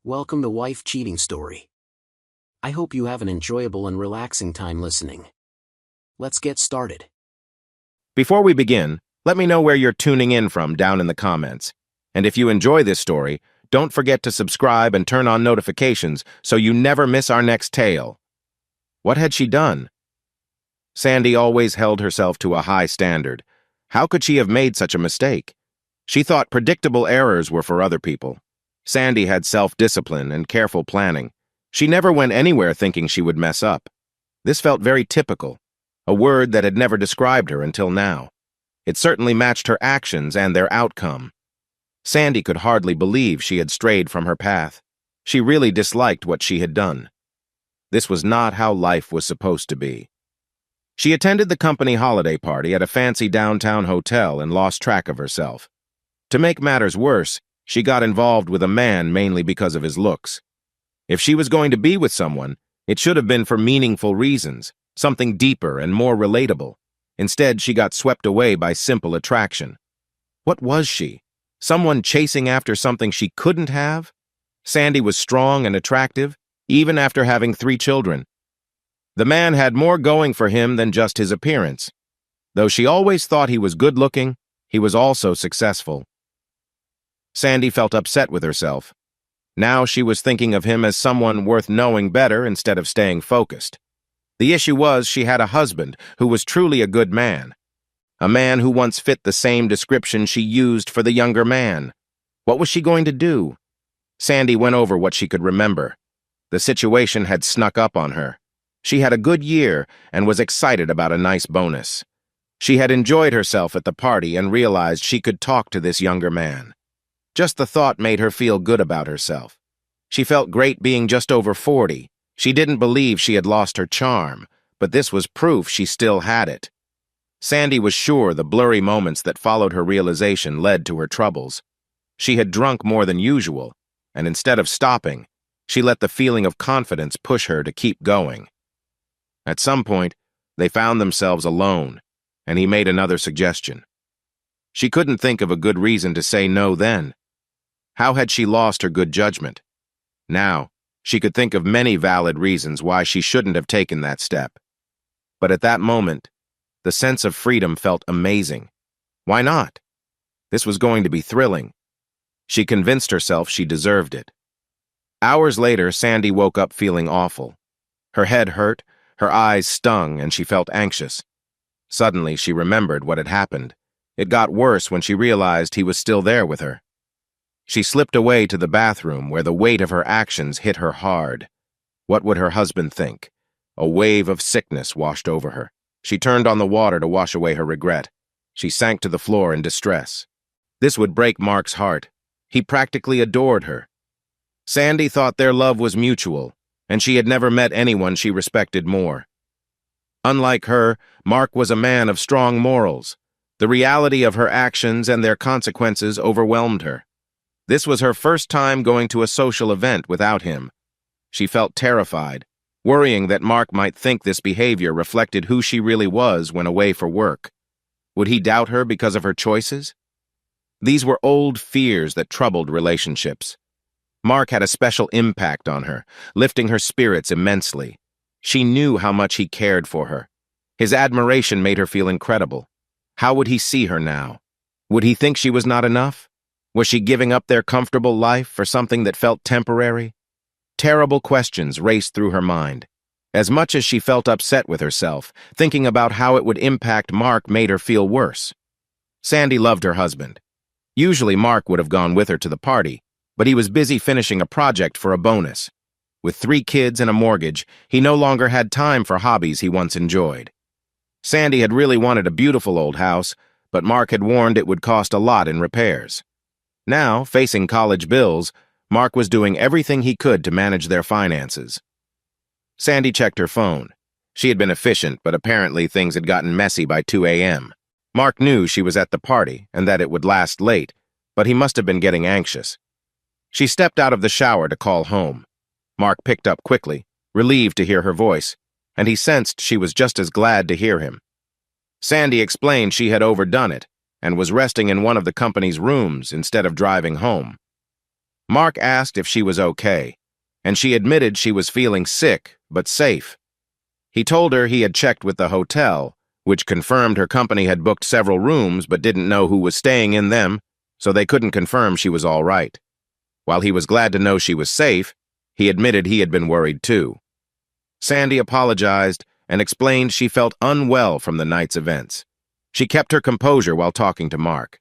Welcome to Wife Cheating Story. I hope you have an enjoyable and relaxing time listening. Let's get started. Before we begin, let me know where you're tuning in from down in the comments. And if you enjoy this story, don't forget to subscribe and turn on notifications so you never miss our next tale. What had she done? Sandy always held herself to a high standard. How could she have made such a mistake? She thought predictable errors were for other people. Sandy had self-discipline and careful planning. She never went anywhere thinking she would mess up. This felt very typical, a word that had never described her until now. It certainly matched her actions and their outcome. Sandy could hardly believe she had strayed from her path. She really disliked what she had done. This was not how life was supposed to be. She attended the company holiday party at a fancy downtown hotel and lost track of herself. To make matters worse, she got involved with a man mainly because of his looks. If she was going to be with someone, it should have been for meaningful reasons, something deeper and more relatable. Instead, she got swept away by simple attraction. What was she? Someone chasing after something she couldn't have? Sandy was strong and attractive, even after having 3 children. The man had more going for him than just his appearance. Though she always thought he was good-looking, he was also successful. Sandy felt upset with herself. Now she was thinking of him as someone worth knowing better instead of staying focused. The issue was she had a husband who was truly a good man. A man who once fit the same description she used for the younger man. What was she going to do? Sandy went over what she could remember. The situation had snuck up on her. She had a good year and was excited about a nice bonus. She had enjoyed herself at the party and realized she could talk to this younger man. Just the thought made her feel good about herself. She felt great being just over 40. She didn't believe she had lost her charm, but this was proof she still had it. Sandy was sure the blurry moments that followed her realization led to her troubles. She had drunk more than usual, and instead of stopping, she let the feeling of confidence push her to keep going. At some point, they found themselves alone, and he made another suggestion. She couldn't think of a good reason to say no then. How had she lost her good judgment? Now, she could think of many valid reasons why she shouldn't have taken that step. But at that moment, the sense of freedom felt amazing. Why not? This was going to be thrilling. She convinced herself she deserved it. Hours later, Sandy woke up feeling awful. Her head hurt, her eyes stung, and she felt anxious. Suddenly, she remembered what had happened. It got worse when she realized he was still there with her. She slipped away to the bathroom where the weight of her actions hit her hard. What would her husband think? A wave of sickness washed over her. She turned on the water to wash away her regret. She sank to the floor in distress. This would break Mark's heart. He practically adored her. Sandy thought their love was mutual, and she had never met anyone she respected more. Unlike her, Mark was a man of strong morals. The reality of her actions and their consequences overwhelmed her. This was her first time going to a social event without him. She felt terrified, worrying that Mark might think this behavior reflected who she really was when away for work. Would he doubt her because of her choices? These were old fears that troubled relationships. Mark had a special impact on her, lifting her spirits immensely. She knew how much he cared for her. His admiration made her feel incredible. How would he see her now? Would he think she was not enough? Was she giving up their comfortable life for something that felt temporary? Terrible questions raced through her mind. As much as she felt upset with herself, thinking about how it would impact Mark made her feel worse. Sandy loved her husband. Usually Mark would have gone with her to the party, but he was busy finishing a project for a bonus. With 3 kids and a mortgage, he no longer had time for hobbies he once enjoyed. Sandy had really wanted a beautiful old house, but Mark had warned it would cost a lot in repairs. Now, facing college bills, Mark was doing everything he could to manage their finances. Sandy checked her phone. She had been efficient, but apparently things had gotten messy by 2 a.m. Mark knew she was at the party and that it would last late, but he must have been getting anxious. She stepped out of the shower to call home. Mark picked up quickly, relieved to hear her voice, and he sensed she was just as glad to hear him. Sandy explained she had overdone it and was resting in one of the company's rooms instead of driving home. Mark asked if she was okay, and she admitted she was feeling sick but safe. He told her he had checked with the hotel, which confirmed her company had booked several rooms but didn't know who was staying in them, so they couldn't confirm she was all right. While he was glad to know she was safe, he admitted he had been worried too. Sandy apologized and explained she felt unwell from the night's events. She kept her composure while talking to Mark.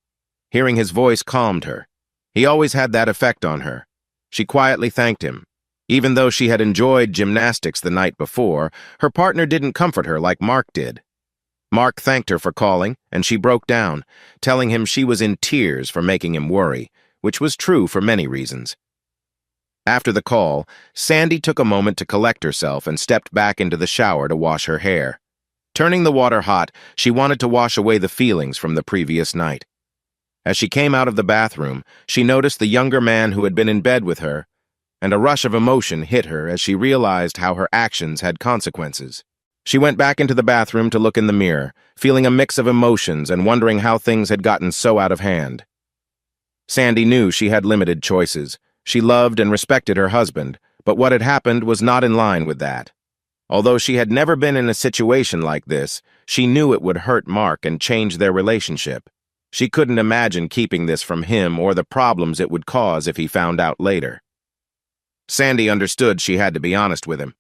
Hearing his voice calmed her. He always had that effect on her. She quietly thanked him. Even though she had enjoyed gymnastics the night before, her partner didn't comfort her like Mark did. Mark thanked her for calling, and she broke down, telling him she was in tears for making him worry, which was true for many reasons. After the call, Sandy took a moment to collect herself and stepped back into the shower to wash her hair. Turning the water hot, she wanted to wash away the feelings from the previous night. As she came out of the bathroom, she noticed the younger man who had been in bed with her, and a rush of emotion hit her as she realized how her actions had consequences. She went back into the bathroom to look in the mirror, feeling a mix of emotions and wondering how things had gotten so out of hand. Sandy knew she had limited choices. She loved and respected her husband, but what had happened was not in line with that. Although she had never been in a situation like this, she knew it would hurt Mark and change their relationship. She couldn't imagine keeping this from him or the problems it would cause if he found out later. Sandy understood she had to be honest with him.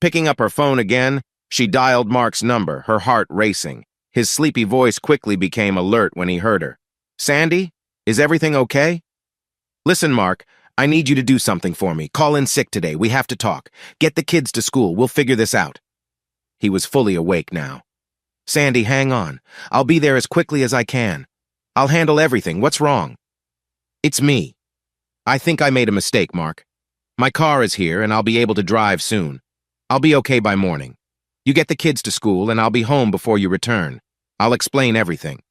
Picking up her phone again, she dialed Mark's number, her heart racing. His sleepy voice quickly became alert when he heard her. "Sandy, is everything okay?" "Listen, Mark, I need you to do something for me. Call in sick today. We have to talk. Get the kids to school. We'll figure this out." He was fully awake now. "Sandy, hang on. I'll be there as quickly as I can. I'll handle everything. What's wrong?" "It's me. I think I made a mistake, Mark. My car is here, and I'll be able to drive soon. I'll be okay by morning. You get the kids to school, and I'll be home before you return. I'll explain everything."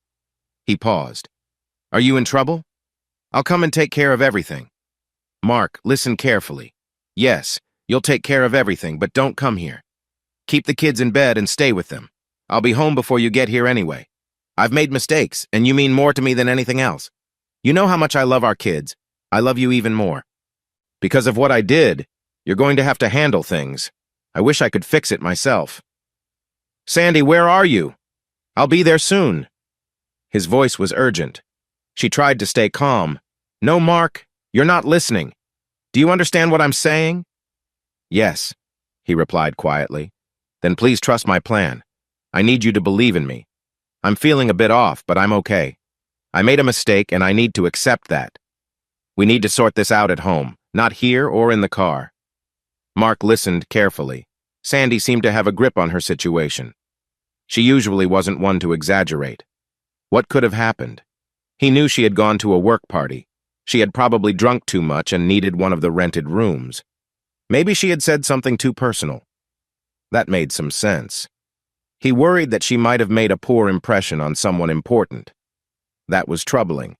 He paused. "Are you in trouble?" "I'll come and take care of everything." "Mark, listen carefully. Yes, you'll take care of everything, but don't come here. Keep the kids in bed and stay with them. I'll be home before you get here anyway. I've made mistakes, and you mean more to me than anything else. You know how much I love our kids. I love you even more. Because of what I did, you're going to have to handle things. I wish I could fix it myself." "Sandy, where are you?" "I'll be there soon." His voice was urgent. She tried to stay calm. "No, Mark, you're not listening. Do you understand what I'm saying?" "Yes," he replied quietly. "Then please trust my plan. I need you to believe in me. I'm feeling a bit off, but I'm okay. I made a mistake, and I need to accept that. We need to sort this out at home, not here or in the car." Mark listened carefully. Sandy seemed to have a grip on her situation. She usually wasn't one to exaggerate. What could have happened? He knew she had gone to a work party. She had probably drunk too much and needed one of the rented rooms. Maybe she had said something too personal. That made some sense. He worried that she might have made a poor impression on someone important. That was troubling.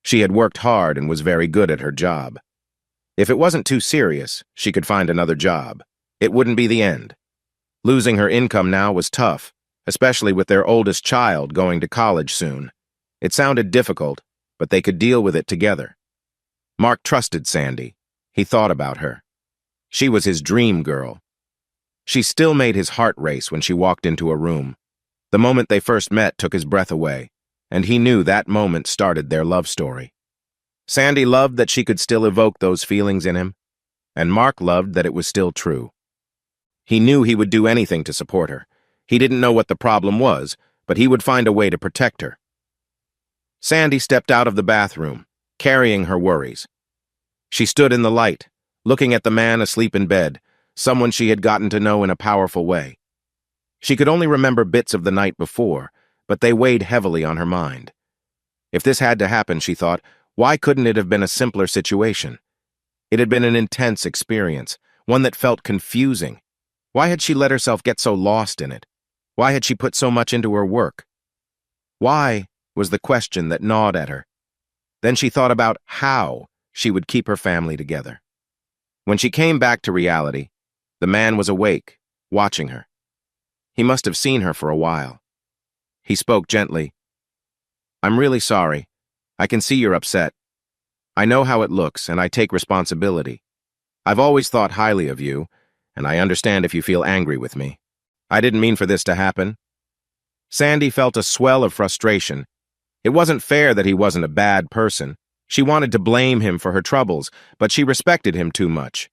She had worked hard and was very good at her job. If it wasn't too serious, she could find another job. It wouldn't be the end. Losing her income now was tough, especially with their oldest child going to college soon. It sounded difficult, but they could deal with it together. Mark trusted Sandy. He thought about her. She was his dream girl. She still made his heart race when she walked into a room. The moment they first met took his breath away, and he knew that moment started their love story. Sandy loved that she could still evoke those feelings in him, and Mark loved that it was still true. He knew he would do anything to support her. He didn't know what the problem was, but he would find a way to protect her. Sandy stepped out of the bathroom, carrying her worries. She stood in the light, looking at the man asleep in bed, someone she had gotten to know in a powerful way. She could only remember bits of the night before, but they weighed heavily on her mind. If this had to happen, she thought, why couldn't it have been a simpler situation? It had been an intense experience, one that felt confusing. Why had she let herself get so lost in it? Why had she put so much into her work? Why was the question that gnawed at her. Then she thought about how she would keep her family together. When she came back to reality, the man was awake, watching her. He must have seen her for a while. He spoke gently. "I'm really sorry. I can see you're upset. I know how it looks, and I take responsibility. I've always thought highly of you, and I understand if you feel angry with me. I didn't mean for this to happen. Sandy felt a swell of frustration. It wasn't fair that he wasn't a bad person. She wanted to blame him for her troubles, but she respected him too much.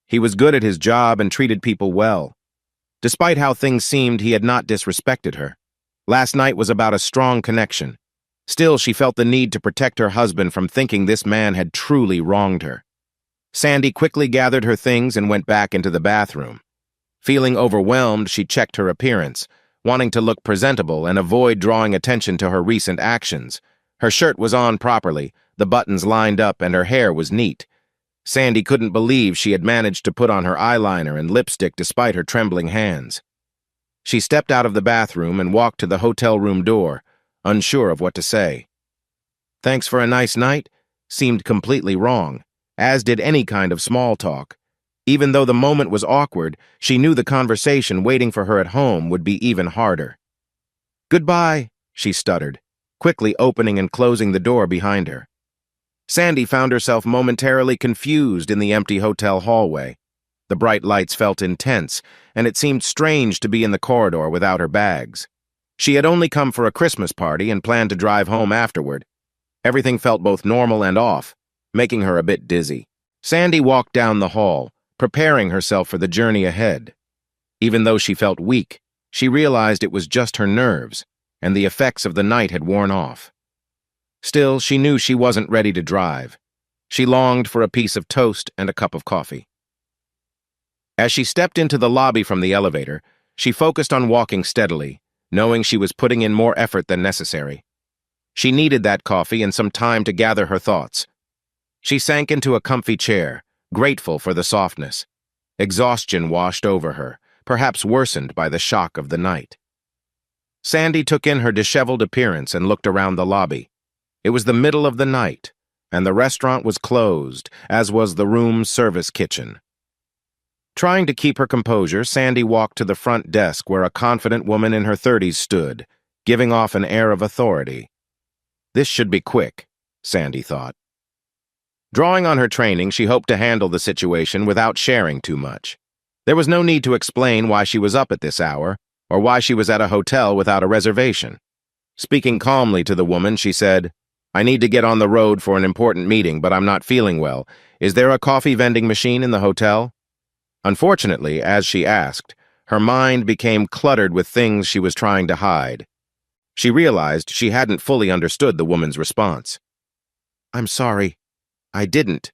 He was good at his job and treated people well. Despite how things seemed, he had not disrespected her. Last night was about a strong connection. Still, she felt the need to protect her husband from thinking this man had truly wronged her. Sandy quickly gathered her things and went back into the bathroom. Feeling overwhelmed, she checked her appearance, wanting to look presentable and avoid drawing attention to her recent actions. Her shirt was on properly, the buttons lined up, and her hair was neat. Sandy couldn't believe she had managed to put on her eyeliner and lipstick despite her trembling hands. She stepped out of the bathroom and walked to the hotel room door, unsure of what to say. "Thanks for a nice night" seemed completely wrong, as did any kind of small talk. Even though the moment was awkward, she knew the conversation waiting for her at home would be even harder. "Goodbye," she stuttered, quickly opening and closing the door behind her. Sandy found herself momentarily confused in the empty hotel hallway. The bright lights felt intense, and it seemed strange to be in the corridor without her bags. She had only come for a Christmas party and planned to drive home afterward. Everything felt both normal and off, making her a bit dizzy. Sandy walked down the hall, preparing herself for the journey ahead. Even though she felt weak, she realized it was just her nerves, and the effects of the night had worn off. Still, she knew she wasn't ready to drive. She longed for a piece of toast and a cup of coffee. As she stepped into the lobby from the elevator, she focused on walking steadily, knowing she was putting in more effort than necessary. She needed that coffee and some time to gather her thoughts. She sank into a comfy chair, grateful for the softness. Exhaustion washed over her, perhaps worsened by the shock of the night. Sandy took in her disheveled appearance and looked around the lobby. It was the middle of the night, and the restaurant was closed, as was the room service kitchen. Trying to keep her composure, Sandy walked to the front desk where a confident woman in her 30s stood, giving off an air of authority. This should be quick, Sandy thought. Drawing on her training, she hoped to handle the situation without sharing too much. There was no need to explain why she was up at this hour, or why she was at a hotel without a reservation. Speaking calmly to the woman, she said, "I need to get on the road for an important meeting, but I'm not feeling well. Is there a coffee vending machine in the hotel?" Unfortunately, as she asked, her mind became cluttered with things she was trying to hide. She realized she hadn't fully understood the woman's response. "I'm sorry, I didn't."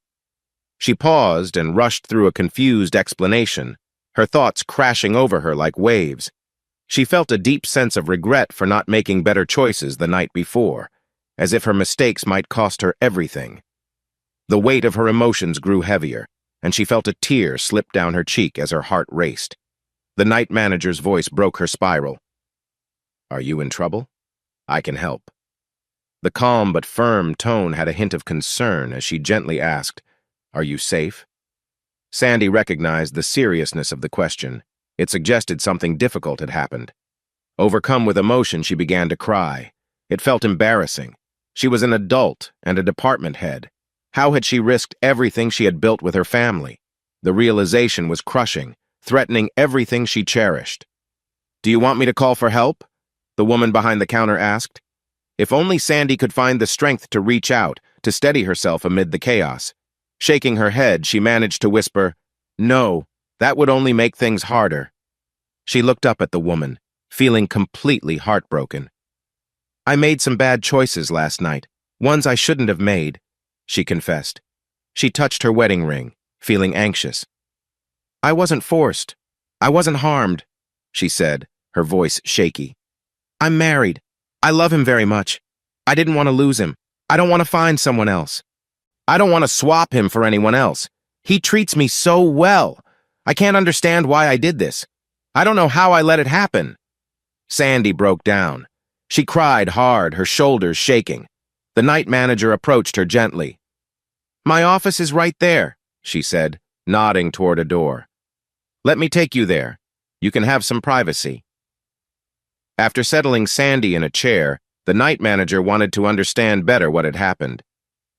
She paused and rushed through a confused explanation, her thoughts crashing over her like waves. She felt a deep sense of regret for not making better choices the night before, as if her mistakes might cost her everything. The weight of her emotions grew heavier, and she felt a tear slip down her cheek as her heart raced. The night manager's voice broke her spiral. "Are you in trouble? I can help." The calm but firm tone had a hint of concern as she gently asked, "Are you safe?" Sandy recognized the seriousness of the question. It suggested something difficult had happened. Overcome with emotion, she began to cry. It felt embarrassing. She was an adult and a department head. How had she risked everything she had built with her family? The realization was crushing, threatening everything she cherished. "Do you want me to call for help?" the woman behind the counter asked. If only Sandy could find the strength to reach out, to steady herself amid the chaos. Shaking her head, she managed to whisper, "No, that would only make things harder." She looked up at the woman, feeling completely heartbroken. "I made some bad choices last night, ones I shouldn't have made," she confessed. She touched her wedding ring, feeling anxious. "I wasn't forced. I wasn't harmed," she said, her voice shaky. "I'm married. I love him very much. I didn't want to lose him. I don't want to find someone else. I don't want to swap him for anyone else. He treats me so well. I can't understand why I did this. I don't know how I let it happen." Sandy broke down. She cried hard, her shoulders shaking. The night manager approached her gently. "My office is right there," she said, nodding toward a door. "Let me take you there. You can have some privacy." After settling Sandy in a chair, the night manager wanted to understand better what had happened.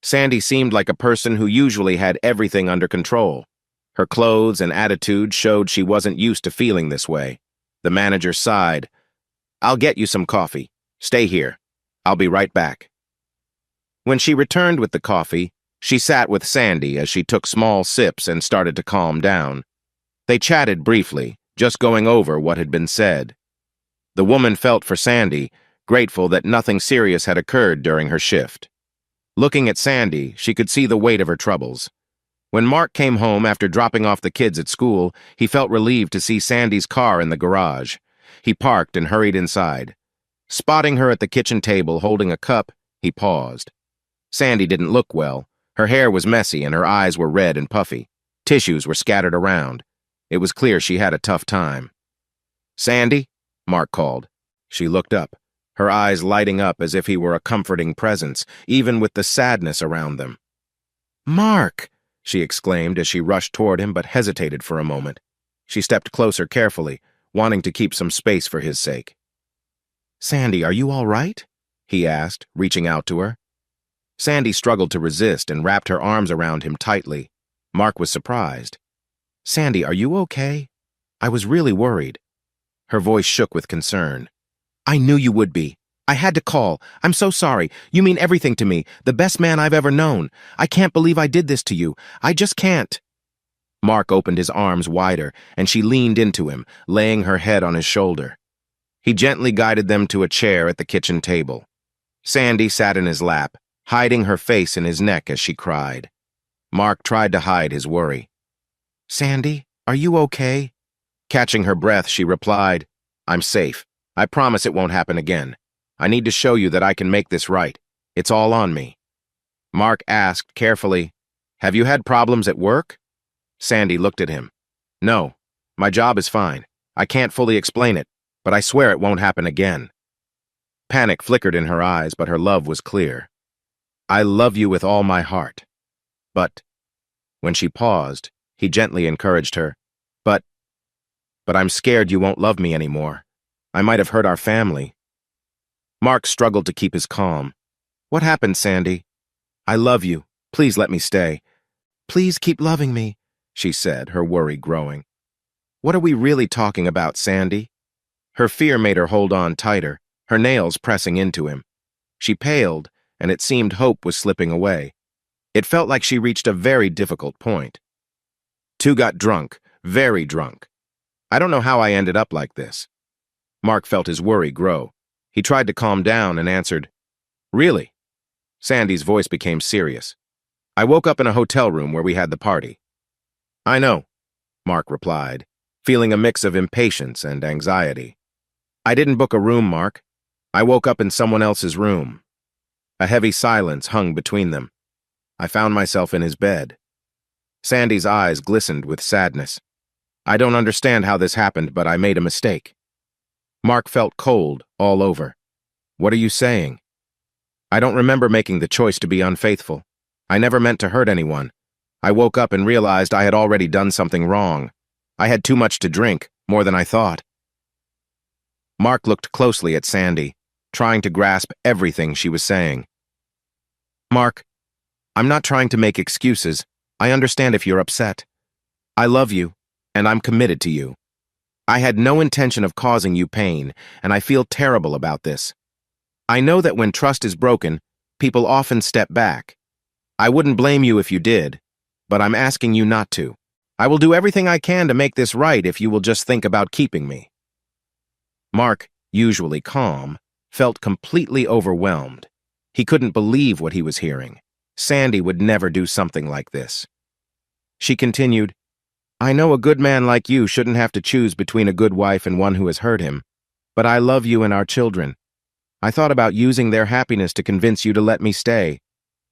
Sandy seemed like a person who usually had everything under control. Her clothes and attitude showed she wasn't used to feeling this way. The manager sighed. "I'll get you some coffee. Stay here. I'll be right back." When she returned with the coffee, she sat with Sandy as she took small sips and started to calm down. They chatted briefly, just going over what had been said. The woman felt for Sandy, grateful that nothing serious had occurred during her shift. Looking at Sandy, she could see the weight of her troubles. When Mark came home after dropping off the kids at school, he felt relieved to see Sandy's car in the garage. He parked and hurried inside. Spotting her at the kitchen table holding a cup, he paused. Sandy didn't look well. Her hair was messy and her eyes were red and puffy. Tissues were scattered around. It was clear she had a tough time. "Sandy?" Mark called. She looked up, her eyes lighting up as if he were a comforting presence, even with the sadness around them. "Mark!" she exclaimed as she rushed toward him but hesitated for a moment. She stepped closer carefully, wanting to keep some space for his sake. "Sandy, are you all right?" he asked, reaching out to her. Sandy struggled to resist and wrapped her arms around him tightly. Mark was surprised. "Sandy, are you okay? I was really worried." Her voice shook with concern. "I knew you would be. I had to call. I'm so sorry. You mean everything to me, the best man I've ever known. I can't believe I did this to you. I just can't." Mark opened his arms wider, and she leaned into him, laying her head on his shoulder. He gently guided them to a chair at the kitchen table. Sandy sat in his lap, hiding her face in his neck as she cried. Mark tried to hide his worry. "Sandy, are you okay?" Catching her breath, she replied, "I'm safe. I promise it won't happen again. I need to show you that I can make this right. It's all on me." Mark asked carefully, "Have you had problems at work?" Sandy looked at him. "No, my job is fine. I can't fully explain it, but I swear it won't happen again." Panic flickered in her eyes, but her love was clear. "I love you with all my heart. But," when she paused, he gently encouraged her, But I'm scared you won't love me anymore. I might have hurt our family." Mark struggled to keep his calm. "What happened, Sandy?" "I love you. Please let me stay." "Please keep loving me," she said, her worry growing. "What are we really talking about, Sandy?" Her fear made her hold on tighter, her nails pressing into him. She paled, and it seemed hope was slipping away. It felt like she reached a very difficult point. "Two got drunk, very drunk. I don't know how I ended up like this." Mark felt his worry grow. He tried to calm down and answered, "Really?" Sandy's voice became serious. "I woke up in a hotel room where we had the party." "I know," Mark replied, feeling a mix of impatience and anxiety. "I didn't book a room, Mark. I woke up in someone else's room." A heavy silence hung between them. "I found myself in his bed." Sandy's eyes glistened with sadness. "I don't understand how this happened, but I made a mistake." Mark felt cold all over. "What are you saying?" "I don't remember making the choice to be unfaithful. I never meant to hurt anyone. I woke up and realized I had already done something wrong. I had too much to drink, more than I thought." Mark looked closely at Sandy, trying to grasp everything she was saying. "Mark, I'm not trying to make excuses. I understand if you're upset. I love you, and I'm committed to you. I had no intention of causing you pain, and I feel terrible about this. I know that when trust is broken, people often step back. I wouldn't blame you if you did, but I'm asking you not to. I will do everything I can to make this right if you will just think about keeping me." Mark, usually calm, felt completely overwhelmed. He couldn't believe what he was hearing. Sandy would never do something like this. She continued, "I know a good man like you shouldn't have to choose between a good wife and one who has hurt him, but I love you and our children. I thought about using their happiness to convince you to let me stay,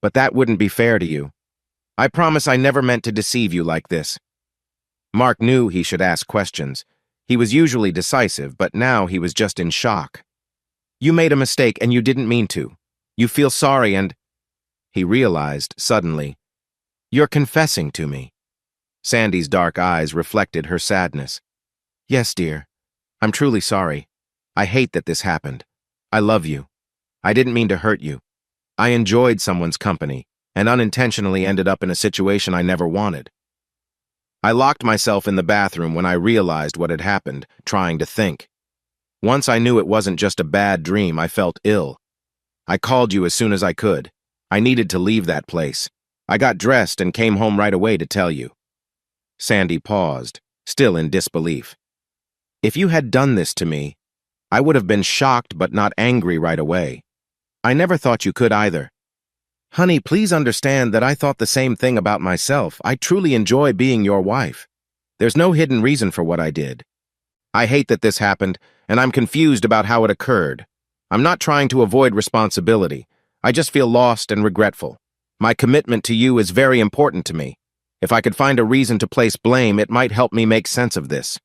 but that wouldn't be fair to you. I promise I never meant to deceive you like this." Mark knew he should ask questions. He was usually decisive, but now he was just in shock. "You made a mistake and you didn't mean to. You feel sorry and—" He realized, suddenly, "You're confessing to me." Sandy's dark eyes reflected her sadness. "Yes, dear. I'm truly sorry. I hate that this happened. I love you. I didn't mean to hurt you. I enjoyed someone's company, and unintentionally ended up in a situation I never wanted. I locked myself in the bathroom when I realized what had happened, trying to think. Once I knew it wasn't just a bad dream, I felt ill. I called you as soon as I could. I needed to leave that place. I got dressed and came home right away to tell you. Sandy paused, still in disbelief. If you had done this to me, I would have been shocked but not angry right away. I never thought you could either. Honey, please understand that I thought the same thing about myself. I truly enjoy being your wife. There's no hidden reason for what I did. I hate that this happened, and I'm confused about how it occurred. I'm not trying to avoid responsibility. I just feel lost and regretful. My commitment to you is very important to me. If I could find a reason to place blame, it might help me make sense of this.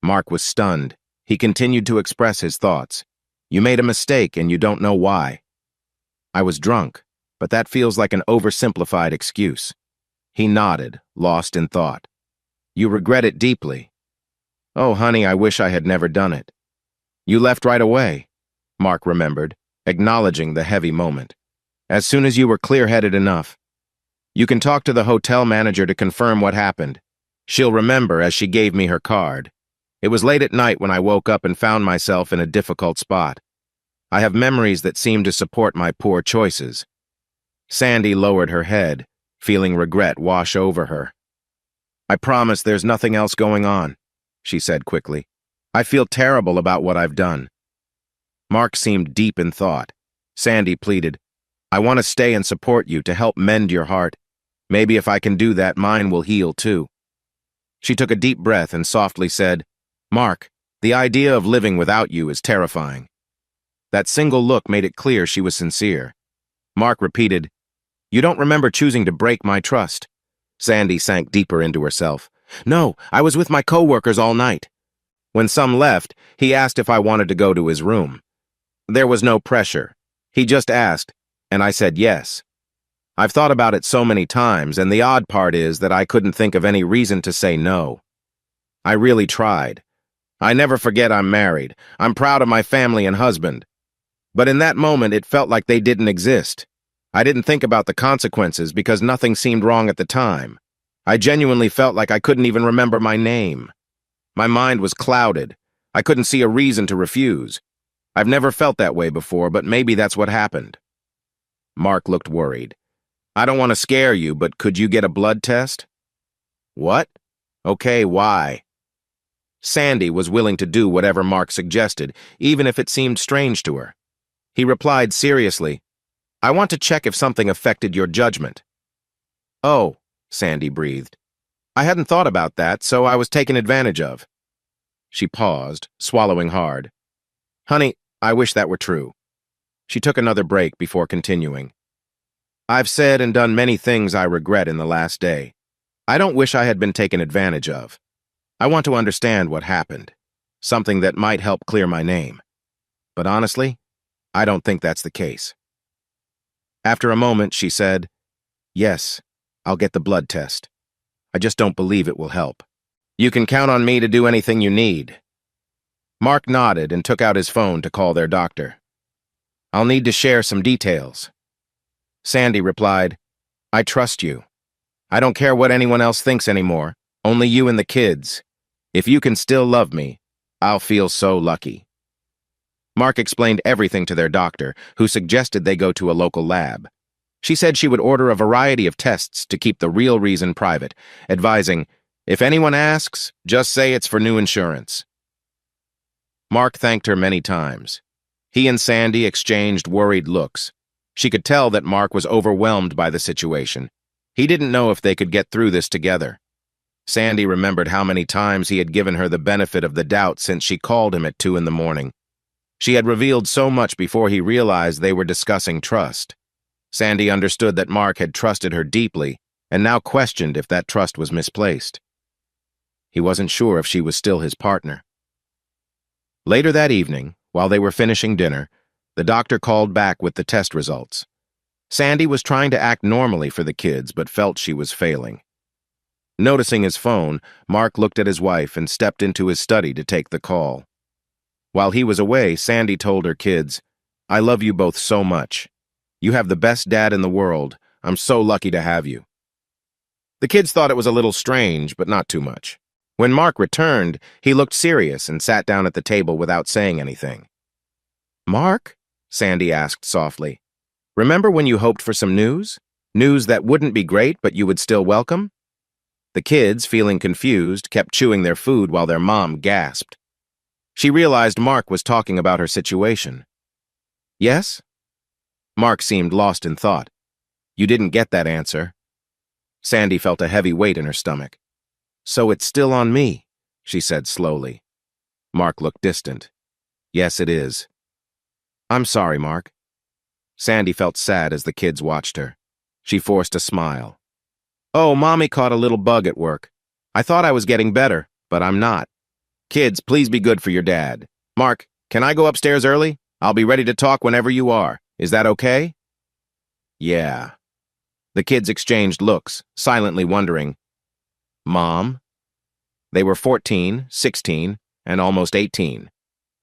Mark was stunned. He continued to express his thoughts. You made a mistake and you don't know why. I was drunk, but that feels like an oversimplified excuse. He nodded, lost in thought. You regret it deeply. Oh, honey, I wish I had never done it. You left right away, Mark remembered, acknowledging the heavy moment. As soon as you were clear-headed enough. You can talk to the hotel manager to confirm what happened. She'll remember as she gave me her card. It was late at night when I woke up and found myself in a difficult spot. I have memories that seem to support my poor choices. Sandy lowered her head, feeling regret wash over her. I promise there's nothing else going on, she said quickly. I feel terrible about what I've done. Mark seemed deep in thought. Sandy pleaded, I want to stay and support you to help mend your heart. Maybe if I can do that, mine will heal too. She took a deep breath and softly said, Mark, the idea of living without you is terrifying. That single look made it clear she was sincere. Mark repeated, You don't remember choosing to break my trust. Sandy sank deeper into herself. No, I was with my coworkers all night. When some left, he asked if I wanted to go to his room. There was no pressure. He just asked, and I said yes. I've thought about it so many times, and the odd part is that I couldn't think of any reason to say no. I really tried. I never forget I'm married. I'm proud of my family and husband. But in that moment, it felt like they didn't exist. I didn't think about the consequences because nothing seemed wrong at the time. I genuinely felt like I couldn't even remember my name. My mind was clouded. I couldn't see a reason to refuse. I've never felt that way before, but maybe that's what happened. Mark looked worried. I don't want to scare you, but could you get a blood test? What? Okay, why? Sandy was willing to do whatever Mark suggested, even if it seemed strange to her. He replied seriously, I want to check if something affected your judgment. Oh, Sandy breathed. I hadn't thought about that, so I was taken advantage of. She paused, swallowing hard. Honey, I wish that were true. She took another break before continuing. I've said and done many things I regret in the last day. I don't wish I had been taken advantage of. I want to understand what happened, something that might help clear my name. But honestly, I don't think that's the case. After a moment, she said, Yes, I'll get the blood test. I just don't believe it will help. You can count on me to do anything you need. Mark nodded and took out his phone to call their doctor. I'll need to share some details. Sandy replied, I trust you. I don't care what anyone else thinks anymore, only you and the kids. If you can still love me, I'll feel so lucky. Mark explained everything to their doctor, who suggested they go to a local lab. She said she would order a variety of tests to keep the real reason private, advising, if anyone asks, just say it's for new insurance. Mark thanked her many times. He and Sandy exchanged worried looks. She could tell that Mark was overwhelmed by the situation. He didn't know if they could get through this together. Sandy remembered how many times he had given her the benefit of the doubt since she called him at 2 in the morning. She had revealed so much before he realized they were discussing trust. Sandy understood that Mark had trusted her deeply and now questioned if that trust was misplaced. He wasn't sure if she was still his partner. Later that evening, while they were finishing dinner, the doctor called back with the test results. Sandy was trying to act normally for the kids, but felt she was failing. Noticing his phone, Mark looked at his wife and stepped into his study to take the call. While he was away, Sandy told her kids, I love you both so much. You have the best dad in the world, I'm so lucky to have you." The kids thought it was a little strange, but not too much. When Mark returned, he looked serious and sat down at the table without saying anything. "Mark?" Sandy asked softly. "Remember when you hoped for some news? News that wouldn't be great, but you would still welcome?" The kids, feeling confused, kept chewing their food while their mom gasped. She realized Mark was talking about her situation. "Yes?" Mark seemed lost in thought. "You didn't get that answer." Sandy felt a heavy weight in her stomach. "So it's still on me," she said slowly. Mark looked distant. "Yes, it is." "I'm sorry, Mark." Sandy felt sad as the kids watched her. She forced a smile. "Oh, Mommy caught a little bug at work. I thought I was getting better, but I'm not. Kids, please be good for your dad. Mark, can I go upstairs early? I'll be ready to talk whenever you are. Is that okay?" "Yeah." The kids exchanged looks, silently wondering. "Mom?" They were 14, 16, and almost 18.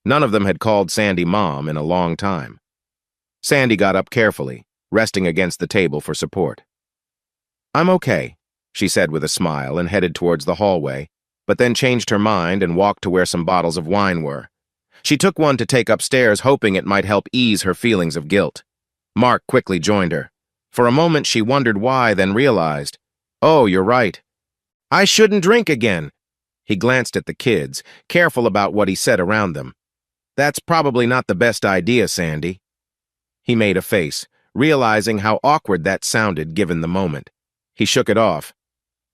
None of them had called Sandy Mom in a long time. Sandy got up carefully, resting against the table for support. "I'm okay," she said with a smile and headed towards the hallway, but then changed her mind and walked to where some bottles of wine were. She took one to take upstairs, hoping it might help ease her feelings of guilt. Mark quickly joined her. For a moment she wondered why, then realized, "Oh, you're right. I shouldn't drink again." He glanced at the kids, careful about what he said around them. "That's probably not the best idea, Sandy." He made a face, realizing how awkward that sounded given the moment. He shook it off.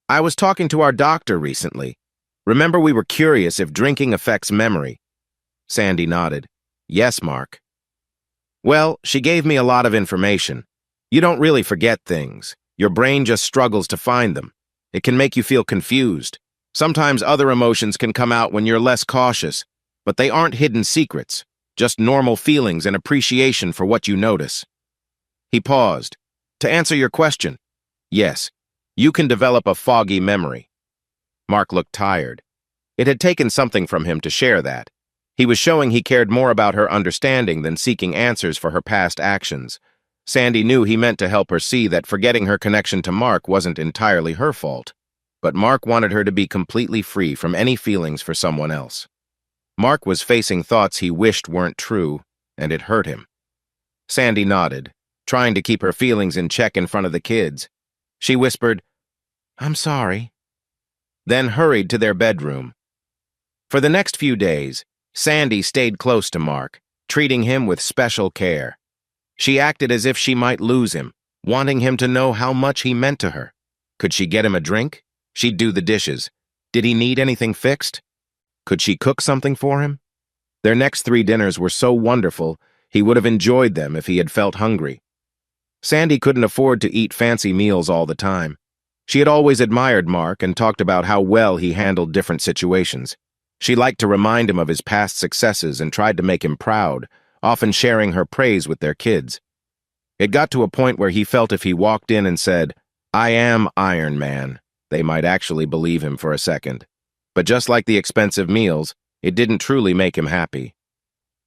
"I was talking to our doctor recently. Remember we were curious if drinking affects memory?" Sandy nodded. "Yes, Mark." "Well, she gave me a lot of information. You don't really forget things. Your brain just struggles to find them. It can make you feel confused. Sometimes other emotions can come out when you're less cautious, but they aren't hidden secrets, just normal feelings and appreciation for what you notice." He paused. "To answer your question, yes, you can develop a foggy memory." Mark looked tired. It had taken something from him to share that. He was showing he cared more about her understanding than seeking answers for her past actions. Sandy knew he meant to help her see that forgetting her connection to Mark wasn't entirely her fault. But Mark wanted her to be completely free from any feelings for someone else. Mark was facing thoughts he wished weren't true, and it hurt him. Sandy nodded, trying to keep her feelings in check in front of the kids. She whispered, "I'm sorry," then hurried to their bedroom. For the next few days, Sandy stayed close to Mark, treating him with special care. She acted as if she might lose him, wanting him to know how much he meant to her. Could she get him a drink? She'd do the dishes. Did he need anything fixed? Could she cook something for him? Their next 3 dinners were so wonderful, he would have enjoyed them if he had felt hungry. Sandy couldn't afford to eat fancy meals all the time. She had always admired Mark and talked about how well he handled different situations. She liked to remind him of his past successes and tried to make him proud, often sharing her praise with their kids. It got to a point where he felt if he walked in and said, "I am Iron Man," they might actually believe him for a second. But just like the expensive meals, it didn't truly make him happy.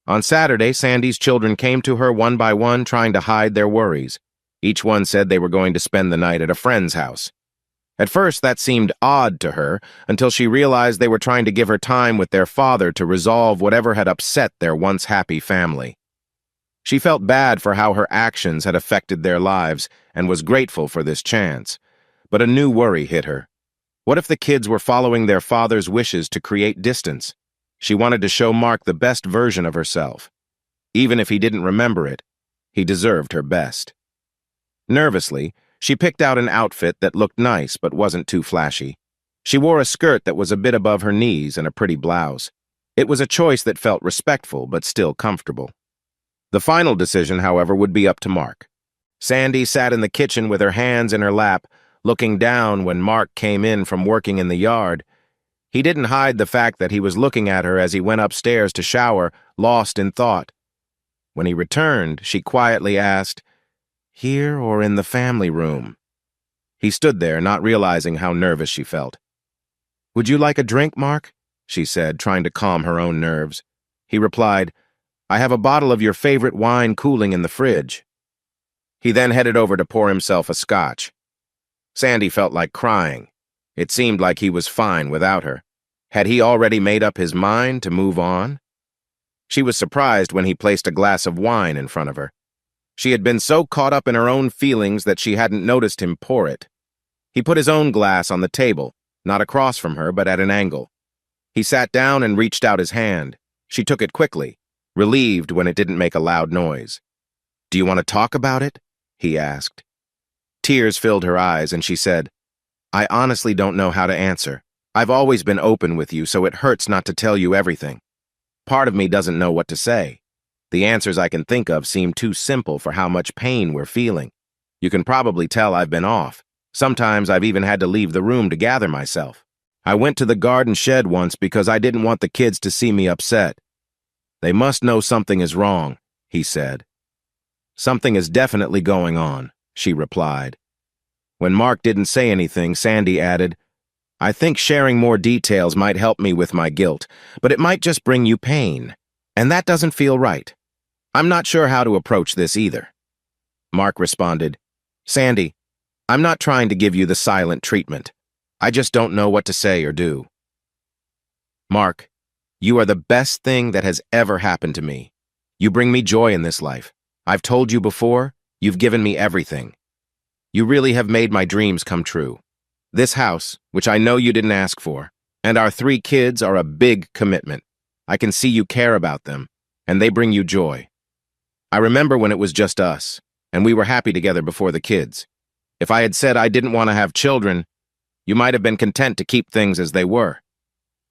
On Saturday, Sandy's children came to her one by one, trying to hide their worries. Each one said they were going to spend the night at a friend's house. At first, that seemed odd to her, until she realized they were trying to give her time with their father to resolve whatever had upset their once happy family. She felt bad for how her actions had affected their lives and was grateful for this chance. But a new worry hit her. What if the kids were following their father's wishes to create distance? She wanted to show Mark the best version of herself. Even if he didn't remember it, he deserved her best. Nervously, she picked out an outfit that looked nice but wasn't too flashy. She wore a skirt that was a bit above her knees and a pretty blouse. It was a choice that felt respectful but still comfortable. The final decision, however, would be up to Mark. Sandy sat in the kitchen with her hands in her lap, looking down when Mark came in from working in the yard. He didn't hide the fact that he was looking at her as he went upstairs to shower, lost in thought. When he returned, she quietly asked, "Here or in the family room?" He stood there, not realizing how nervous she felt. "Would you like a drink, Mark?" she said, trying to calm her own nerves. He replied, "I have a bottle of your favorite wine cooling in the fridge." He then headed over to pour himself a scotch. Sandy felt like crying. It seemed like he was fine without her. Had he already made up his mind to move on? She was surprised when he placed a glass of wine in front of her. She had been so caught up in her own feelings that she hadn't noticed him pour it. He put his own glass on the table, not across from her, but at an angle. He sat down and reached out his hand. She took it quickly, relieved when it didn't make a loud noise. "Do you want to talk about it?" he asked. Tears filled her eyes, and she said, "I honestly don't know how to answer. I've always been open with you, so it hurts not to tell you everything. Part of me doesn't know what to say. The answers I can think of seem too simple for how much pain we're feeling. You can probably tell I've been off. Sometimes I've even had to leave the room to gather myself. I went to the garden shed once because I didn't want the kids to see me upset. They must know something is wrong," he said. "Something is definitely going on," she replied. When Mark didn't say anything, Sandy added, "I think sharing more details might help me with my guilt, but it might just bring you pain. And that doesn't feel right. I'm not sure how to approach this either." Mark responded, "Sandy, I'm not trying to give you the silent treatment. I just don't know what to say or do." "Mark, you are the best thing that has ever happened to me. You bring me joy in this life. I've told you before, you've given me everything. You really have made my dreams come true. This house, which I know you didn't ask for, and our 3 kids are a big commitment. I can see you care about them, and they bring you joy. I remember when it was just us, and we were happy together before the kids. If I had said I didn't want to have children, you might have been content to keep things as they were.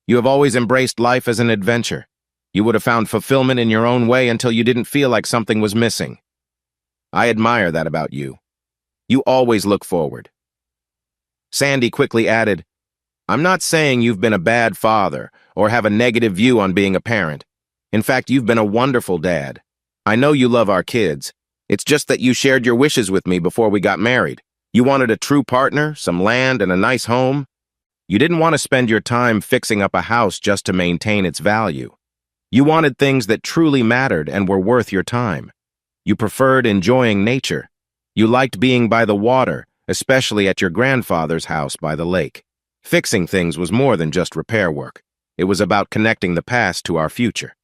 You have always embraced life as an adventure. You would have found fulfillment in your own way until you didn't feel like something was missing. I admire that about you. You always look forward." Sandy quickly added, "I'm not saying you've been a bad father or have a negative view on being a parent. In fact, you've been a wonderful dad. I know you love our kids. It's just that you shared your wishes with me before we got married. You wanted a true partner, some land, and a nice home. You didn't want to spend your time fixing up a house just to maintain its value. You wanted things that truly mattered and were worth your time. You preferred enjoying nature. You liked being by the water, especially at your grandfather's house by the lake. Fixing things was more than just repair work. It was about connecting the past to our future.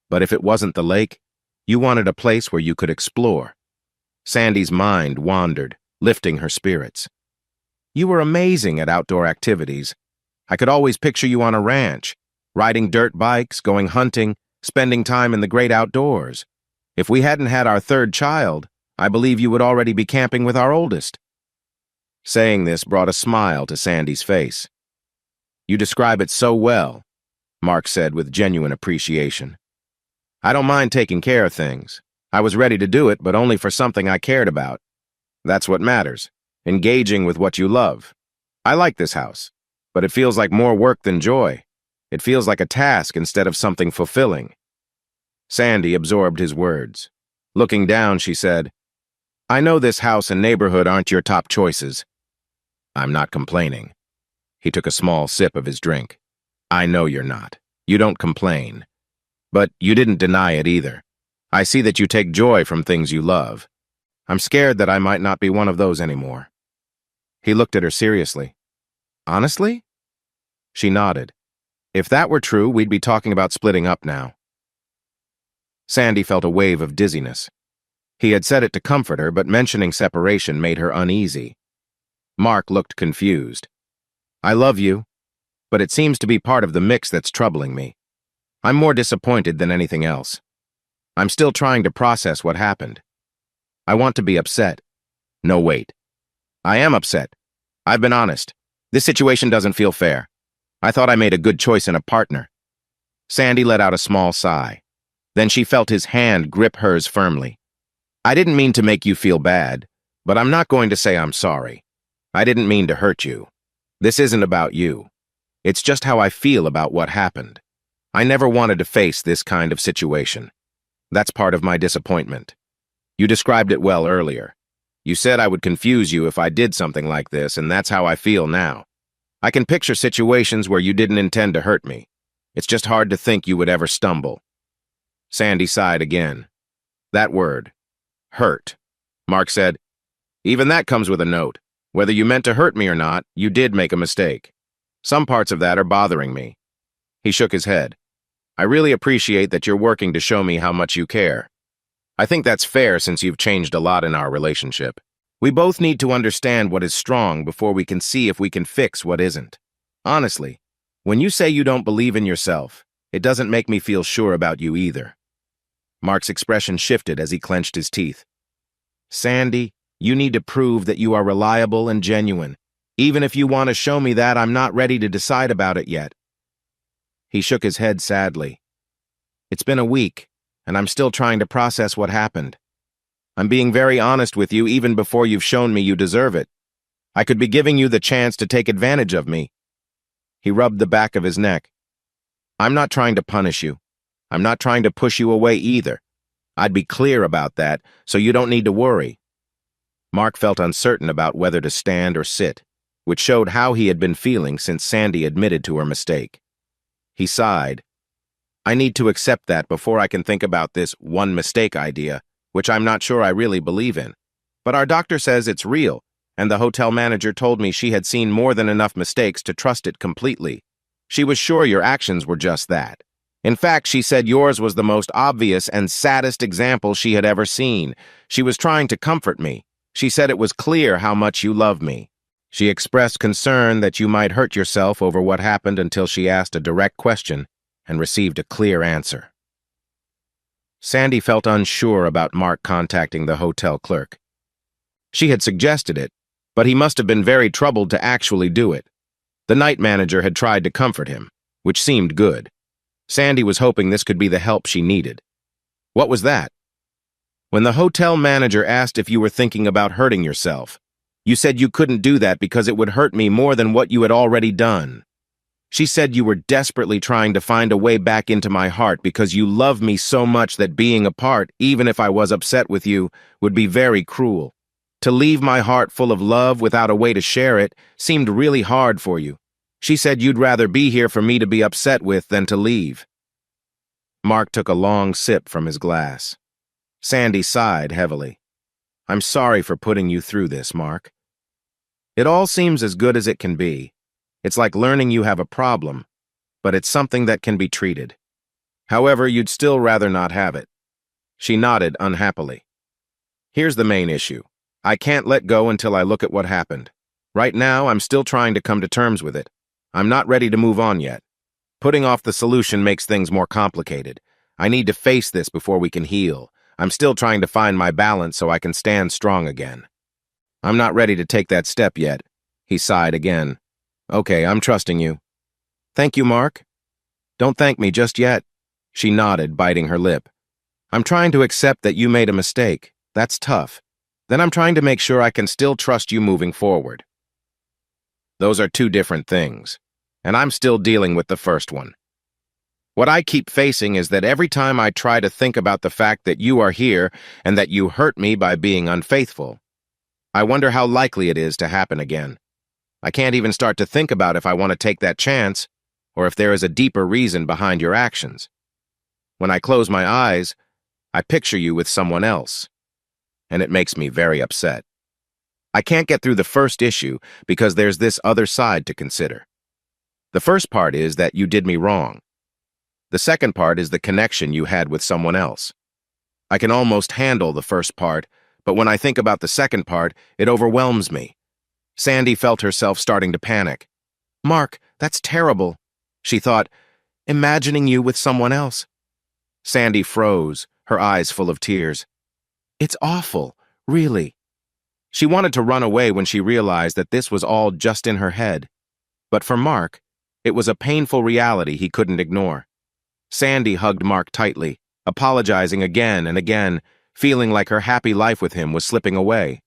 But if it wasn't the lake, you wanted a place where you could explore." Sandy's mind wandered, lifting her spirits. "You were amazing at outdoor activities. I could always picture you on a ranch, riding dirt bikes, going hunting, spending time in the great outdoors. If we hadn't had our 3rd child, I believe you would already be camping with our oldest." Saying this brought a smile to Sandy's face. "You describe it so well," Mark said with genuine appreciation. "I don't mind taking care of things. I was ready to do it, but only for something I cared about. That's what matters, engaging with what you love. I like this house, but it feels like more work than joy. It feels like a task instead of something fulfilling." Sandy absorbed his words. Looking down, she said, "I know this house and neighborhood aren't your top choices." "I'm not complaining." He took a small sip of his drink. "I know you're not. You don't complain. But you didn't deny it either. I see that you take joy from things you love. I'm scared that I might not be one of those anymore." He looked at her seriously. "Honestly?" She nodded. "If that were true, we'd be talking about splitting up now." Sandy felt a wave of dizziness. He had said it to comfort her, but mentioning separation made her uneasy. Mark looked confused. "I love you, but it seems to be part of the mix that's troubling me. I'm more disappointed than anything else. I'm still trying to process what happened. I want to be upset. No, wait. I am upset. I've been honest. This situation doesn't feel fair. I thought I made a good choice in a partner." Sandy let out a small sigh. Then she felt his hand grip hers firmly. "I didn't mean to make you feel bad, but I'm not going to say I'm sorry. I didn't mean to hurt you. This isn't about you. It's just how I feel about what happened. I never wanted to face this kind of situation. That's part of my disappointment. You described it well earlier. You said I would confuse you if I did something like this, and that's how I feel now. I can picture situations where you didn't intend to hurt me. It's just hard to think you would ever stumble." Sandy sighed again. That word, hurt, Mark said, "Even that comes with a note. Whether you meant to hurt me or not, you did make a mistake. Some parts of that are bothering me." He shook his head. "I really appreciate that you're working to show me how much you care. I think that's fair since you've changed a lot in our relationship. We both need to understand what is strong before we can see if we can fix what isn't. Honestly, when you say you don't believe in yourself, it doesn't make me feel sure about you either." Mark's expression shifted as he clenched his teeth. "Sandy, you need to prove that you are reliable and genuine. Even if you want to show me that, I'm not ready to decide about it yet." He shook his head sadly. "It's been a week, and I'm still trying to process what happened. I'm being very honest with you even before you've shown me you deserve it. I could be giving you the chance to take advantage of me." He rubbed the back of his neck. "I'm not trying to punish you. I'm not trying to push you away either. I'd be clear about that, so you don't need to worry." Mark felt uncertain about whether to stand or sit, which showed how he had been feeling since Sandy admitted to her mistake. He sighed. "I need to accept that before I can think about this one mistake idea, which I'm not sure I really believe in. But our doctor says it's real, and the hotel manager told me she had seen more than enough mistakes to trust it completely. She was sure your actions were just that. In fact, she said yours was the most obvious and saddest example she had ever seen. She was trying to comfort me. She said it was clear how much you love me. She expressed concern that you might hurt yourself over what happened until she asked a direct question and received a clear answer." Sandy felt unsure about Mark contacting the hotel clerk. She had suggested it, but he must have been very troubled to actually do it. The night manager had tried to comfort him, which seemed good. Sandy was hoping this could be the help she needed. What was that? "When the hotel manager asked if you were thinking about hurting yourself, you said you couldn't do that because it would hurt me more than what you had already done. She said you were desperately trying to find a way back into my heart because you love me so much that being apart, even if I was upset with you, would be very cruel. To leave my heart full of love without a way to share it seemed really hard for you. She said you'd rather be here for me to be upset with than to leave." Mark took a long sip from his glass. Sandy sighed heavily. "I'm sorry for putting you through this, Mark. It all seems as good as it can be. It's like learning you have a problem, but it's something that can be treated. However, you'd still rather not have it." She nodded unhappily. "Here's the main issue. I can't let go until I look at what happened. Right now, I'm still trying to come to terms with it. I'm not ready to move on yet. Putting off the solution makes things more complicated. I need to face this before we can heal. I'm still trying to find my balance so I can stand strong again." "I'm not ready to take that step yet." He sighed again. "Okay, I'm trusting you." "Thank you, Mark." "Don't thank me just yet." She nodded, biting her lip. "I'm trying to accept that you made a mistake. That's tough. Then I'm trying to make sure I can still trust you moving forward." Those are two different things, and I'm still dealing with the first one. What I keep facing is that every time I try to think about the fact that you are here and that you hurt me by being unfaithful, I wonder how likely it is to happen again. I can't even start to think about if I want to take that chance or if there is a deeper reason behind your actions. When I close my eyes, I picture you with someone else, and it makes me very upset. I can't get through the first issue because there's this other side to consider. The first part is that you did me wrong. The second part is the connection you had with someone else. I can almost handle the first part, but when I think about the second part, it overwhelms me. Sandy felt herself starting to panic. "Mark, that's terrible," she thought, "imagining you with someone else." Sandy froze, her eyes full of tears. "It's awful, really." She wanted to run away when she realized that this was all just in her head. But for Mark, it was a painful reality he couldn't ignore. Sandy hugged Mark tightly, apologizing again and again, feeling like her happy life with him was slipping away.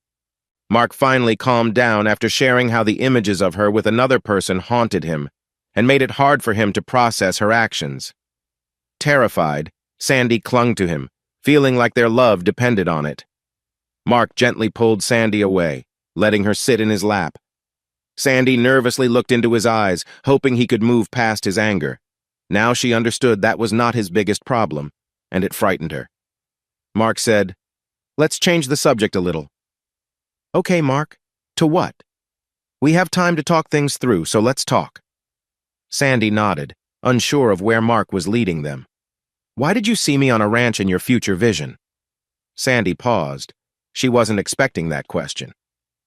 Mark finally calmed down after sharing how the images of her with another person haunted him and made it hard for him to process her actions. Terrified, Sandy clung to him, feeling like their love depended on it. Mark gently pulled Sandy away, letting her sit in his lap. Sandy nervously looked into his eyes, hoping he could move past his anger. Now she understood that was not his biggest problem, and it frightened her. Mark said, "Let's change the subject a little. Okay, Mark. To what? We have time to talk things through, so let's talk. Sandy nodded, unsure of where Mark was leading them. Why did you see me on a ranch in your future vision? Sandy paused. She wasn't expecting that question.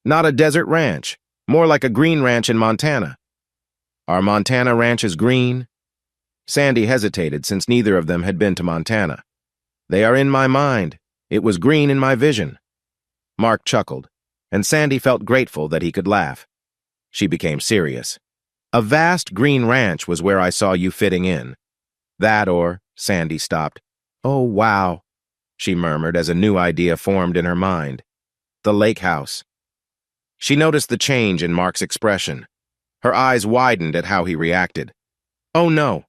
Not a desert ranch, more like a green ranch in Montana. Are Montana ranches green? Sandy hesitated since neither of them had been to Montana. They are in my mind. It was green in my vision. Mark chuckled, and Sandy felt grateful that he could laugh. She became serious. A vast green ranch was where I saw you fitting in. That or, Sandy stopped. Oh, wow, she murmured as a new idea formed in her mind. The lake house. She noticed the change in Mark's expression. Her eyes widened at how he reacted. Oh, no.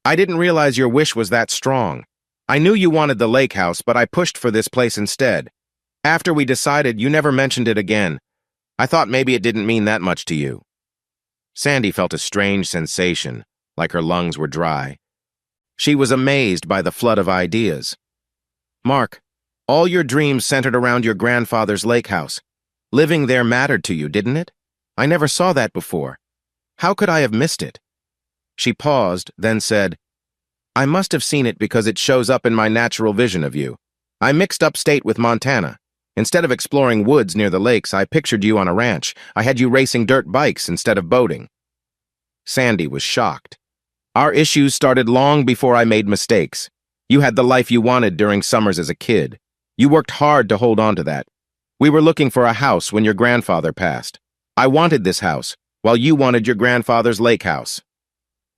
I didn't realize your wish was that strong. I knew you wanted the lake house, but I pushed for this place instead. After we decided, you never mentioned it again. I thought maybe it didn't mean that much to you. Sandy felt a strange sensation, like her lungs were dry. She was amazed by the flood of ideas. Mark, all your dreams centered around your grandfather's lake house. Living there mattered to you, didn't it? I never saw that before. How could I have missed it? She paused, then said, I must have seen it because it shows up in my natural vision of you. I mixed up state with Montana. Instead of exploring woods near the lakes, I pictured you on a ranch. I had you racing dirt bikes instead of boating. Sandy was shocked. Our issues started long before I made mistakes. You had the life you wanted during summers as a kid. You worked hard to hold on to that. We were looking for a house when your grandfather passed. I wanted this house, while you wanted your grandfather's lake house.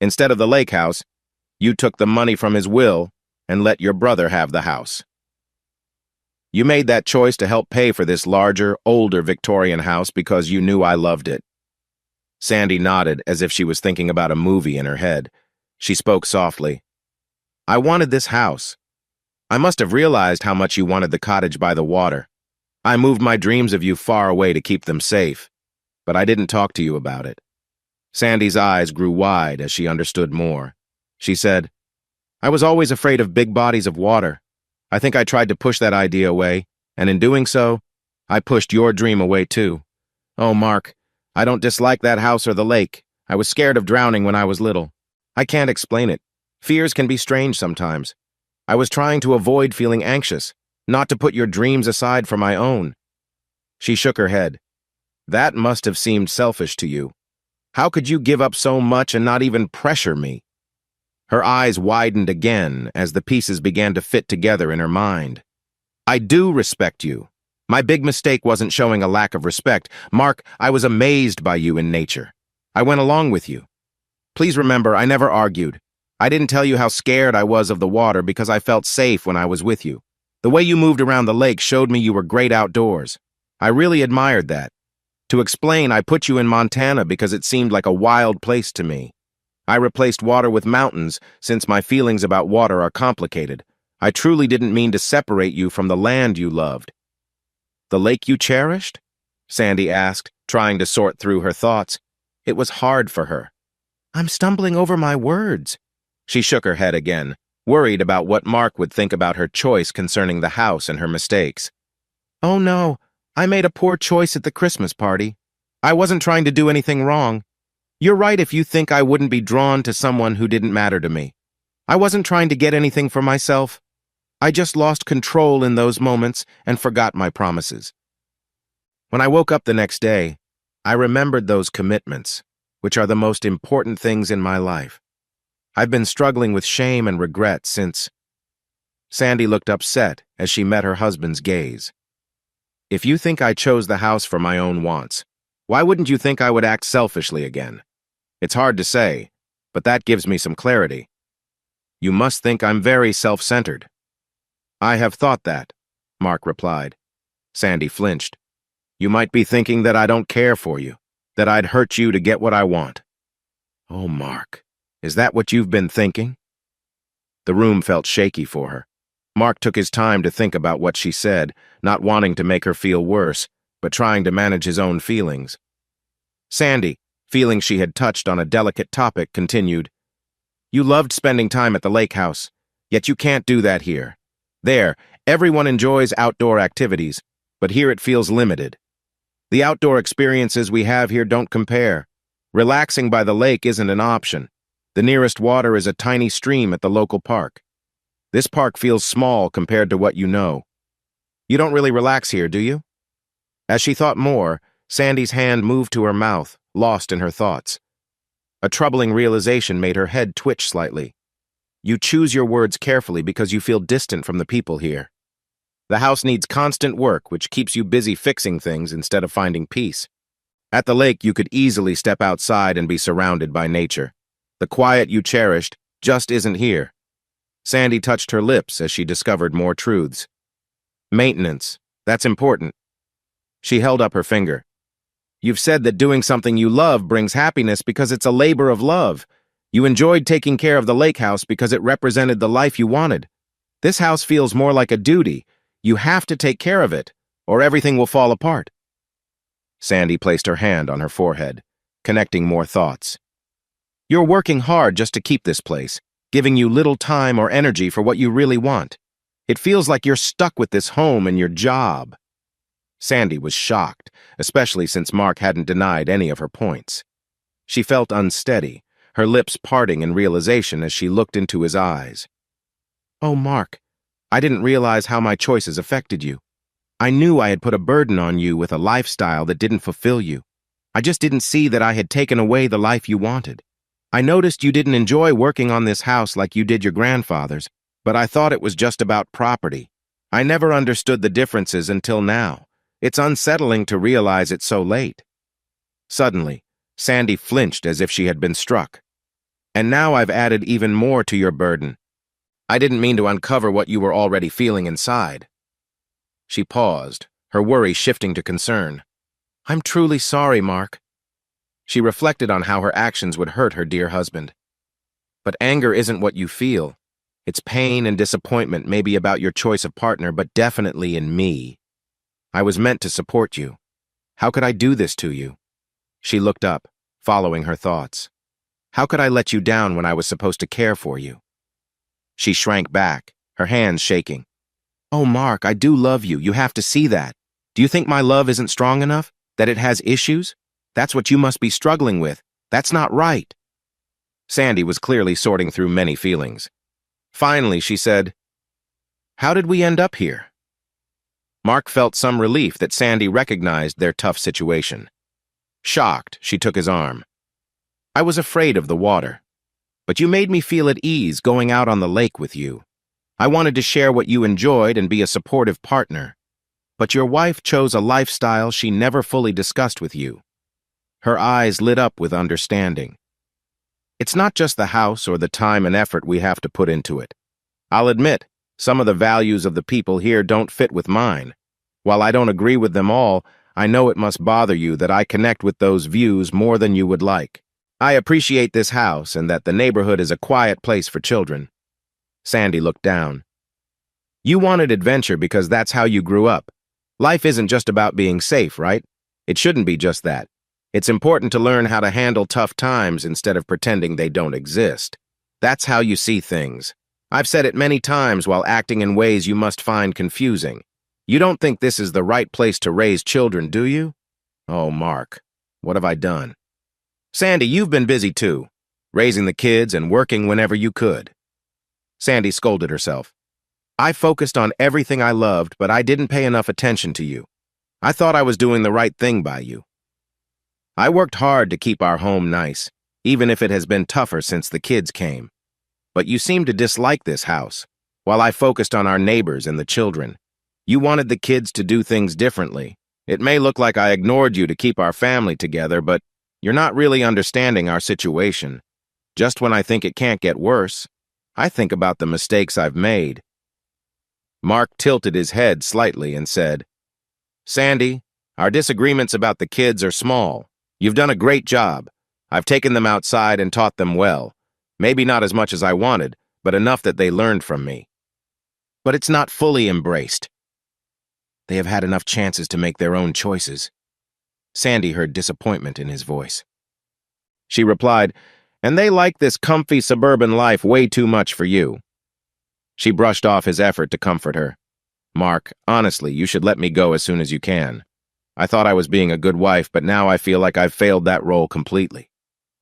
Instead of the lake house, you took the money from his will and let your brother have the house. You made that choice to help pay for this larger, older Victorian house because you knew I loved it. Sandy nodded as if she was thinking about a movie in her head. She spoke softly. I wanted this house. I must have realized how much you wanted the cottage by the water. I moved my dreams of you far away to keep them safe, but I didn't talk to you about it. Sandy's eyes grew wide as she understood more. She said, I was always afraid of big bodies of water. I think I tried to push that idea away, and in doing so, I pushed your dream away too. Oh, Mark, I don't dislike that house or the lake. I was scared of drowning when I was little. I can't explain it. Fears can be strange sometimes. I was trying to avoid feeling anxious, not to put your dreams aside for my own. She shook her head. That must have seemed selfish to you. How could you give up so much and not even pressure me? Her eyes widened again as the pieces began to fit together in her mind. I do respect you. My big mistake wasn't showing a lack of respect. Mark, I was amazed by you in nature. I went along with you. Please remember, I never argued. I didn't tell you how scared I was of the water because I felt safe when I was with you. The way you moved around the lake showed me you were great outdoors. I really admired that. To explain, I put you in Montana because it seemed like a wild place to me. I replaced water with mountains since my feelings about water are complicated. I truly didn't mean to separate you from the land you loved. The lake you cherished? Sandy asked, trying to sort through her thoughts. It was hard for her. I'm stumbling over my words. She shook her head again, worried about what Mark would think about her choice concerning the house and her mistakes. Oh no, I made a poor choice at the Christmas party. I wasn't trying to do anything wrong. You're right if you think I wouldn't be drawn to someone who didn't matter to me. I wasn't trying to get anything for myself. I just lost control in those moments and forgot my promises. When I woke up the next day, I remembered those commitments, which are the most important things in my life. I've been struggling with shame and regret since. Sandy looked upset as she met her husband's gaze. If you think I chose the house for my own wants, why wouldn't you think I would act selfishly again? It's hard to say, but that gives me some clarity. You must think I'm very self-centered. I have thought that, Mark replied. Sandy flinched. You might be thinking that I don't care for you, that I'd hurt you to get what I want. Oh, Mark, is that what you've been thinking? The room felt shaky for her. Mark took his time to think about what she said, not wanting to make her feel worse, but trying to manage his own feelings. Sandy, feeling she had touched on a delicate topic, continued, You loved spending time at the lake house, yet you can't do that here. There, everyone enjoys outdoor activities, but here it feels limited. The outdoor experiences we have here don't compare. Relaxing by the lake isn't an option. The nearest water is a tiny stream at the local park. This park feels small compared to what you know. You don't really relax here, do you? As she thought more, Sandy's hand moved to her mouth, lost in her thoughts. A troubling realization made her head twitch slightly. You choose your words carefully because you feel distant from the people here. The house needs constant work, which keeps you busy fixing things instead of finding peace. At the lake, you could easily step outside and be surrounded by nature. The quiet you cherished just isn't here. Sandy touched her lips as she discovered more truths. Maintenance, that's important. She held up her finger. You've said that doing something you love brings happiness because it's a labor of love. You enjoyed taking care of the lake house because it represented the life you wanted. This house feels more like a duty. You have to take care of it, or everything will fall apart. Sandy placed her hand on her forehead, connecting more thoughts. You're working hard just to keep this place, giving you little time or energy for what you really want. It feels like you're stuck with this home and your job. Sandy was shocked, especially since Mark hadn't denied any of her points. She felt unsteady, her lips parting in realization as she looked into his eyes. Oh, Mark, I didn't realize how my choices affected you. I knew I had put a burden on you with a lifestyle that didn't fulfill you. I just didn't see that I had taken away the life you wanted. I noticed you didn't enjoy working on this house like you did your grandfather's, but I thought it was just about property. I never understood the differences until now. It's unsettling to realize it so late. Suddenly, Sandy flinched as if she had been struck. And now I've added even more to your burden. I didn't mean to uncover what you were already feeling inside. She paused, her worry shifting to concern. I'm truly sorry, Mark. She reflected on how her actions would hurt her dear husband. But anger isn't what you feel. It's pain and disappointment, maybe about your choice of partner, but definitely in me. I was meant to support you. How could I do this to you? She looked up, following her thoughts. How could I let you down when I was supposed to care for you? She shrank back, her hands shaking. Oh, Mark, I do love you. You have to see that. Do you think my love isn't strong enough? That it has issues? That's what you must be struggling with. That's not right. Sandy was clearly sorting through many feelings. Finally, she said, How did we end up here? Mark felt some relief that Sandy recognized their tough situation. Shocked, she took his arm. I was afraid of the water, but you made me feel at ease going out on the lake with you. I wanted to share what you enjoyed and be a supportive partner. But your wife chose a lifestyle she never fully discussed with you. Her eyes lit up with understanding. It's not just the house or the time and effort we have to put into it. I'll admit, some of the values of the people here don't fit with mine. While I don't agree with them all, I know it must bother you that I connect with those views more than you would like. I appreciate this house and that the neighborhood is a quiet place for children. Sandy looked down. You wanted adventure because that's how you grew up. Life isn't just about being safe, right? It shouldn't be just that. It's important to learn how to handle tough times instead of pretending they don't exist. That's how you see things. I've said it many times while acting in ways you must find confusing. You don't think this is the right place to raise children, do you? Oh, Mark, what have I done? Sandy, you've been busy too, raising the kids and working whenever you could. Sandy scolded herself. I focused on everything I loved, but I didn't pay enough attention to you. I thought I was doing the right thing by you. I worked hard to keep our home nice, even if it has been tougher since the kids came. But you seem to dislike this house, while I focused on our neighbors and the children. You wanted the kids to do things differently. It may look like I ignored you to keep our family together, but you're not really understanding our situation. Just when I think it can't get worse, I think about the mistakes I've made. Mark tilted his head slightly and said, Sandy, our disagreements about the kids are small. You've done a great job. I've taken them outside and taught them well. Maybe not as much as I wanted, but enough that they learned from me. But it's not fully embraced. They have had enough chances to make their own choices. Sandy heard disappointment in his voice. She replied, And they like this comfy suburban life way too much for you. She brushed off his effort to comfort her. Mark, honestly, you should let me go as soon as you can. I thought I was being a good wife, but now I feel like I've failed that role completely.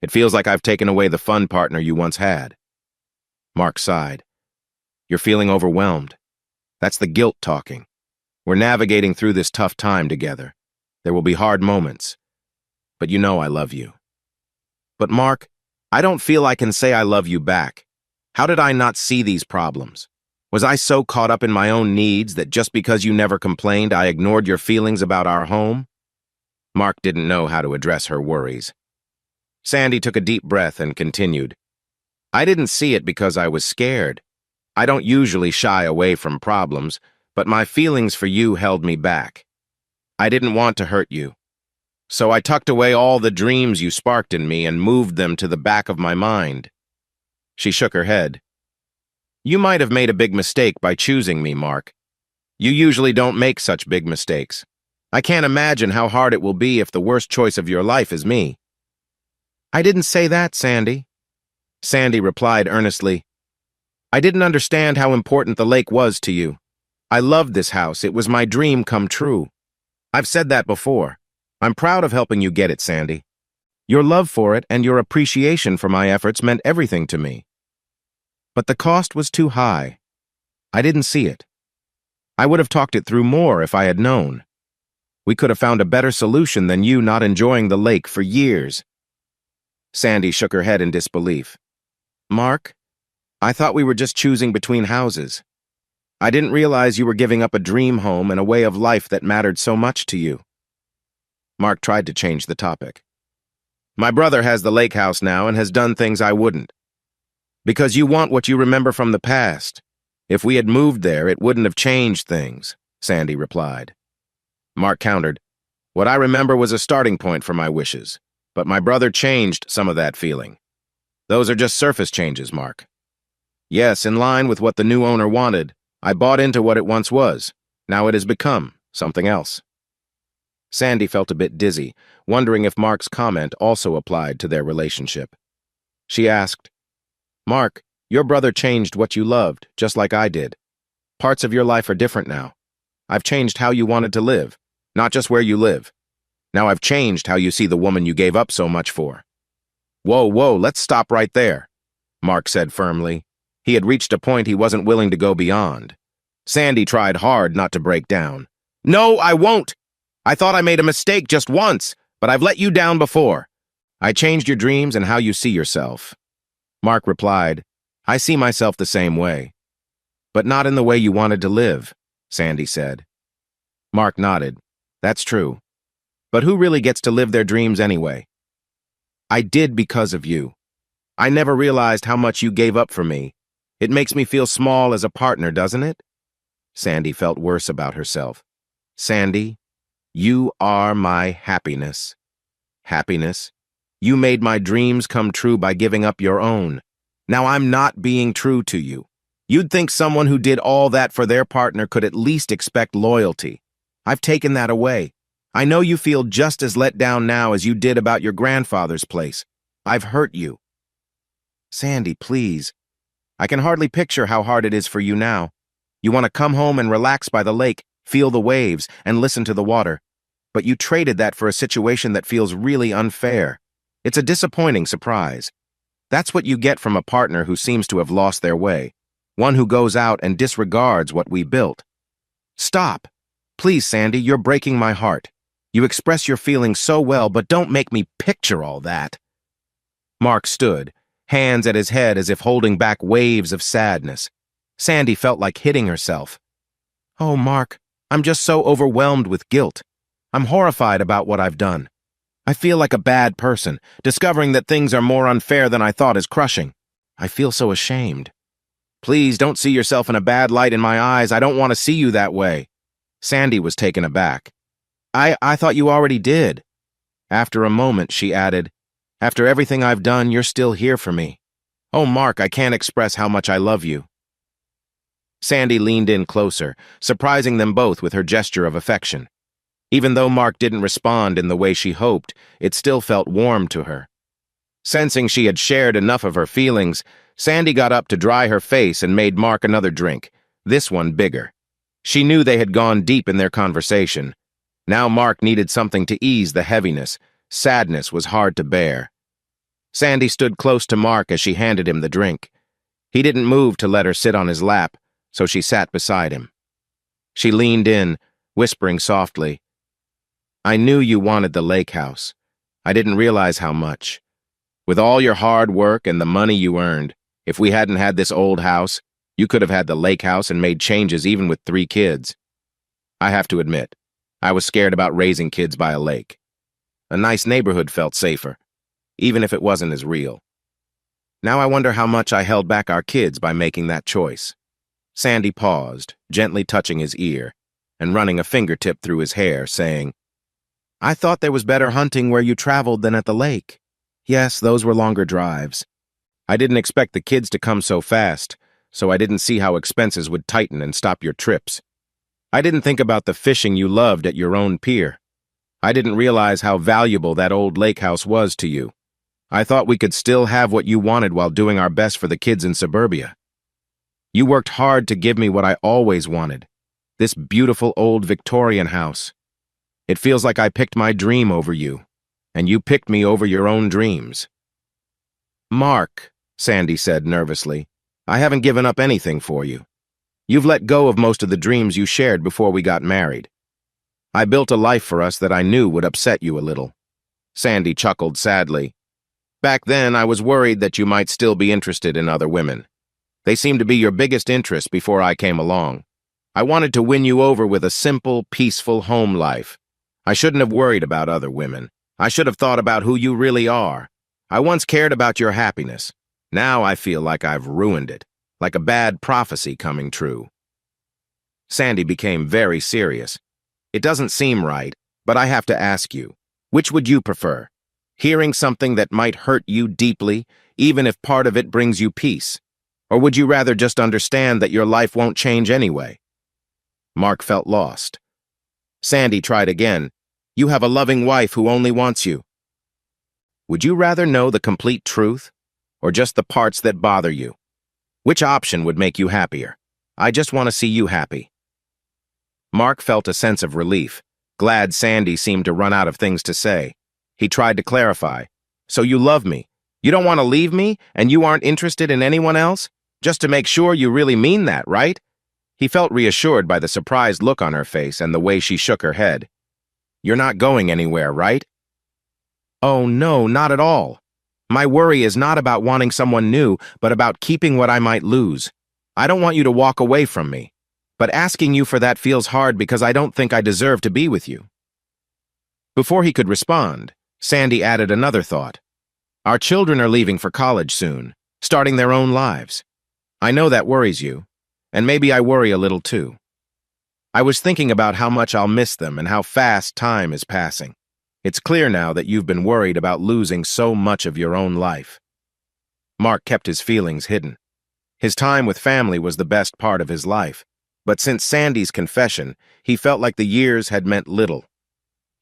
It feels like I've taken away the fun partner you once had." Mark sighed. "You're feeling overwhelmed. That's the guilt talking. We're navigating through this tough time together. There will be hard moments. But you know I love you." "But Mark, I don't feel I can say I love you back. How did I not see these problems? Was I so caught up in my own needs that just because you never complained, I ignored your feelings about our home?" Mark didn't know how to address her worries. Sandy took a deep breath and continued. "I didn't see it because I was scared. I don't usually shy away from problems, but my feelings for you held me back. I didn't want to hurt you. So I tucked away all the dreams you sparked in me and moved them to the back of my mind." She shook her head. "You might have made a big mistake by choosing me, Mark. You usually don't make such big mistakes. I can't imagine how hard it will be if the worst choice of your life is me." "I didn't say that, Sandy." Sandy replied earnestly. "I didn't understand how important the lake was to you. I loved this house. It was my dream come true. I've said that before. I'm proud of helping you get it, Sandy. Your love for it and your appreciation for my efforts meant everything to me. But the cost was too high. I didn't see it. I would have talked it through more if I had known. We could have found a better solution than you not enjoying the lake for years." Sandy shook her head in disbelief. "Mark, I thought we were just choosing between houses. I didn't realize you were giving up a dream home and a way of life that mattered so much to you." Mark tried to change the topic. "My brother has the lake house now and has done things I wouldn't. Because you want what you remember from the past. If we had moved there, it wouldn't have changed things," Sandy replied. Mark countered, "What I remember was a starting point for my wishes, but my brother changed some of that feeling. Those are just surface changes, Mark. Yes, in line with what the new owner wanted, I bought into what it once was. Now it has become something else." Sandy felt a bit dizzy, wondering if Mark's comment also applied to their relationship. She asked, "Mark, your brother changed what you loved, just like I did. Parts of your life are different now. I've changed how you wanted to live, not just where you live. Now I've changed how you see the woman you gave up so much for." Whoa, let's stop right there," Mark said firmly. He had reached a point he wasn't willing to go beyond. Sandy tried hard not to break down. "No, I won't. I thought I made a mistake just once, but I've let you down before. I changed your dreams and how you see yourself." Mark replied, "I see myself the same way." "But not in the way you wanted to live," Sandy said. Mark nodded. "That's true. But who really gets to live their dreams anyway? I did because of you. I never realized how much you gave up for me. It makes me feel small as a partner, doesn't it?" Sandy felt worse about herself. "Sandy, you are my happiness." "Happiness? You made my dreams come true by giving up your own. Now I'm not being true to you. You'd think someone who did all that for their partner could at least expect loyalty. I've taken that away. I know you feel just as let down now as you did about your grandfather's place. I've hurt you." "Sandy, please. I can hardly picture how hard it is for you now. You want to come home and relax by the lake, feel the waves, and listen to the water. But you traded that for a situation that feels really unfair. It's a disappointing surprise. That's what you get from a partner who seems to have lost their way, one who goes out and disregards what we built. Stop. Please, Sandy, you're breaking my heart. You express your feelings so well, but don't make me picture all that." Mark stood, hands at his head as if holding back waves of sadness. Sandy felt like hitting herself. "Oh, Mark, I'm just so overwhelmed with guilt. I'm horrified about what I've done. I feel like a bad person. Discovering that things are more unfair than I thought is crushing. I feel so ashamed." "Please don't see yourself in a bad light in my eyes. I don't want to see you that way." Sandy was taken aback. I thought you already did." After a moment, she added, "After everything I've done, you're still here for me. Oh, Mark, I can't express how much I love you." Sandy leaned in closer, surprising them both with her gesture of affection. Even though Mark didn't respond in the way she hoped, it still felt warm to her. Sensing she had shared enough of her feelings, Sandy got up to dry her face and made Mark another drink, this one bigger. She knew they had gone deep in their conversation. Now Mark needed something to ease the heaviness. Sadness was hard to bear. Sandy stood close to Mark as she handed him the drink. He didn't move to let her sit on his lap, so she sat beside him. She leaned in, whispering softly, "I knew you wanted the lake house. I didn't realize how much. With all your hard work and the money you earned, if we hadn't had this old house, you could have had the lake house and made changes even with 3 kids. I have to admit, I was scared about raising kids by a lake. A nice neighborhood felt safer, even if it wasn't as real. Now I wonder how much I held back our kids by making that choice." Sandy paused, gently touching his ear, and running a fingertip through his hair, saying, "I thought there was better hunting where you traveled than at the lake. Yes, those were longer drives. I didn't expect the kids to come so fast, so I didn't see how expenses would tighten and stop your trips. I didn't think about the fishing you loved at your own pier. I didn't realize how valuable that old lake house was to you. I thought we could still have what you wanted while doing our best for the kids in suburbia. You worked hard to give me what I always wanted, this beautiful old Victorian house. It feels like I picked my dream over you, and you picked me over your own dreams." "Mark," Sandy said nervously, "I haven't given up anything for you. You've let go of most of the dreams you shared before we got married. I built a life for us that I knew would upset you a little." Sandy chuckled sadly. "Back then, I was worried that you might still be interested in other women. They seemed to be your biggest interest before I came along. I wanted to win you over with a simple, peaceful home life. I shouldn't have worried about other women. I should have thought about who you really are. I once cared about your happiness. Now I feel like I've ruined it, like a bad prophecy coming true." Sandy became very serious. "It doesn't seem right, but I have to ask you, which would you prefer? Hearing something that might hurt you deeply, even if part of it brings you peace? Or would you rather just understand that your life won't change anyway?" Mark felt lost. Sandy tried again. "You have a loving wife who only wants you. Would you rather know the complete truth, or just the parts that bother you? Which option would make you happier? I just want to see you happy." Mark felt a sense of relief, glad Sandy seemed to run out of things to say. He tried to clarify. "So you love me. You don't want to leave me, and you aren't interested in anyone else? Just to make sure you really mean that, right?" He felt reassured by the surprised look on her face and the way she shook her head. "You're not going anywhere, right?" "Oh, no, not at all. My worry is not about wanting someone new, but about keeping what I might lose. I don't want you to walk away from me, but asking you for that feels hard because I don't think I deserve to be with you." Before he could respond, Sandy added another thought. "Our children are leaving for college soon, starting their own lives. I know that worries you, and maybe I worry a little too. I was thinking about how much I'll miss them and how fast time is passing. It's clear now that you've been worried about losing so much of your own life." Mark kept his feelings hidden. His time with family was the best part of his life, but since Sandy's confession, he felt like the years had meant little.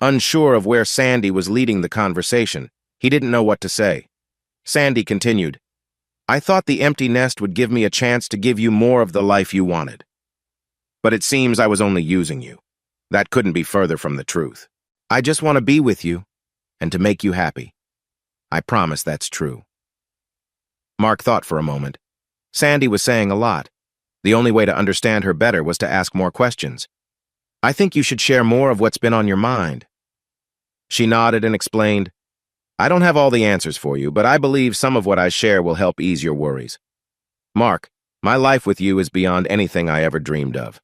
Unsure of where Sandy was leading the conversation, he didn't know what to say. Sandy continued, "I thought the empty nest would give me a chance to give you more of the life you wanted. But it seems I was only using you. That couldn't be further from the truth. I just want to be with you and to make you happy. I promise that's true." Mark thought for a moment. Sandy was saying a lot. The only way to understand her better was to ask more questions. "I think you should share more of what's been on your mind." She nodded and explained, "I don't have all the answers for you, but I believe some of what I share will help ease your worries. Mark, my life with you is beyond anything I ever dreamed of.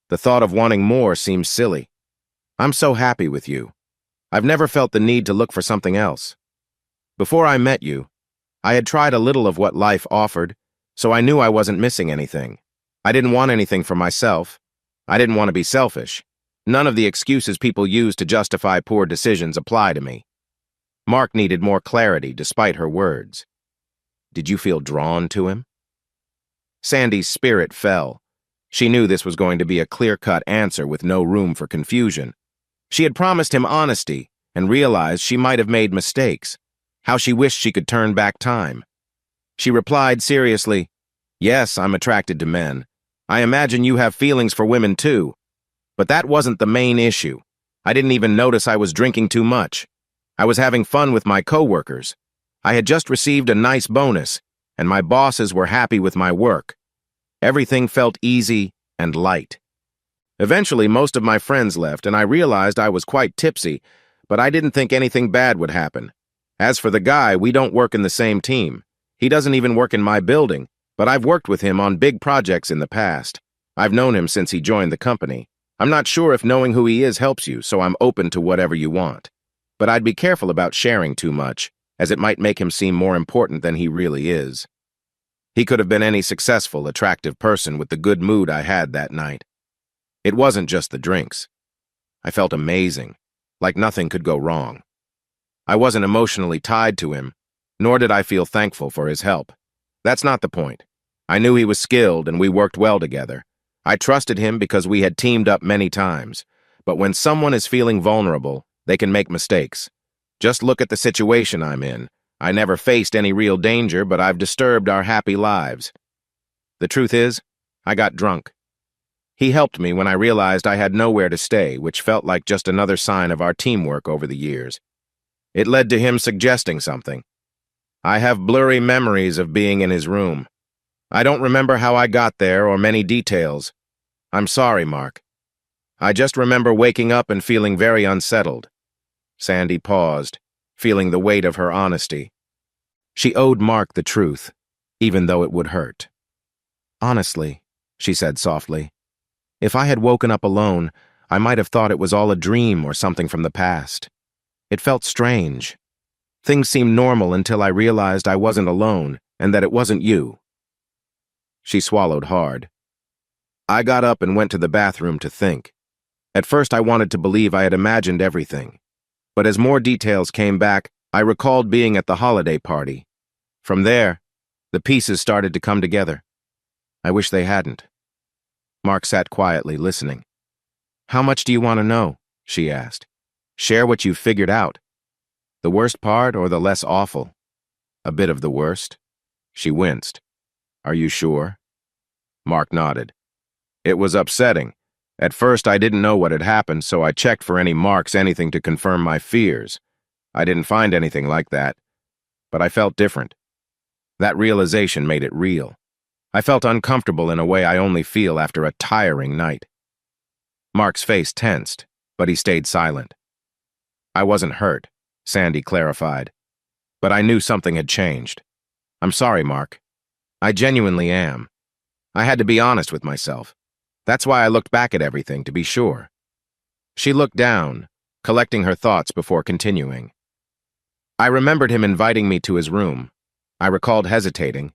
The thought of wanting more seems silly. I'm so happy with you. I've never felt the need to look for something else. Before I met you, I had tried a little of what life offered, so I knew I wasn't missing anything. I didn't want anything for myself. I didn't want to be selfish. None of the excuses people use to justify poor decisions apply to me." Mark needed more clarity despite her words. "Did you feel drawn to him?" Sandy's spirit fell. She knew this was going to be a clear-cut answer with no room for confusion. She had promised him honesty and realized she might have made mistakes. How she wished she could turn back time. She replied seriously, "Yes, I'm attracted to men. I imagine you have feelings for women too. But that wasn't the main issue. I didn't even notice I was drinking too much. I was having fun with my coworkers. I had just received a nice bonus, and my bosses were happy with my work. Everything felt easy and light. Eventually, most of my friends left, and I realized I was quite tipsy, but I didn't think anything bad would happen. As for the guy, we don't work in the same team. He doesn't even work in my building, but I've worked with him on big projects in the past. I've known him since he joined the company. I'm not sure if knowing who he is helps you, so I'm open to whatever you want. But I'd be careful about sharing too much, as it might make him seem more important than he really is. He could have been any successful, attractive person with the good mood I had that night. It wasn't just the drinks. I felt amazing, like nothing could go wrong. I wasn't emotionally tied to him, nor did I feel thankful for his help. That's not the point. I knew he was skilled and we worked well together. I trusted him because we had teamed up many times. But when someone is feeling vulnerable, they can make mistakes. Just look at the situation I'm in. I never faced any real danger, but I've disturbed our happy lives. The truth is, I got drunk. He helped me when I realized I had nowhere to stay, which felt like just another sign of our teamwork over the years. It led to him suggesting something. I have blurry memories of being in his room. I don't remember how I got there or many details. I'm sorry, Mark. I just remember waking up and feeling very unsettled. Sandy paused, feeling the weight of her honesty. She owed Mark the truth, even though it would hurt. Honestly, she said softly, if I had woken up alone, I might have thought it was all a dream or something from the past. It felt strange. Things seemed normal until I realized I wasn't alone and that it wasn't you. She swallowed hard. I got up and went to the bathroom to think. At first I wanted to believe I had imagined everything. But as more details came back, I recalled being at the holiday party. From there, the pieces started to come together. I wish they hadn't. Mark sat quietly, listening. How much do you want to know? She asked. Share what you've figured out. The worst part or the less awful? A bit of the worst. She winced. Are you sure? Mark nodded. It was upsetting. At first, I didn't know what had happened, so I checked for any marks, anything to confirm my fears. I didn't find anything like that. But I felt different. That realization made it real. I felt uncomfortable in a way I only feel after a tiring night. Mark's face tensed, but he stayed silent. I wasn't hurt, Sandy clarified. But I knew something had changed. I'm sorry, Mark. I genuinely am. I had to be honest with myself. That's why I looked back at everything, to be sure. She looked down, collecting her thoughts before continuing. I remembered him inviting me to his room. I recalled hesitating,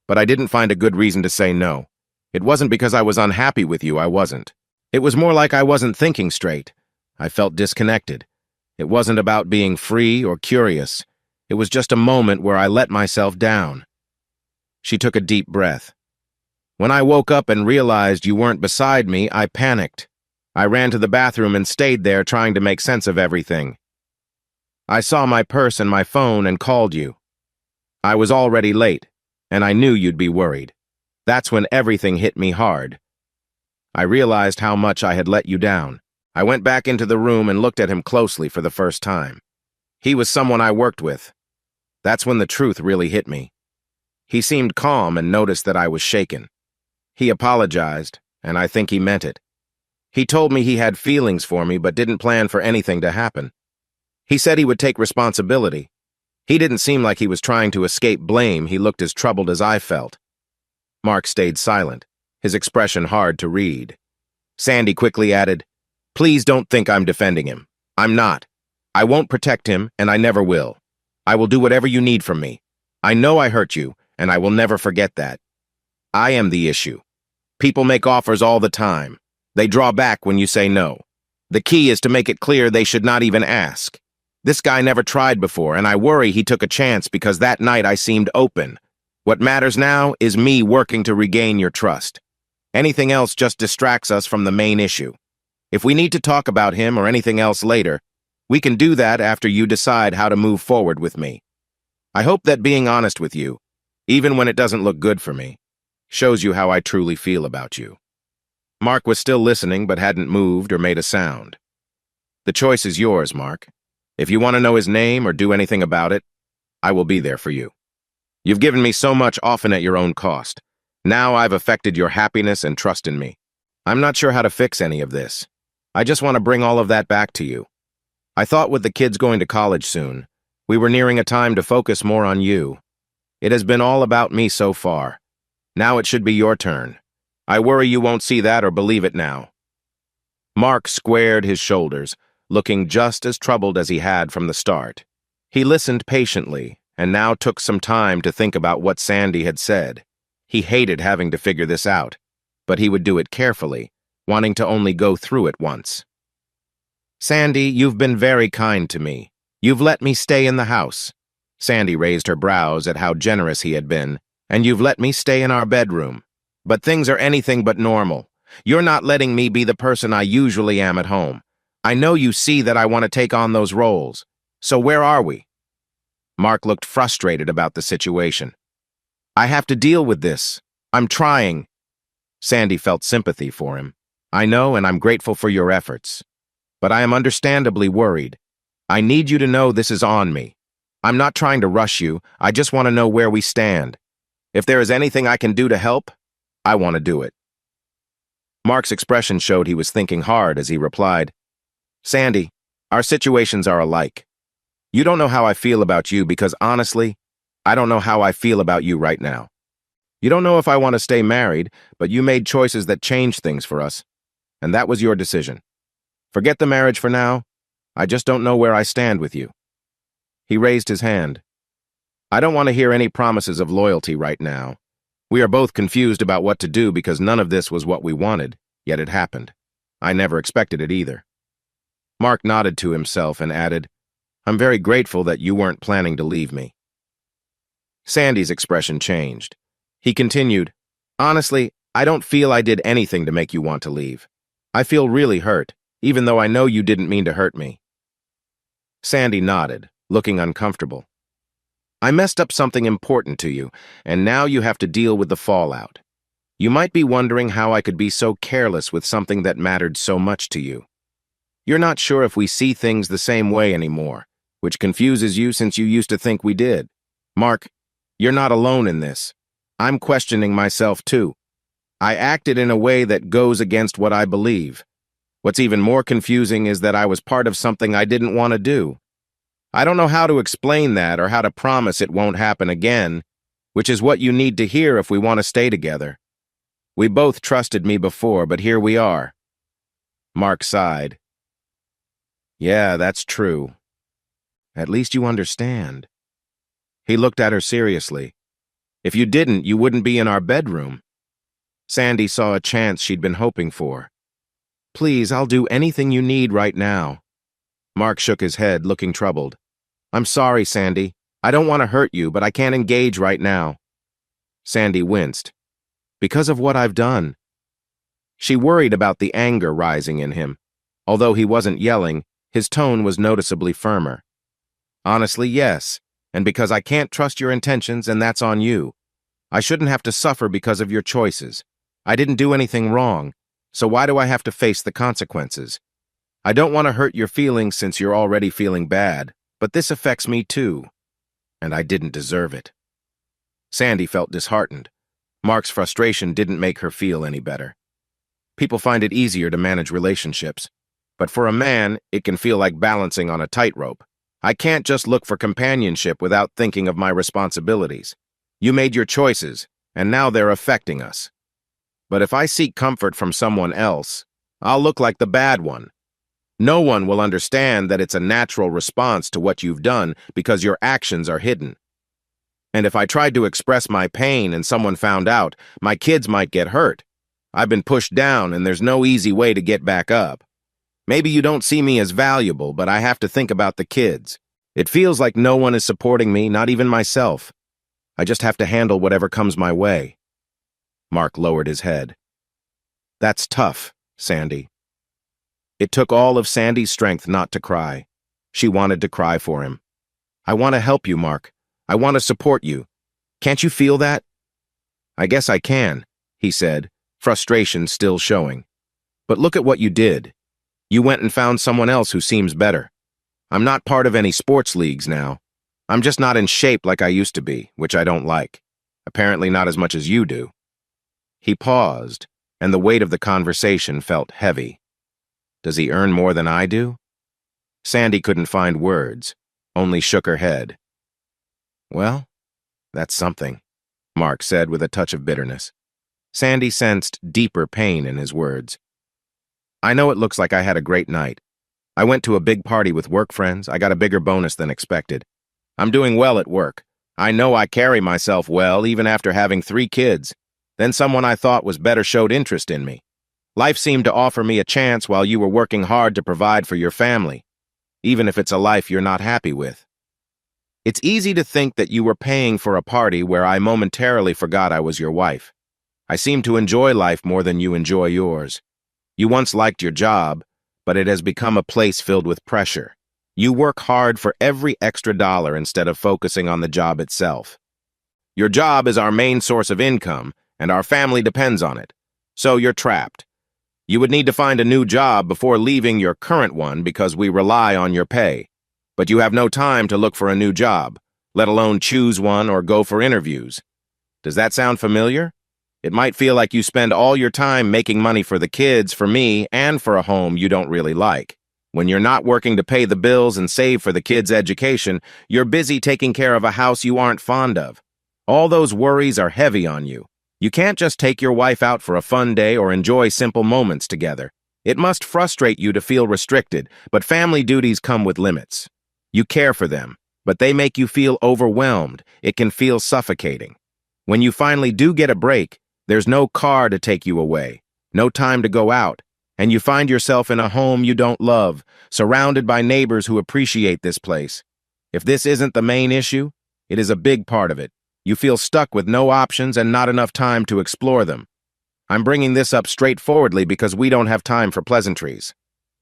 but I didn't find a good reason to say no. It wasn't because I was unhappy with you, I wasn't. It was more like I wasn't thinking straight. I felt disconnected. It wasn't about being free or curious. It was just a moment where I let myself down. She took a deep breath. When I woke up and realized you weren't beside me, I panicked. I ran to the bathroom and stayed there trying to make sense of everything. I saw my purse and my phone and called you. I was already late, and I knew you'd be worried. That's when everything hit me hard. I realized how much I had let you down. I went back into the room and looked at him closely for the first time. He was someone I worked with. That's when the truth really hit me. He seemed calm and noticed that I was shaken. He apologized, and I think he meant it. He told me he had feelings for me but didn't plan for anything to happen. He said he would take responsibility. He didn't seem like he was trying to escape blame. He looked as troubled as I felt. Mark stayed silent, his expression hard to read. Sandy quickly added, Please don't think I'm defending him. I'm not. I won't protect him, and I never will. I will do whatever you need from me. I know I hurt you, and I will never forget that. I am the issue. People make offers all the time. They draw back when you say no. The key is to make it clear they should not even ask. This guy never tried before, and I worry he took a chance because that night I seemed open. What matters now is me working to regain your trust. Anything else just distracts us from the main issue. If we need to talk about him or anything else later, we can do that after you decide how to move forward with me. I hope that being honest with you, even when it doesn't look good for me, shows you how I truly feel about you. Mark was still listening but hadn't moved or made a sound. The choice is yours, Mark. If you want to know his name or do anything about it, I will be there for you. You've given me so much, often at your own cost. Now I've affected your happiness and trust in me. I'm not sure how to fix any of this. I just want to bring all of that back to you. I thought with the kids going to college soon, we were nearing a time to focus more on you. It has been all about me so far. Now it should be your turn. I worry you won't see that or believe it now. Mark squared his shoulders, looking just as troubled as he had from the start. He listened patiently, and now took some time to think about what Sandy had said. He hated having to figure this out, but he would do it carefully, wanting to only go through it once. Sandy, you've been very kind to me. You've let me stay in the house. Sandy raised her brows at how generous he had been. And you've let me stay in our bedroom. But things are anything but normal. You're not letting me be the person I usually am at home. I know you see that I want to take on those roles. So where are we? Mark looked frustrated about the situation. I have to deal with this. I'm trying. Sandy felt sympathy for him. I know, and I'm grateful for your efforts. But I am understandably worried. I need you to know this is on me. I'm not trying to rush you. I just want to know where we stand. If there is anything I can do to help, I want to do it. Mark's expression showed he was thinking hard as he replied, Sandy, our situations are alike. You don't know how I feel about you because, honestly, I don't know how I feel about you right now. You don't know if I want to stay married, but you made choices that changed things for us, and that was your decision. Forget the marriage for now. I just don't know where I stand with you. He raised his hand. I don't want to hear any promises of loyalty right now. We are both confused about what to do because none of this was what we wanted, yet it happened. I never expected it either. Mark nodded to himself and added, I'm very grateful that you weren't planning to leave me. Sandy's expression changed. He continued, Honestly, I don't feel I did anything to make you want to leave. I feel really hurt, even though I know you didn't mean to hurt me. Sandy nodded, looking uncomfortable. I messed up something important to you, and now you have to deal with the fallout. You might be wondering how I could be so careless with something that mattered so much to you. You're not sure if we see things the same way anymore, which confuses you since you used to think we did. Mark, you're not alone in this. I'm questioning myself too. I acted in a way that goes against what I believe. What's even more confusing is that I was part of something I didn't want to do. I don't know how to explain that or how to promise it won't happen again, which is what you need to hear if we want to stay together. We both trusted me before, but here we are. Mark sighed. Yeah, that's true. At least you understand. He looked at her seriously. If you didn't, you wouldn't be in our bedroom. Sandy saw a chance she'd been hoping for. Please, I'll do anything you need right now. Mark shook his head, looking troubled. I'm sorry, Sandy. I don't want to hurt you, but I can't engage right now. Sandy winced. Because of what I've done. She worried about the anger rising in him. Although he wasn't yelling, his tone was noticeably firmer. Honestly, yes, and because I can't trust your intentions, and that's on you. I shouldn't have to suffer because of your choices. I didn't do anything wrong, so why do I have to face the consequences? I don't want to hurt your feelings since you're already feeling bad, but this affects me too, and I didn't deserve it. Sandy felt disheartened. Mark's frustration didn't make her feel any better. People find it easier to manage relationships, but for a man, it can feel like balancing on a tightrope. I can't just look for companionship without thinking of my responsibilities. You made your choices, and now they're affecting us. But if I seek comfort from someone else, I'll look like the bad one. No one will understand that it's a natural response to what you've done because your actions are hidden. And if I tried to express my pain and someone found out, my kids might get hurt. I've been pushed down and there's no easy way to get back up. Maybe you don't see me as valuable, but I have to think about the kids. It feels like no one is supporting me, not even myself. I just have to handle whatever comes my way. Mark lowered his head. That's tough, Sandy. It took all of Sandy's strength not to cry. She wanted to cry for him. I want to help you, Mark. I want to support you. Can't you feel that? I guess I can, he said, frustration still showing. But look at what you did. You went and found someone else who seems better. I'm not part of any sports leagues now. I'm just not in shape like I used to be, which I don't like. Apparently not as much as you do." He paused, and the weight of the conversation felt heavy. Does he earn more than I do? Sandy couldn't find words, only shook her head. Well, that's something, Mark said with a touch of bitterness. Sandy sensed deeper pain in his words. I know it looks like I had a great night. I went to a big party with work friends. I got a bigger bonus than expected. I'm doing well at work. I know I carry myself well even after having 3 kids. Then someone I thought was better showed interest in me. Life seemed to offer me a chance while you were working hard to provide for your family, even if it's a life you're not happy with. It's easy to think that you were paying for a party where I momentarily forgot I was your wife. I seem to enjoy life more than you enjoy yours. You once liked your job, but it has become a place filled with pressure. You work hard for every extra dollar instead of focusing on the job itself. Your job is our main source of income, and our family depends on it. So you're trapped. You would need to find a new job before leaving your current one because we rely on your pay. But you have no time to look for a new job, let alone choose one or go for interviews. Does that sound familiar? It might feel like you spend all your time making money for the kids, for me, and for a home you don't really like. When you're not working to pay the bills and save for the kids' education, you're busy taking care of a house you aren't fond of. All those worries are heavy on you. You can't just take your wife out for a fun day or enjoy simple moments together. It must frustrate you to feel restricted, but family duties come with limits. You care for them, but they make you feel overwhelmed. It can feel suffocating. When you finally do get a break, there's no car to take you away, no time to go out, and you find yourself in a home you don't love, surrounded by neighbors who appreciate this place. If this isn't the main issue, it is a big part of it. You feel stuck with no options and not enough time to explore them. I'm bringing this up straightforwardly because we don't have time for pleasantries.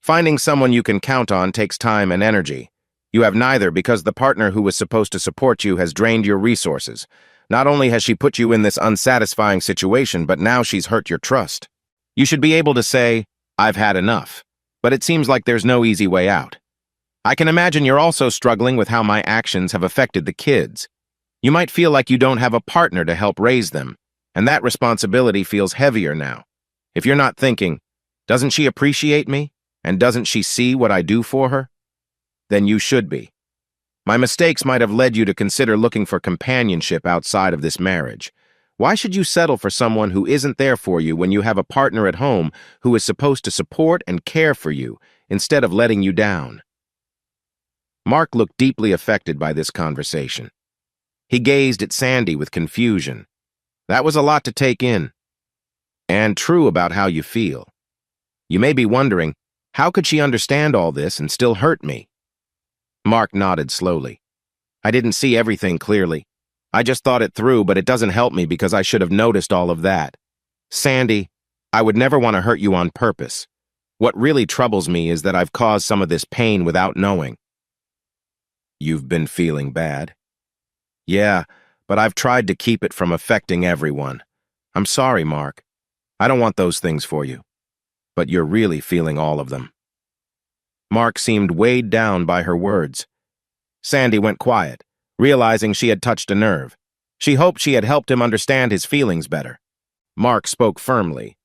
Finding someone you can count on takes time and energy. You have neither because the partner who was supposed to support you has drained your resources. Not only has she put you in this unsatisfying situation, but now she's hurt your trust. You should be able to say, I've had enough, but it seems like there's no easy way out. I can imagine you're also struggling with how my actions have affected the kids. You might feel like you don't have a partner to help raise them, and that responsibility feels heavier now. If you're not thinking, doesn't she appreciate me, and doesn't she see what I do for her? Then you should be. My mistakes might have led you to consider looking for companionship outside of this marriage. Why should you settle for someone who isn't there for you when you have a partner at home who is supposed to support and care for you instead of letting you down? Mark looked deeply affected by this conversation. He gazed at Sandy with confusion. That was a lot to take in. And true about how you feel. You may be wondering, how could she understand all this and still hurt me? Mark nodded slowly. I didn't see everything clearly. I just thought it through, but it doesn't help me because I should have noticed all of that. Sandy, I would never want to hurt you on purpose. What really troubles me is that I've caused some of this pain without knowing. You've been feeling bad? Yeah, but I've tried to keep it from affecting everyone. I'm sorry, Mark. I don't want those things for you. But you're really feeling all of them. Mark seemed weighed down by her words. Sandy went quiet, realizing she had touched a nerve. She hoped she had helped him understand his feelings better. Mark spoke firmly.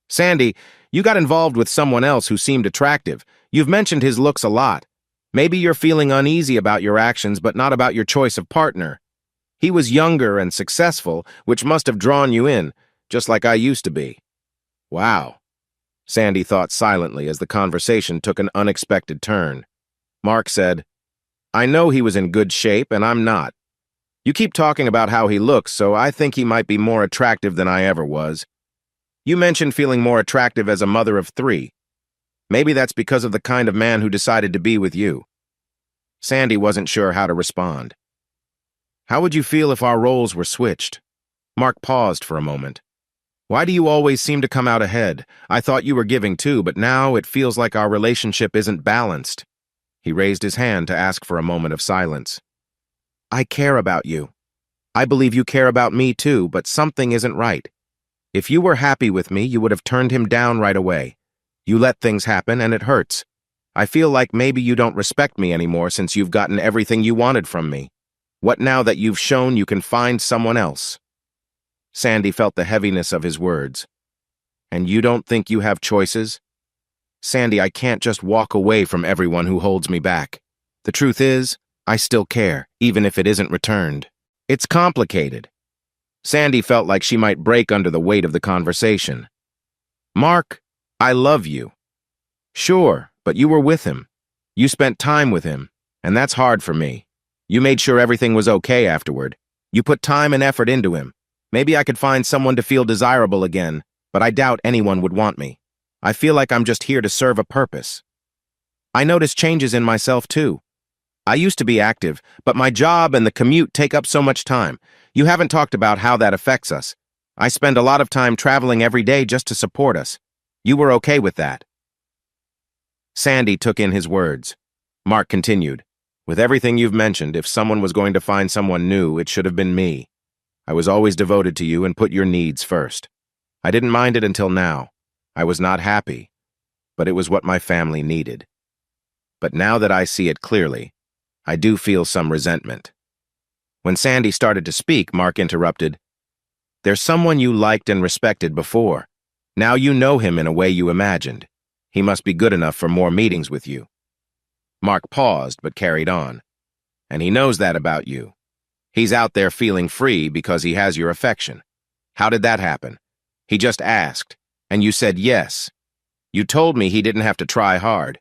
Sandy, you got involved with someone else who seemed attractive. You've mentioned his looks a lot. Maybe you're feeling uneasy about your actions, but not about your choice of partner. He was younger and successful, which must have drawn you in, just like I used to be. Wow. Sandy thought silently as the conversation took an unexpected turn. Mark said, I know he was in good shape, and I'm not. You keep talking about how he looks, so I think he might be more attractive than I ever was. You mentioned feeling more attractive as a mother of 3. Maybe that's because of the kind of man who decided to be with you. Sandy wasn't sure how to respond. How would you feel if our roles were switched? Mark paused for a moment. Why do you always seem to come out ahead? I thought you were giving too, but now it feels like our relationship isn't balanced. He raised his hand to ask for a moment of silence. I care about you. I believe you care about me too, but something isn't right. If you were happy with me, you would have turned him down right away. You let things happen and it hurts. I feel like maybe you don't respect me anymore since you've gotten everything you wanted from me. What now that you've shown you can find someone else?" Sandy felt the heaviness of his words. "And you don't think you have choices?" "Sandy, I can't just walk away from everyone who holds me back. The truth is, I still care, even if it isn't returned. It's complicated." Sandy felt like she might break under the weight of the conversation. "Mark, I love you." "Sure, but you were with him. You spent time with him, and that's hard for me. You made sure everything was okay afterward. You put time and effort into him. Maybe I could find someone to feel desirable again, but I doubt anyone would want me. I feel like I'm just here to serve a purpose. I notice changes in myself, too. I used to be active, but my job and the commute take up so much time. You haven't talked about how that affects us. I spend a lot of time traveling every day just to support us. You were okay with that." Sandy took in his words. Mark continued, "With everything you've mentioned, if someone was going to find someone new, it should have been me. I was always devoted to you and put your needs first. I didn't mind it until now. I was not happy, but it was what my family needed. But now that I see it clearly, I do feel some resentment." When Sandy started to speak, Mark interrupted, "There's someone you liked and respected before. Now you know him in a way you imagined. He must be good enough for more meetings with you." Mark paused but carried on. "And he knows that about you. He's out there feeling free because he has your affection. How did that happen? He just asked, and you said yes. You told me he didn't have to try hard.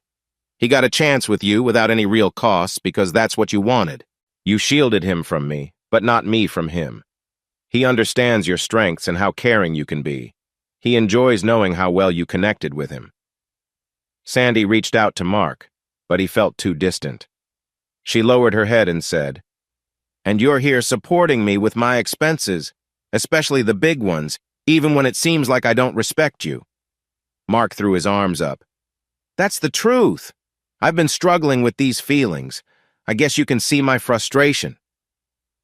He got a chance with you without any real costs because that's what you wanted. You shielded him from me, but not me from him. He understands your strengths and how caring you can be. He enjoys knowing how well you connected with him." Sandy reached out to Mark, but he felt too distant. She lowered her head and said, "And you're here supporting me with my expenses, especially the big ones, even when it seems like I don't respect you." Mark threw his arms up. "That's the truth. I've been struggling with these feelings. I guess you can see my frustration.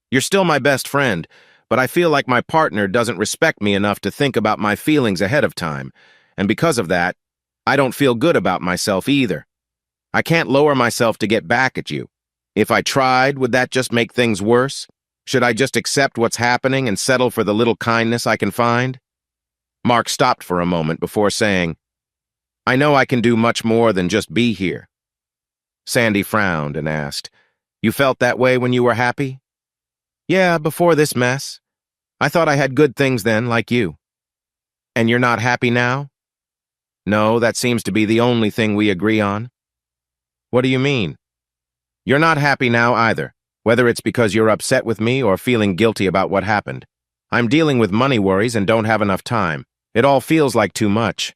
You're still my best friend, but I feel like my partner doesn't respect me enough to think about my feelings ahead of time, and because of that, I don't feel good about myself either. I can't lower myself to get back at you. If I tried, would that just make things worse? Should I just accept what's happening and settle for the little kindness I can find?" Mark stopped for a moment before saying, "I know I can do much more than just be here." Sandy frowned and asked, "You felt that way when you were happy?" "Yeah, before this mess. I thought I had good things then, like you." "And you're not happy now?" "No, that seems to be the only thing we agree on." "What do you mean?" "You're not happy now either, whether it's because you're upset with me or feeling guilty about what happened. I'm dealing with money worries and don't have enough time. It all feels like too much.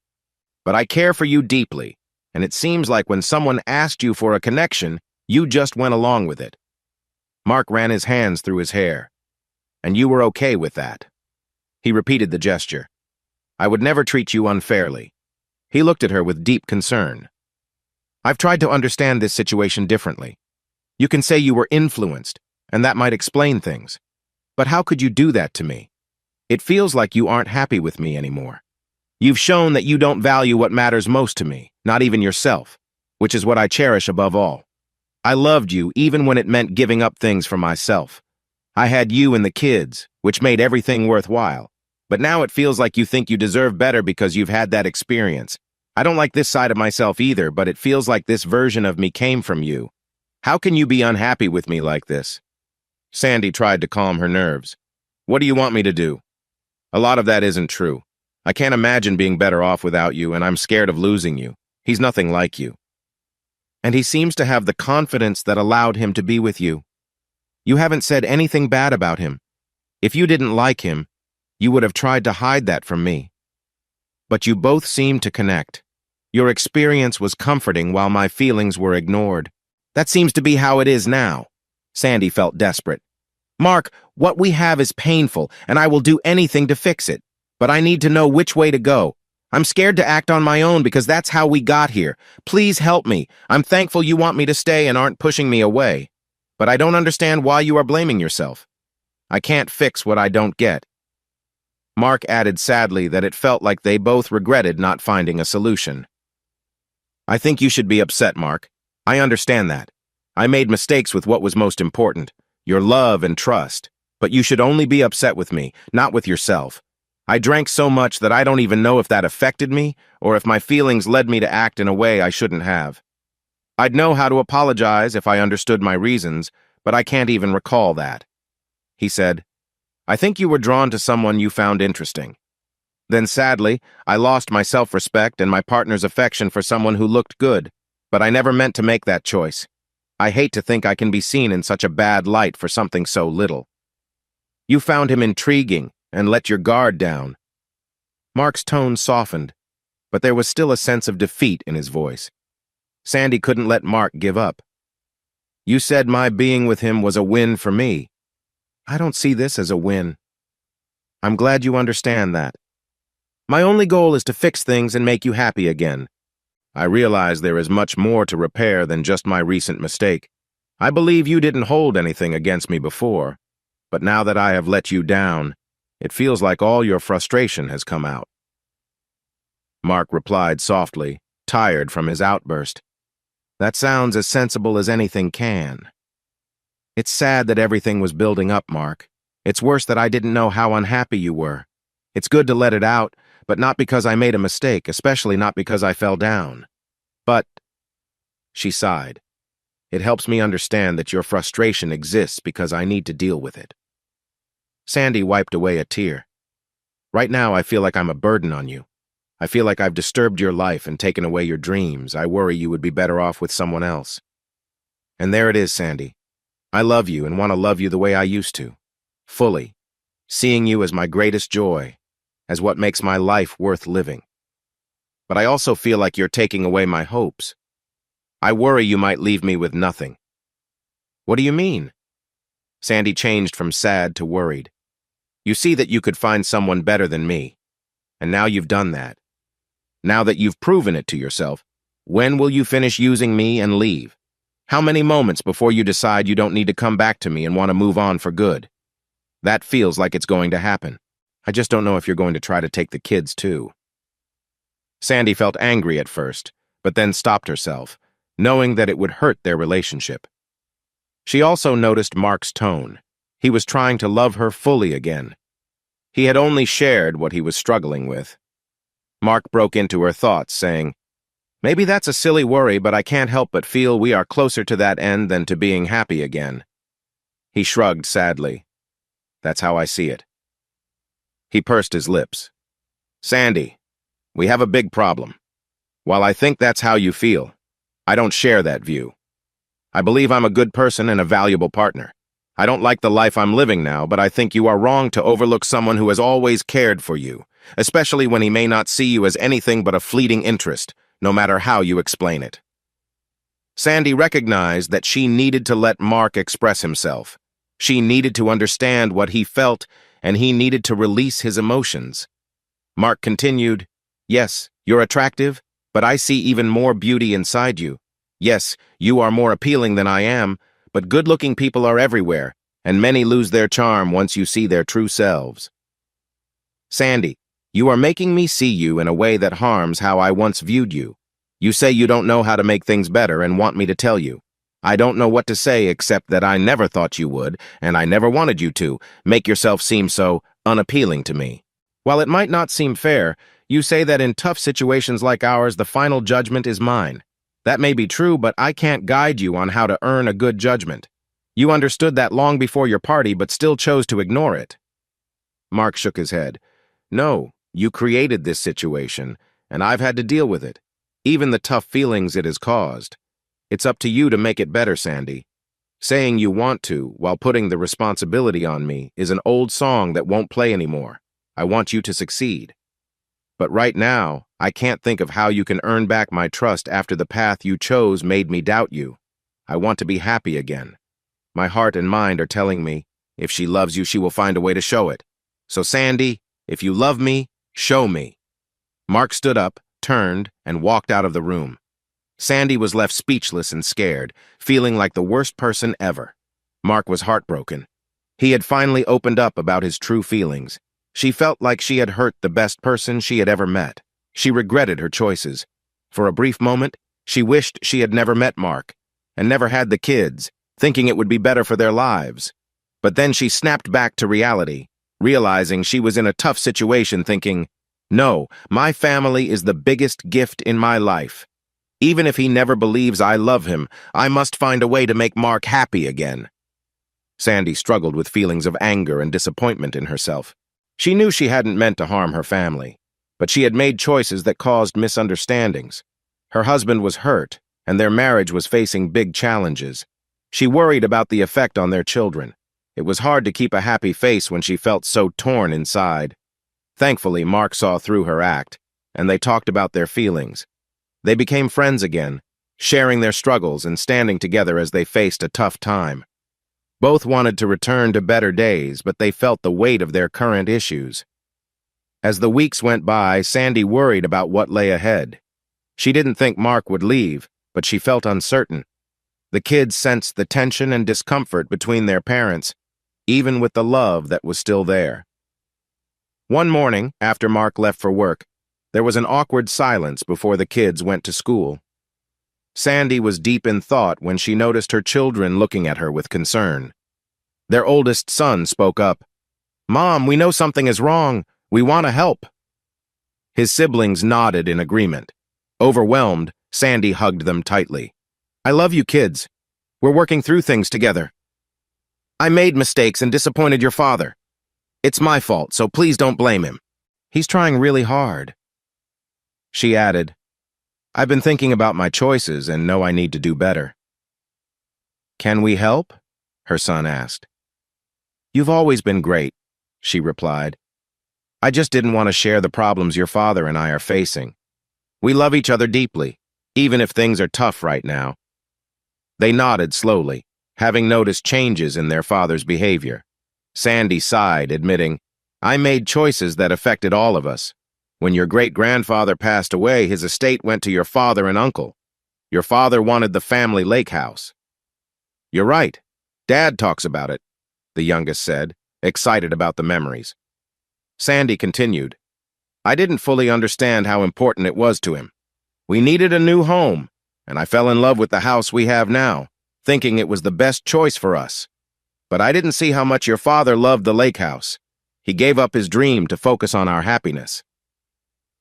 But I care for you deeply, and it seems like when someone asked you for a connection, you just went along with it." Mark ran his hands through his hair. "And you were okay with that?" He repeated the gesture. "I would never treat you unfairly." He looked at her with deep concern. "I've tried to understand this situation differently. You can say you were influenced, and that might explain things. But how could you do that to me? It feels like you aren't happy with me anymore. You've shown that you don't value what matters most to me, not even yourself, which is what I cherish above all. I loved you even when it meant giving up things for myself. I had you and the kids, which made everything worthwhile. But now it feels like you think you deserve better because you've had that experience. I don't like this side of myself either, but it feels like this version of me came from you. How can you be unhappy with me like this?" Sandy tried to calm her nerves. "What do you want me to do? A lot of that isn't true. I can't imagine being better off without you, and I'm scared of losing you. He's nothing like you. And he seems to have the confidence that allowed him to be with you. You haven't said anything bad about him. If you didn't like him, you would have tried to hide that from me. But you both seemed to connect. Your experience was comforting while my feelings were ignored. That seems to be how it is now." Sandy felt desperate. "Mark, what we have is painful, and I will do anything to fix it. But I need to know which way to go. I'm scared to act on my own because that's how we got here. Please help me. I'm thankful you want me to stay and aren't pushing me away. But I don't understand why you are blaming yourself. I can't fix what I don't get." Mark added sadly that it felt like they both regretted not finding a solution. I think you should be upset, Mark. I understand that. I made mistakes with what was most important, your love and trust. But you should only be upset with me, not with yourself. I drank so much that I don't even know if that affected me or if my feelings led me to act in a way I shouldn't have. I'd know how to apologize if I understood my reasons, but I can't even recall that. He said, I think you were drawn to someone you found interesting. Then sadly, I lost my self-respect and my partner's affection for someone who looked good, but I never meant to make that choice. I hate to think I can be seen in such a bad light for something so little. You found him intriguing and let your guard down. Mark's tone softened, but there was still a sense of defeat in his voice. Sandy couldn't let Mark give up. You said my being with him was a win for me. I don't see this as a win. I'm glad you understand that. My only goal is to fix things and make you happy again. I realize there is much more to repair than just my recent mistake. I believe you didn't hold anything against me before, but now that I have let you down, it feels like all your frustration has come out. Mark replied softly, tired from his outburst. That sounds as sensible as anything can. It's sad that everything was building up, Mark. It's worse that I didn't know how unhappy you were. It's good to let it out, but not because I made a mistake, especially not because I fell down. But, she sighed, it helps me understand that your frustration exists because I need to deal with it. Sandy wiped away a tear. Right now, I feel like I'm a burden on you. I feel like I've disturbed your life and taken away your dreams. I worry you would be better off with someone else. And there it is, Sandy. I love you and want to love you the way I used to. Fully. Seeing you as my greatest joy, as what makes my life worth living. But I also feel like you're taking away my hopes. I worry you might leave me with nothing. What do you mean? Sandy changed from sad to worried. You see that you could find someone better than me, and now you've done that. Now that you've proven it to yourself, when will you finish using me and leave? How many moments before you decide you don't need to come back to me and want to move on for good? That feels like it's going to happen. I just don't know if you're going to try to take the kids too. Sandy felt angry at first, but then stopped herself, knowing that it would hurt their relationship. She also noticed Mark's tone. He was trying to love her fully again. He had only shared what he was struggling with. Mark broke into her thoughts, saying, Maybe that's a silly worry, but I can't help but feel we are closer to that end than to being happy again. He shrugged sadly. That's how I see it. He pursed his lips. Sandy, we have a big problem. While I think that's how you feel, I don't share that view. I believe I'm a good person and a valuable partner. I don't like the life I'm living now, but I think you are wrong to overlook someone who has always cared for you, especially when he may not see you as anything but a fleeting interest, no matter how you explain it. Sandy recognized that she needed to let Mark express himself. She needed to understand what he felt, and he needed to release his emotions. Mark continued, Yes, you're attractive, but I see even more beauty inside you. Yes, you are more appealing than I am, but good-looking people are everywhere, and many lose their charm once you see their true selves. Sandy, you are making me see you in a way that harms how I once viewed you. You say you don't know how to make things better and want me to tell you. I don't know what to say except that I never thought you would, and I never wanted you to, make yourself seem so unappealing to me. While it might not seem fair, you say that in tough situations like ours, the final judgment is mine. That may be true, but I can't guide you on how to earn a good judgment. You understood that long before your party, but still chose to ignore it. Mark shook his head. No, you created this situation, and I've had to deal with it, even the tough feelings it has caused. It's up to you to make it better, Sandy. Saying you want to, while putting the responsibility on me, is an old song that won't play anymore. I want you to succeed. But right now, I can't think of how you can earn back my trust after the path you chose made me doubt you. I want to be happy again. My heart and mind are telling me, if she loves you, she will find a way to show it. So Sandy, if you love me, show me. Mark stood up, turned, and walked out of the room. Sandy was left speechless and scared, feeling like the worst person ever. Mark was heartbroken. He had finally opened up about his true feelings. She felt like she had hurt the best person she had ever met. She regretted her choices. For a brief moment, She wished she had never met Mark and never had the kids, thinking it would be better for their lives. But then she snapped back to reality, realizing she was in a tough situation, thinking, "No, my family is the biggest gift in my life. Even if he never believes I love him, I must find a way to make Mark happy again." Sandy struggled with feelings of anger and disappointment in herself. She knew she hadn't meant to harm her family, but she had made choices that caused misunderstandings. Her husband was hurt, and their marriage was facing big challenges. She worried about the effect on their children. It was hard to keep a happy face when she felt so torn inside. Thankfully, Mark saw through her act, and they talked about their feelings. They became friends again, sharing their struggles and standing together as they faced a tough time. Both wanted to return to better days, but they felt the weight of their current issues. As the weeks went by, Sandy worried about what lay ahead. She didn't think Mark would leave, but she felt uncertain. The kids sensed the tension and discomfort between their parents, even with the love that was still there. One morning, after Mark left for work, there was an awkward silence before the kids went to school. Sandy was deep in thought when she noticed her children looking at her with concern. Their oldest son spoke up. "Mom, we know something is wrong. We want to help." His siblings nodded in agreement. Overwhelmed, Sandy hugged them tightly. "I love you, kids. We're working through things together. I made mistakes and disappointed your father. It's my fault, so please don't blame him. He's trying really hard." She added, "I've been thinking about my choices and know I need to do better." "Can we help?" her son asked. "You've always been great," she replied. "I just didn't want to share the problems your father and I are facing. We love each other deeply, even if things are tough right now." They nodded slowly, having noticed changes in their father's behavior. Sandy sighed, admitting, "I made choices that affected all of us. When your great-grandfather passed away, his estate went to your father and uncle. Your father wanted the family lake house." "You're right. Dad talks about it," the youngest said, excited about the memories. Sandy continued, "I didn't fully understand how important it was to him. We needed a new home, and I fell in love with the house we have now, thinking it was the best choice for us. But I didn't see how much your father loved the lake house. He gave up his dream to focus on our happiness."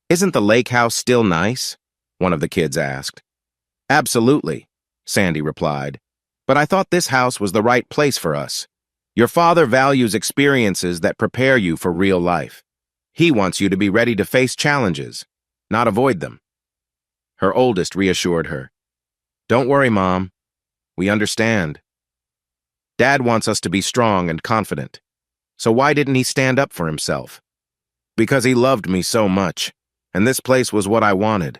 "Isn't the lake house still nice?" one of the kids asked. "Absolutely," Sandy replied. "But I thought this house was the right place for us. Your father values experiences that prepare you for real life. He wants you to be ready to face challenges, not avoid them." Her oldest reassured her. "Don't worry, Mom. We understand. Dad wants us to be strong and confident. So why didn't he stand up for himself?" "Because he loved me so much, and this place was what I wanted."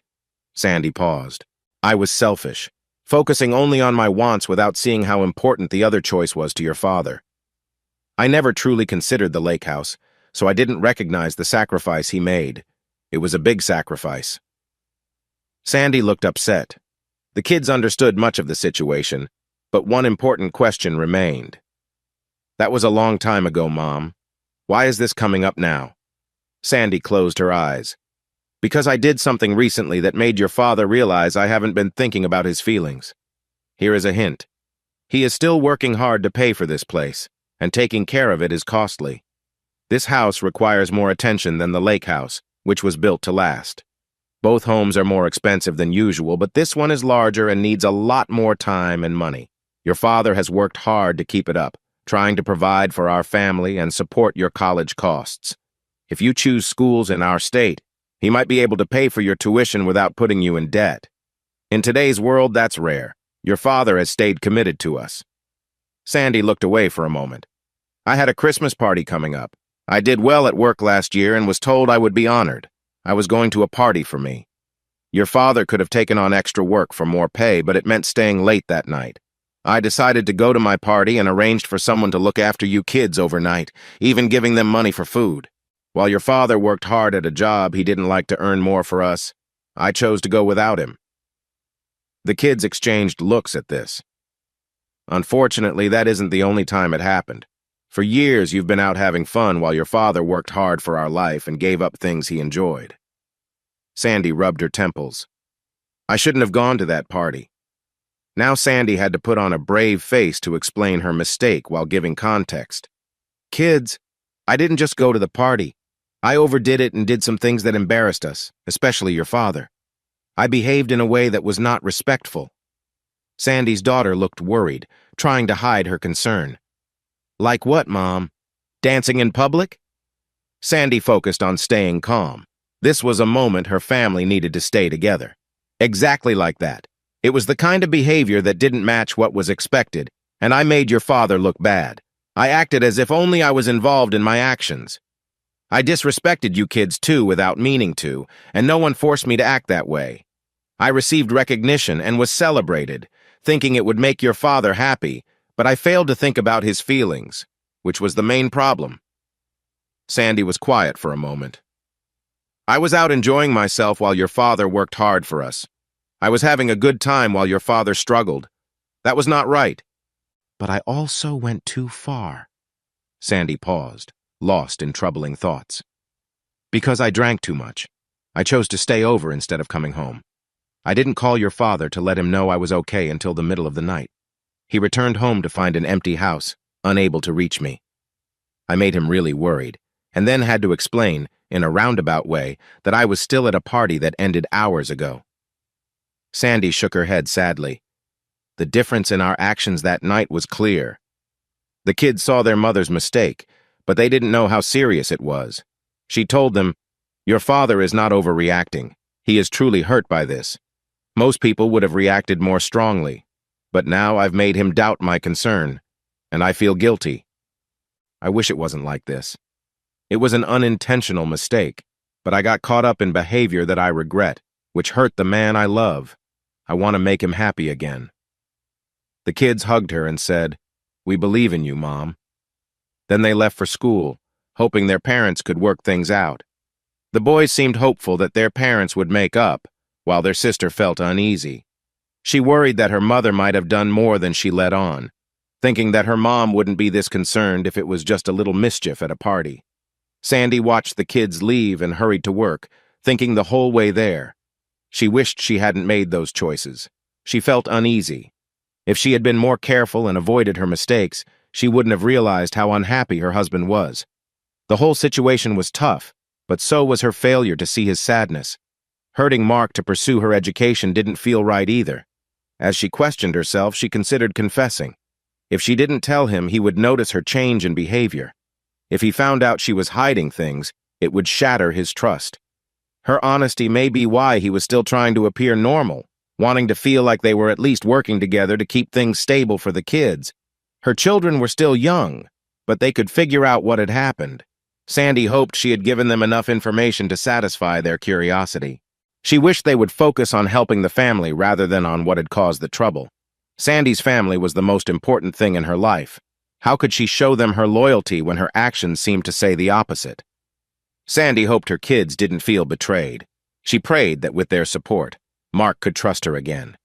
Sandy paused. "I was selfish, focusing only on my wants without seeing how important the other choice was to your father. I never truly considered the lake house, so I didn't recognize the sacrifice he made. It was a big sacrifice." Sandy looked upset. The kids understood much of the situation, but one important question remained. "That was a long time ago, Mom. Why is this coming up now?" Sandy closed her eyes. "Because I did something recently that made your father realize I haven't been thinking about his feelings. Here is a hint. He is still working hard to pay for this place, and taking care of it is costly. This house requires more attention than the lake house, which was built to last. Both homes are more expensive than usual, but this one is larger and needs a lot more time and money. Your father has worked hard to keep it up, trying to provide for our family and support your college costs. If you choose schools in our state, he might be able to pay for your tuition without putting you in debt. In today's world, that's rare. Your father has stayed committed to us." Sandy looked away for a moment. "I had a Christmas party coming up. I did well at work last year and was told I would be honored. I was going to a party for me. Your father could have taken on extra work for more pay, but it meant staying late that night. I decided to go to my party and arranged for someone to look after you kids overnight, even giving them money for food. While your father worked hard at a job he didn't like to earn more for us, I chose to go without him." The kids exchanged looks at this. "Unfortunately, that isn't the only time it happened. For years, you've been out having fun while your father worked hard for our life and gave up things he enjoyed." Sandy rubbed her temples. I shouldn't have gone to that party. Now Sandy had to put on a brave face to explain her mistake while giving context. Kids, I didn't just go to the party. I overdid it and did some things that embarrassed us, especially your father. I behaved in a way that was not respectful. Sandy's daughter looked worried, trying to hide her concern. Like what, Mom? Dancing in public? Sandy focused on staying calm. This was a moment her family needed to stay together. Exactly like that. It was the kind of behavior that didn't match what was expected, and I made your father look bad. I acted as if only I was involved in my actions. I disrespected you kids too without meaning to, and no one forced me to act that way. I received recognition and was celebrated, thinking it would make your father happy, but I failed to think about his feelings, which was the main problem. Sandy was quiet for a moment. I was out enjoying myself while your father worked hard for us. I was having a good time while your father struggled. That was not right. But I also went too far. Sandy paused, lost in troubling thoughts. Because I drank too much. I chose to stay over instead of coming home. I didn't call your father to let him know I was okay until the middle of the night. He returned home to find an empty house, unable to reach me. I made him really worried, and then had to explain, in a roundabout way, that I was still at a party that ended hours ago. Sandy shook her head sadly. The difference in our actions that night was clear. The kids saw their mother's mistake, but they didn't know how serious it was. She told them, "Your father is not overreacting. He is truly hurt by this. Most people would have reacted more strongly, but now I've made him doubt my concern, and I feel guilty. I wish it wasn't like this. It was an unintentional mistake, but I got caught up in behavior that I regret, which hurt the man I love. I want to make him happy again." The kids hugged her and said, "We believe in you, Mom." Then they left for school, hoping their parents could work things out. The boys seemed hopeful that their parents would make up, while their sister felt uneasy. She worried that her mother might have done more than she let on, thinking that her mom wouldn't be this concerned if it was just a little mischief at a party. Sandy watched the kids leave and hurried to work, thinking the whole way there. She wished she hadn't made those choices. She felt uneasy. If she had been more careful and avoided her mistakes, she wouldn't have realized how unhappy her husband was. The whole situation was tough, but so was her failure to see his sadness. Hurting Mark to pursue her education didn't feel right either. As she questioned herself, she considered confessing. If she didn't tell him, he would notice her change in behavior. If he found out she was hiding things, it would shatter his trust. Her honesty may be why he was still trying to appear normal, wanting to feel like they were at least working together to keep things stable for the kids. Her children were still young, but they could figure out what had happened. Sandy hoped she had given them enough information to satisfy their curiosity. She wished they would focus on helping the family rather than on what had caused the trouble. Sandy's family was the most important thing in her life. How could she show them her loyalty when her actions seemed to say the opposite? Sandy hoped her kids didn't feel betrayed. She prayed that with their support, Mark could trust her again.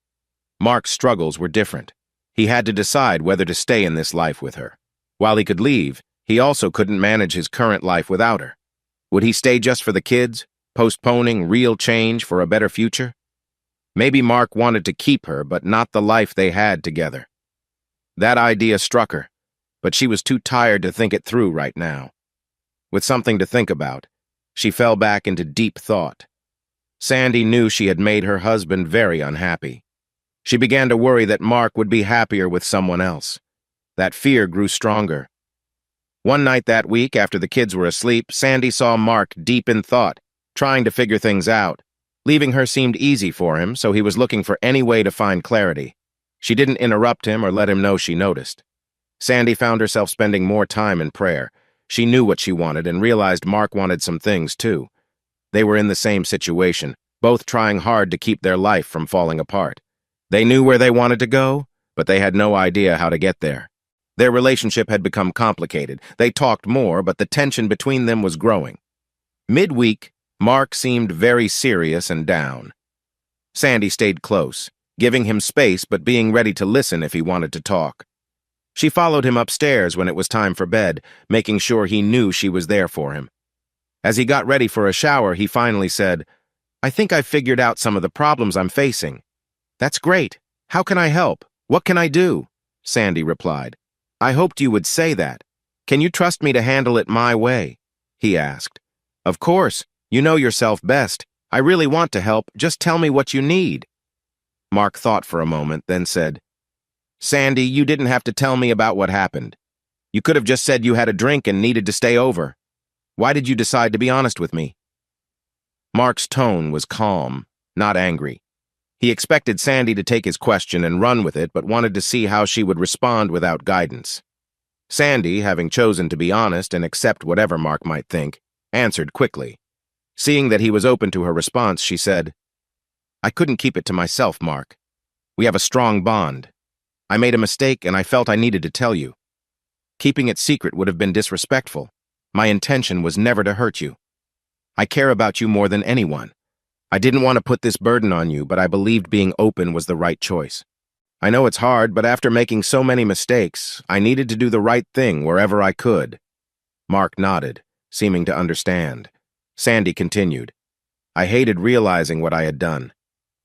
Mark's struggles were different. He had to decide whether to stay in this life with her. While he could leave, he also couldn't manage his current life without her. Would he stay just for the kids, postponing real change for a better future? Maybe Mark wanted to keep her, but not the life they had together. That idea struck her, but she was too tired to think it through right now. With something to think about, she fell back into deep thought. Sandy knew she had made her husband very unhappy. She began to worry that Mark would be happier with someone else. That fear grew stronger. One night that week, after the kids were asleep, Sandy saw Mark deep in thought, trying to figure things out. Leaving her seemed easy for him, so he was looking for any way to find clarity. She didn't interrupt him or let him know she noticed. Sandy found herself spending more time in prayer. She knew what she wanted and realized Mark wanted some things too. They were in the same situation, both trying hard to keep their life from falling apart. They knew where they wanted to go, but they had no idea how to get there. Their relationship had become complicated. They talked more, but the tension between them was growing. Midweek, Mark seemed very serious and down. Sandy stayed close, giving him space but being ready to listen if he wanted to talk. She followed him upstairs when it was time for bed, making sure he knew she was there for him. As he got ready for a shower, he finally said, I think I've figured out some of the problems I'm facing. That's great. How can I help? What can I do? Sandy replied. I hoped you would say that. Can you trust me to handle it my way? He asked. Of course. You know yourself best. I really want to help. Just tell me what you need. Mark thought for a moment, then said, Sandy, you didn't have to tell me about what happened. You could have just said you had a drink and needed to stay over. Why did you decide to be honest with me? Mark's tone was calm, not angry. He expected Sandy to take his question and run with it, but wanted to see how she would respond without guidance. Sandy, having chosen to be honest and accept whatever Mark might think, answered quickly. Seeing that he was open to her response, she said, I couldn't keep it to myself, Mark. We have a strong bond. I made a mistake and I felt I needed to tell you. Keeping it secret would have been disrespectful. My intention was never to hurt you. I care about you more than anyone. I didn't want to put this burden on you, but I believed being open was the right choice. I know it's hard, but after making so many mistakes, I needed to do the right thing wherever I could. Mark nodded, seeming to understand. Sandy continued. I hated realizing what I had done.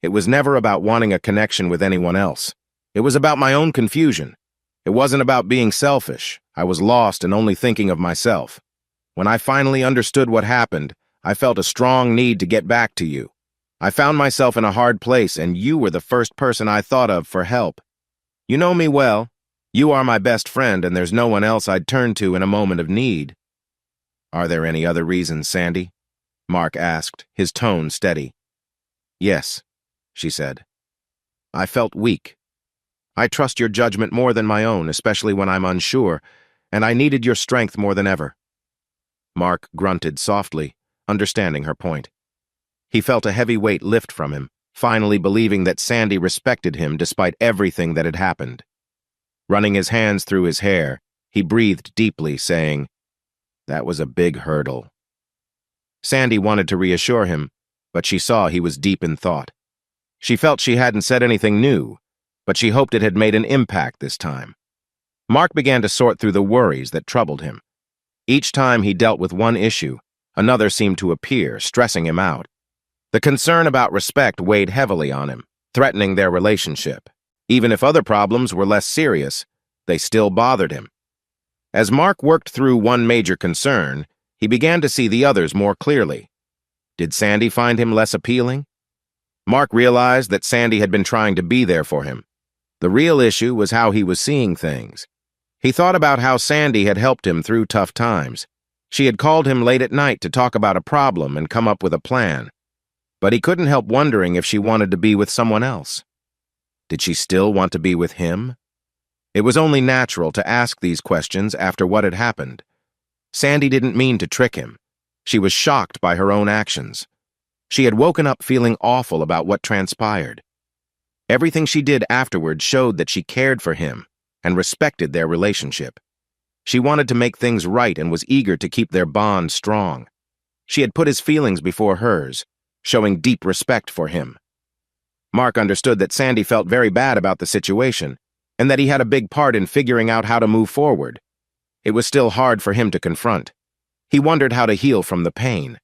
It was never about wanting a connection with anyone else. It was about my own confusion. It wasn't about being selfish. I was lost and only thinking of myself. When I finally understood what happened, I felt a strong need to get back to you. I found myself in a hard place, and you were the first person I thought of for help. You know me well. You are my best friend, and there's no one else I'd turn to in a moment of need. Are there any other reasons, Sandy? Mark asked, his tone steady. Yes, she said. I felt weak. I trust your judgment more than my own, especially when I'm unsure, and I needed your strength more than ever. Mark grunted softly, understanding her point. He felt a heavy weight lift from him, finally believing that Sandy respected him despite everything that had happened. Running his hands through his hair, he breathed deeply, saying, That was a big hurdle. Sandy wanted to reassure him, but she saw he was deep in thought. She felt she hadn't said anything new, but she hoped it had made an impact this time. Mark began to sort through the worries that troubled him. Each time he dealt with one issue, another seemed to appear, stressing him out. The concern about respect weighed heavily on him, threatening their relationship. Even if other problems were less serious, they still bothered him. As Mark worked through one major concern, he began to see the others more clearly. Did Sandy find him less appealing? Mark realized that Sandy had been trying to be there for him. The real issue was how he was seeing things. He thought about how Sandy had helped him through tough times. She had called him late at night to talk about a problem and come up with a plan. But he couldn't help wondering if she wanted to be with someone else. Did she still want to be with him? It was only natural to ask these questions after what had happened. Sandy didn't mean to trick him. She was shocked by her own actions. She had woken up feeling awful about what transpired. Everything she did afterward showed that she cared for him and respected their relationship. She wanted to make things right and was eager to keep their bond strong. She had put his feelings before hers, showing deep respect for him. Mark understood that Sandy felt very bad about the situation, and that he had a big part in figuring out how to move forward. It was still hard for him to confront. He wondered how to heal from the pain.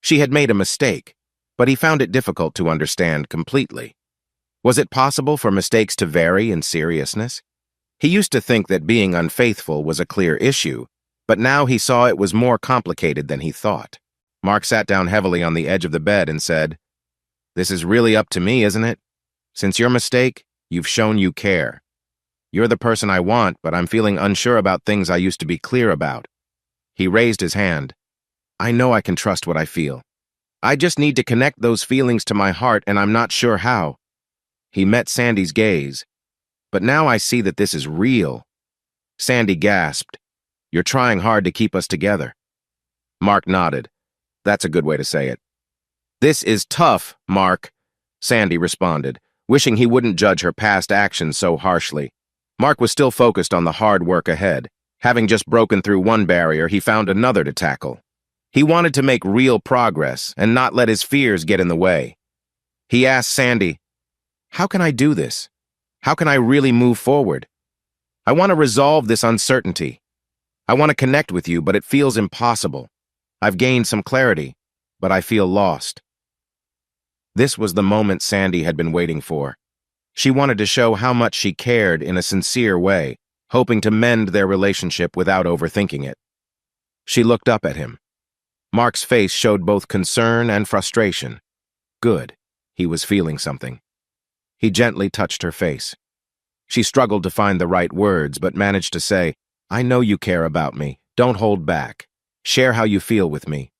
She had made a mistake, but he found it difficult to understand completely. Was it possible for mistakes to vary in seriousness? He used to think that being unfaithful was a clear issue, but now he saw it was more complicated than he thought. Mark sat down heavily on the edge of the bed and said, This is really up to me, isn't it? Since your mistake, you've shown you care. You're the person I want, but I'm feeling unsure about things I used to be clear about. He raised his hand. I know I can trust what I feel. I just need to connect those feelings to my heart, and I'm not sure how. He met Sandy's gaze. But now I see that this is real. Sandy gasped. You're trying hard to keep us together. Mark nodded. That's a good way to say it. This is tough, Mark, Sandy responded, wishing he wouldn't judge her past actions so harshly. Mark was still focused on the hard work ahead. Having just broken through one barrier, he found another to tackle. He wanted to make real progress and not let his fears get in the way. He asked Sandy, How can I do this? How can I really move forward? I want to resolve this uncertainty. I want to connect with you, but it feels impossible. I've gained some clarity, but I feel lost. This was the moment Sandy had been waiting for. She wanted to show how much she cared in a sincere way, hoping to mend their relationship without overthinking it. She looked up at him. Mark's face showed both concern and frustration. Good. He was feeling something. He gently touched her face. She struggled to find the right words, but managed to say, "I know you care about me. Don't hold back. Share how you feel with me.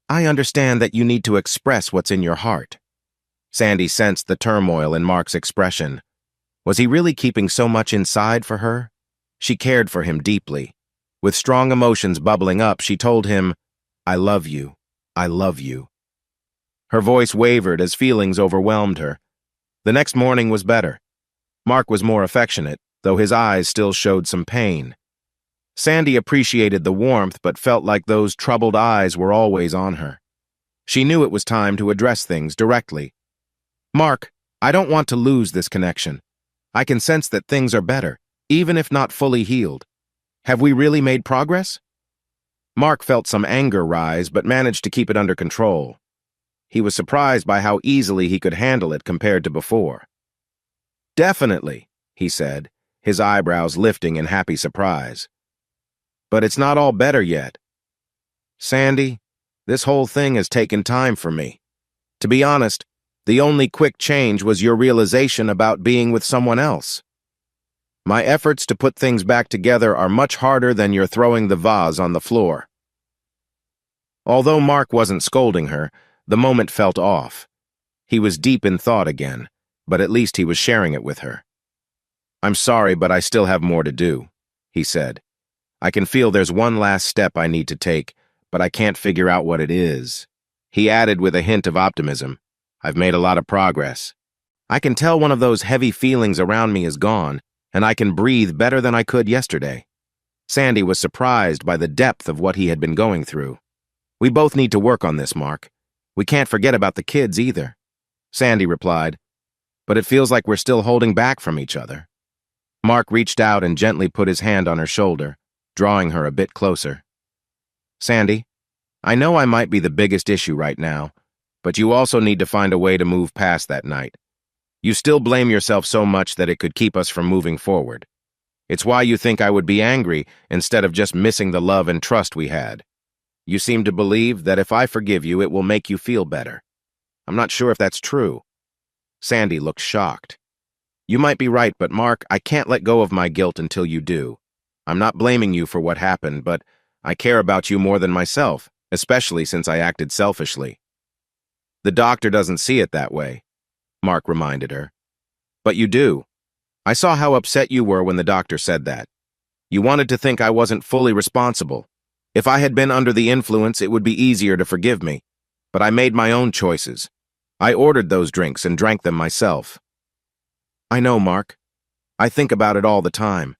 I understand that you need to express what's in your heart." Sandy sensed the turmoil in Mark's expression. Was he really keeping so much inside for her? She cared for him deeply. With strong emotions bubbling up, she told him, "I love you. I love you." Her voice wavered as feelings overwhelmed her. The next morning was better. Mark was more affectionate, though his eyes still showed some pain. Sandy appreciated the warmth but felt like those troubled eyes were always on her. She knew it was time to address things directly. "Mark, I don't want to lose this connection. I can sense that things are better, even if not fully healed. Have we really made progress?" Mark felt some anger rise but managed to keep it under control. He was surprised by how easily he could handle it compared to before. "Definitely," he said, his eyebrows lifting in happy surprise. "But it's not all better yet. Sandy, this whole thing has taken time for me. To be honest, the only quick change was your realization about being with someone else. My efforts to put things back together are much harder than your throwing the vase on the floor." Although Mark wasn't scolding her, the moment felt off. He was deep in thought again, but at least he was sharing it with her. "I'm sorry, but I still have more to do," he said. "I can feel there's one last step I need to take, but I can't figure out what it is." He added with a hint of optimism, "I've made a lot of progress. I can tell one of those heavy feelings around me is gone, and I can breathe better than I could yesterday." Sandy was surprised by the depth of what he had been going through. "We both need to work on this, Mark. We can't forget about the kids either." Sandy replied, "But it feels like we're still holding back from each other." Mark reached out and gently put his hand on her shoulder, drawing her a bit closer. "Sandy, I know I might be the biggest issue right now, but you also need to find a way to move past that night. You still blame yourself so much that it could keep us from moving forward. It's why you think I would be angry instead of just missing the love and trust we had. You seem to believe that if I forgive you, it will make you feel better. I'm not sure if that's true." Sandy looked shocked. "You might be right, but Mark, I can't let go of my guilt until you do. I'm not blaming you for what happened, but I care about you more than myself, especially since I acted selfishly." "The doctor doesn't see it that way," Mark reminded her. "But you do. I saw how upset you were when the doctor said that. You wanted to think I wasn't fully responsible. If I had been under the influence, it would be easier to forgive me. But I made my own choices. I ordered those drinks and drank them myself." "I know, Mark. I think about it all the time.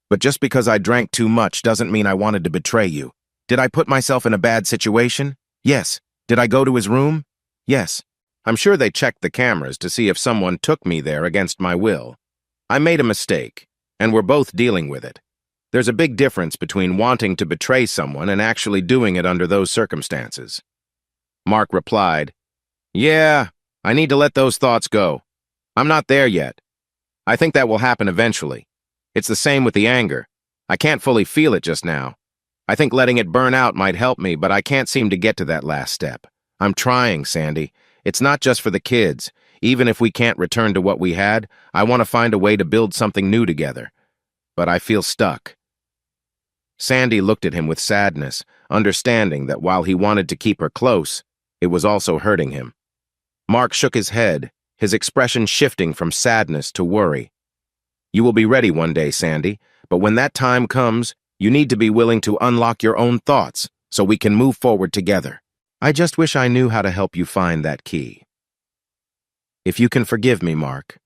But just because I drank too much doesn't mean I wanted to betray you. Did I put myself in a bad situation? Yes. Did I go to his room? Yes. I'm sure they checked the cameras to see if someone took me there against my will. I made a mistake, and we're both dealing with it. There's a big difference between wanting to betray someone and actually doing it under those circumstances." Mark replied, "Yeah, I need to let those thoughts go. I'm not there yet. I think that will happen eventually. It's the same with the anger. I can't fully feel it just now. I think letting it burn out might help me, but I can't seem to get to that last step. I'm trying, Sandy. It's not just for the kids. Even if we can't return to what we had, I want to find a way to build something new together. But I feel stuck." Sandy looked at him with sadness, understanding that while he wanted to keep her close, it was also hurting him. Mark shook his head, his expression shifting from sadness to worry. "You will be ready one day, Sandy, but when that time comes, you need to be willing to unlock your own thoughts so we can move forward together. I just wish I knew how to help you find that key. If you can forgive me, Mark,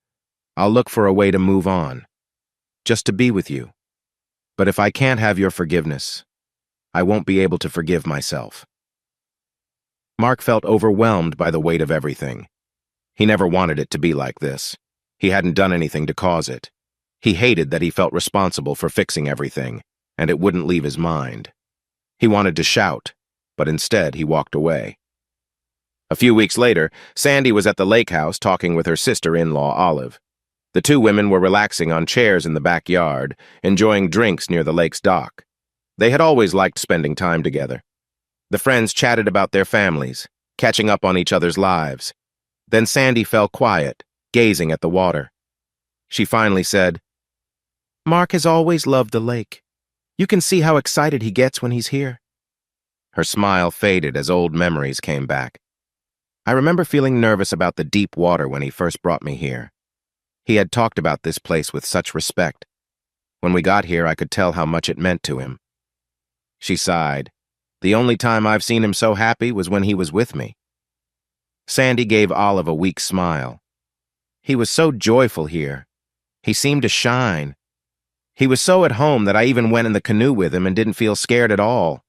I'll look for a way to move on, just to be with you. But if I can't have your forgiveness, I won't be able to forgive myself." Mark felt overwhelmed by the weight of everything. He never wanted it to be like this. He hadn't done anything to cause it. He hated that he felt responsible for fixing everything, and it wouldn't leave his mind. He wanted to shout, but instead he walked away. A few weeks later, Sandy was at the lake house talking with her sister-in-law, Olive. The two women were relaxing on chairs in the backyard, enjoying drinks near the lake's dock. They had always liked spending time together. The friends chatted about their families, catching up on each other's lives. Then Sandy fell quiet, gazing at the water. She finally said, "Mark has always loved the lake. You can see how excited he gets when he's here." Her smile faded as old memories came back. I remember feeling nervous about the deep water when he first brought me here. He had talked about this place with such respect. When we got here, I could tell how much it meant to him. She sighed. The only time I've seen him so happy was when he was with me. Sandy gave Olive a weak smile. He was so joyful here. He seemed to shine. He was so at home that I even went in the canoe with him and didn't feel scared at all.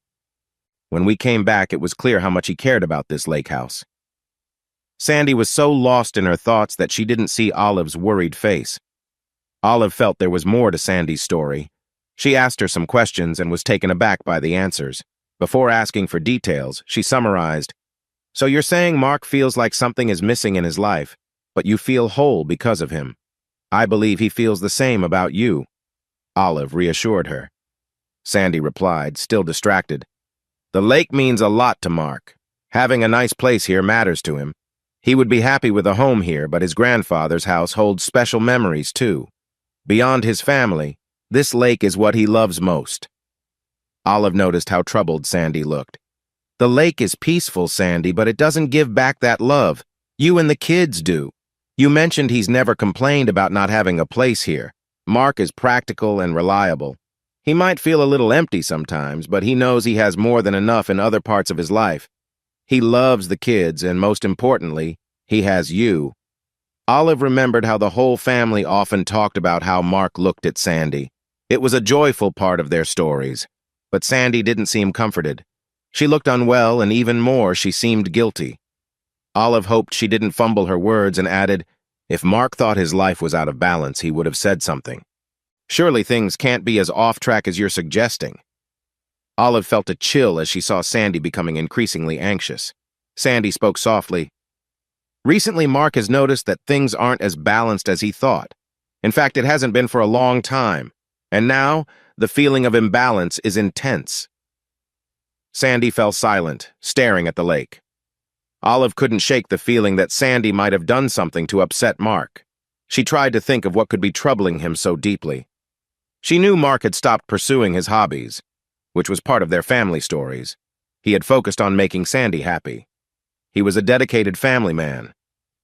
When we came back, it was clear how much he cared about this lake house. Sandy was so lost in her thoughts that she didn't see Olive's worried face. Olive felt there was more to Sandy's story. She asked her some questions and was taken aback by the answers. Before asking for details, she summarized, "So you're saying Mark feels like something is missing in his life, but you feel whole because of him. I believe he feels the same about you." Olive reassured her. Sandy replied, still distracted, "The lake means a lot to Mark. Having a nice place here matters to him. He would be happy with a home here, but his grandfather's house holds special memories too. Beyond his family, this lake is what he loves most." Olive noticed how troubled Sandy looked. "The lake is peaceful, Sandy, but it doesn't give back that love. You and the kids do. You mentioned he's never complained about not having a place here. Mark is practical and reliable. He might feel a little empty sometimes, but he knows he has more than enough in other parts of his life. He loves the kids, and most importantly, he has you." Olive remembered how the whole family often talked about how Mark looked at Sandy. It was a joyful part of their stories, but Sandy didn't seem comforted. She looked unwell, and even more, she seemed guilty. Olive hoped she didn't fumble her words and added, "If Mark thought his life was out of balance, he would have said something. Surely things can't be as off track as you're suggesting." Olive felt a chill as she saw Sandy becoming increasingly anxious. Sandy spoke softly. "Recently, Mark has noticed that things aren't as balanced as he thought. In fact, it hasn't been for a long time. And now, the feeling of imbalance is intense." Sandy fell silent, staring at the lake. Olive couldn't shake the feeling that Sandy might have done something to upset Mark. She tried to think of what could be troubling him so deeply. She knew Mark had stopped pursuing his hobbies, which was part of their family stories. He had focused on making Sandy happy. He was a dedicated family man.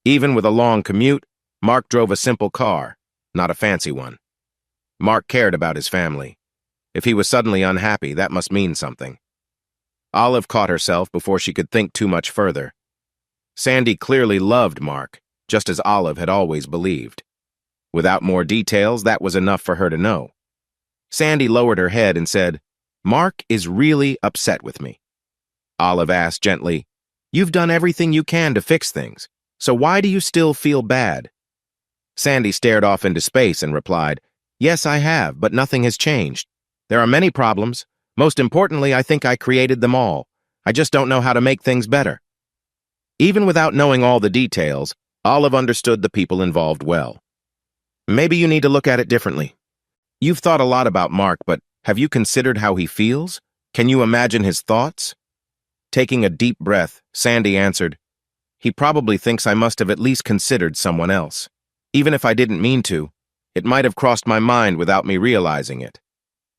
Even with a long commute, Mark drove a simple car, not a fancy one. Mark cared about his family. If he was suddenly unhappy, that must mean something. Olive caught herself before she could think too much further. Sandy clearly loved Mark, just as Olive had always believed. Without more details, that was enough for her to know. Sandy lowered her head and said, "Mark is really upset with me." Olive asked gently, "You've done everything you can to fix things, so why do you still feel bad?" Sandy stared off into space and replied, "Yes, I have, but nothing has changed. There are many problems. Most importantly, I think I created them all. I just don't know how to make things better." Even without knowing all the details, Olive understood the people involved well. "Maybe you need to look at it differently. You've thought a lot about Mark, but have you considered how he feels? Can you imagine his thoughts?" Taking a deep breath, Sandy answered, "He probably thinks I must have at least considered someone else. Even if I didn't mean to, it might have crossed my mind without me realizing it.